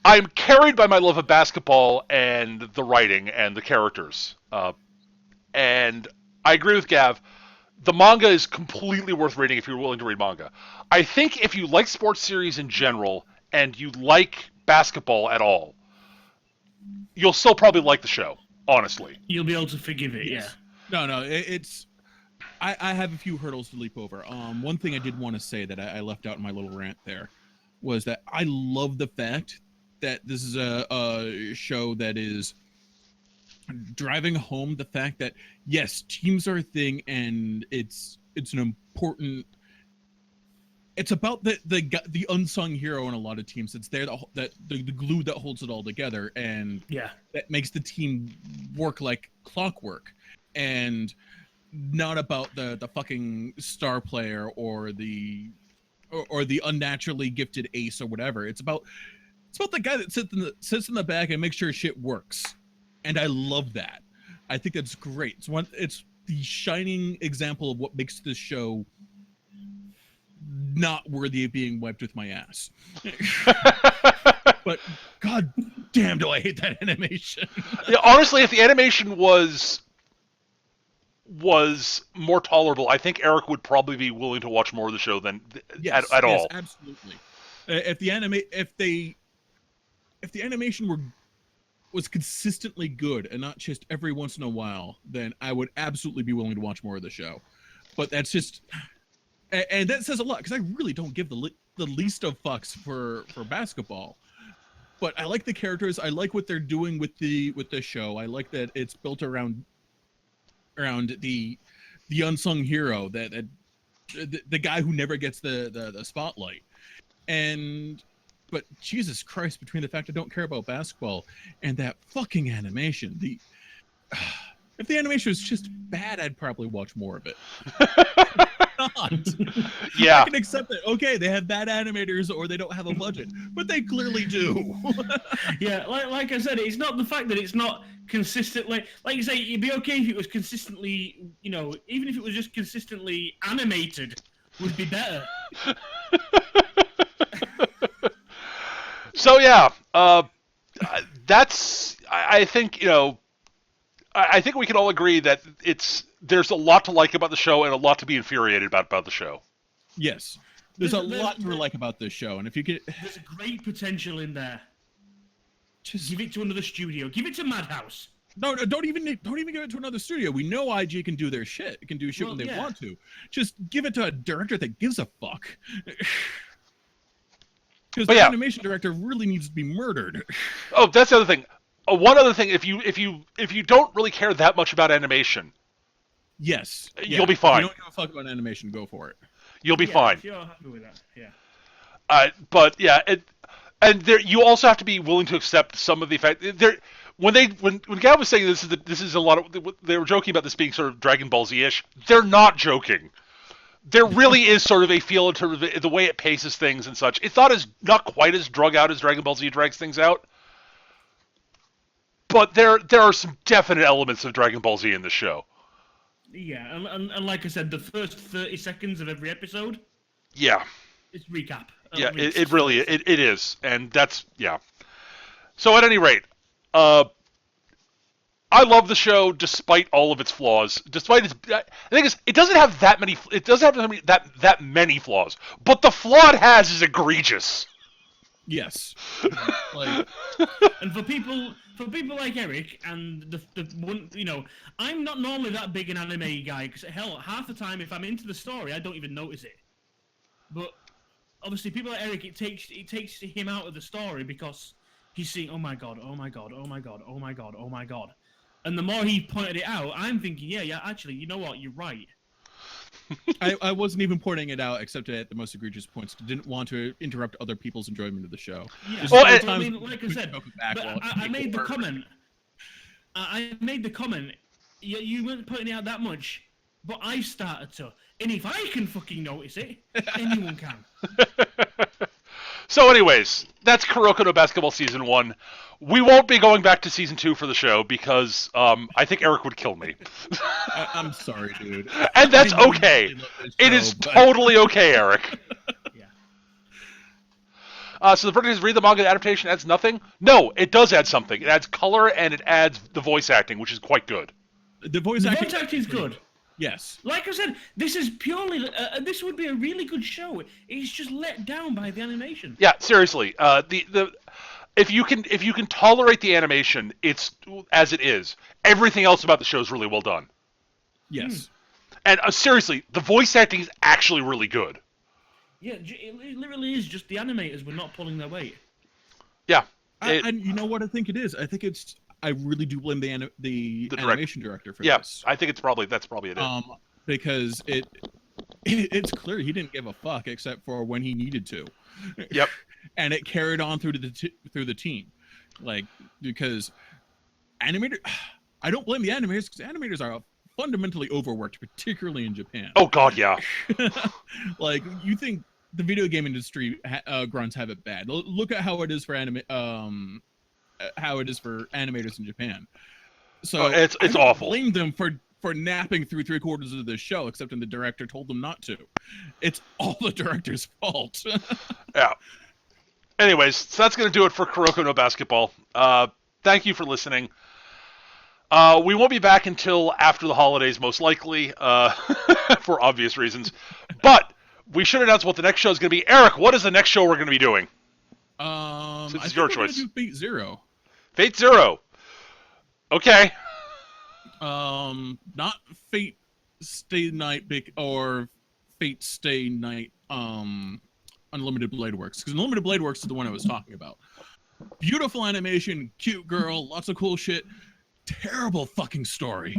I'm carried by my love of basketball and the writing and the characters, and I agree with Gav. The manga is completely worth reading if you're willing to read manga. I think if you like sports series in general and you like basketball at all, you'll still probably like the show, honestly. You'll be able to forgive it, yes. Yeah. No, it's... I have a few hurdles to leap over. One thing I did want to say that I left out in my little rant there was that I love the fact that this is a show that is driving home the fact that yes, teams are a thing, and it's an important. It's about the unsung hero in a lot of teams. It's there that the glue that holds it all together, and that makes the team work like clockwork, and not about the fucking star player or the unnaturally gifted ace or whatever. It's about the guy that sits in the back and makes sure shit works. And I love that. I think that's great. It's the shining example of what makes this show not worthy of being wiped with my ass. But god damn, do I hate that animation. Yeah, honestly, if the animation was more tolerable, I think Eric would probably be willing to watch more of the show than at all. Absolutely. If the animation was consistently good and not just every once in a while, then I would absolutely be willing to watch more of the show. But that's just, and that says a lot because I really don't give the least of fucks for basketball. But I like the characters. I like what they're doing with the show. I like that it's built around the unsung hero, that the guy who never gets the spotlight. But Jesus Christ, between the fact I don't care about basketball and that fucking animation, if the animation was just bad, I'd probably watch more of it. not? Yeah. I can accept that. Okay, they have bad animators or they don't have a budget, but they clearly do. Yeah, like I said, it's not the fact that it's not consistently. Like you say, it'd be okay if it was consistently, even if it was just consistently animated, would be better. So yeah, that's. I think I think we can all agree that there's a lot to like about the show and a lot to be infuriated about the show. Yes, there's a lot to like about this show, and if you get, there's great potential in there. just Give it to another studio. Give it to Madhouse. no, don't even give it to another studio. We know IG can do their shit. It can do shit when they want to. Just give it to a director that gives a fuck. Because the animation director really needs to be murdered. Oh, that's the other thing. One other thing, if you don't really care that much about animation, yes, you'll be fine. If you don't give a fuck about animation, go for it. You'll be fine. If you're happy with that, yeah. But yeah, you also have to be willing to accept some of the fact. When Gav was saying this is a lot of, they were joking about this being sort of Dragon Ball Z-ish. They're not joking. There really is sort of a feel in terms of the way it paces things and such. It's not quite as drug out as Dragon Ball Z drags things out. But there are some definite elements of Dragon Ball Z in this show. Yeah, and like I said, the first 30 seconds of every episode. Yeah. It's recap. Yeah, it really is, and that's So at any rate, I love the show despite all of its flaws. Despite its, the thing is, it doesn't have that many. It doesn't have that many flaws, but the flaw it has is egregious. Yes. And for people like Eric and the one, I'm not normally that big an anime guy because hell, half the time if I'm into the story, I don't even notice it. But obviously, people like Eric, it takes him out of the story because he's seeing, oh my god, oh my god, oh my god, oh my god, oh my god, and the more he pointed it out, I'm thinking, yeah, actually, you know what, you're right. I wasn't even pointing it out, except at the most egregious points. Didn't want to interrupt other people's enjoyment of the show. Yeah. Well, I mean, like I said, I made the comment. I made the comment. You weren't pointing it out that much, but I started to. And if I can fucking notice it, anyone can. So, anyways, that's Kuroko no Basketball Season 1. We won't be going back to Season 2 for the show because I think Eric would kill me. I'm sorry, dude. And that's okay. It is totally okay, Eric. Yeah. So the verdict is read the manga adaptation adds nothing? No, it does add something. It adds color and it adds the voice acting, which is quite good. The voice acting is good. Yes. Like I said, this is purely. This would be a really good show. It's just let down by the animation. Yeah, seriously. If you can tolerate the animation, it's as it is. Everything else about the show is really well done. Yes. And seriously, the voice acting is actually really good. Yeah, it literally is just the animators were not pulling their weight. Yeah. And you know what I think it is? I think it's. I really do blame the animation director for this. I think that's probably it. Because it's clear he didn't give a fuck except for when he needed to. Yep. And it carried on through the team, because animators. I don't blame the animators because animators are fundamentally overworked, particularly in Japan. Oh God, yeah. You think the video game industry grunts have it bad? Look at how it is for animators in Japan. So it's I don't awful. Blame them for napping through 3/4 of the show, except when the director told them not to. It's all the director's fault. Yeah. Anyways, so that's going to do it for Kuroko no Basketball. Thank you for listening. We won't be back until after the holidays, most likely, for obvious reasons. But we should announce what the next show is going to be. Eric, what is the next show we're going to be doing? It's your choice. Do Fate Zero. Fate Zero. Okay. Not Fate Stay Night or Fate Stay Night. Unlimited Blade Works, because Unlimited Blade Works is the one I was talking about. Beautiful animation, cute girl, lots of cool shit. Terrible fucking story.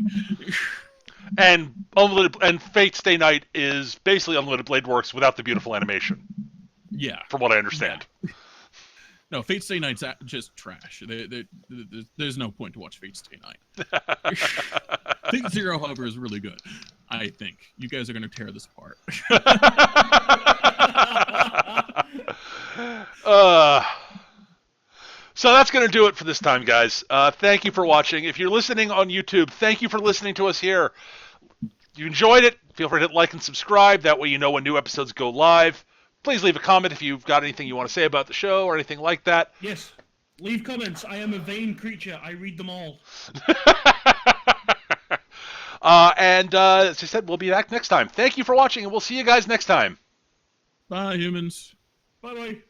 And Fate Stay Night is basically Unlimited Blade Works without the beautiful animation. Yeah, from what I understand. Yeah. No, Fate Stay Night's just trash. There's no point to watch Fate Stay Night. Fate Zero, however, is really good. I think you guys are gonna tear this apart. So that's going to do it for this time, guys. Thank you for watching. If you're listening on YouTube, thank you for listening to us here. If you enjoyed it, feel free to hit like and subscribe. That way you know when new episodes go live. Please leave a comment if you've got anything you want to say about the show or anything like that. Yes. Leave comments. I am a vain creature. I read them all. And as I said, we'll be back next time. Thank you for watching, and we'll see you guys next time. Bye, humans. Bye-bye.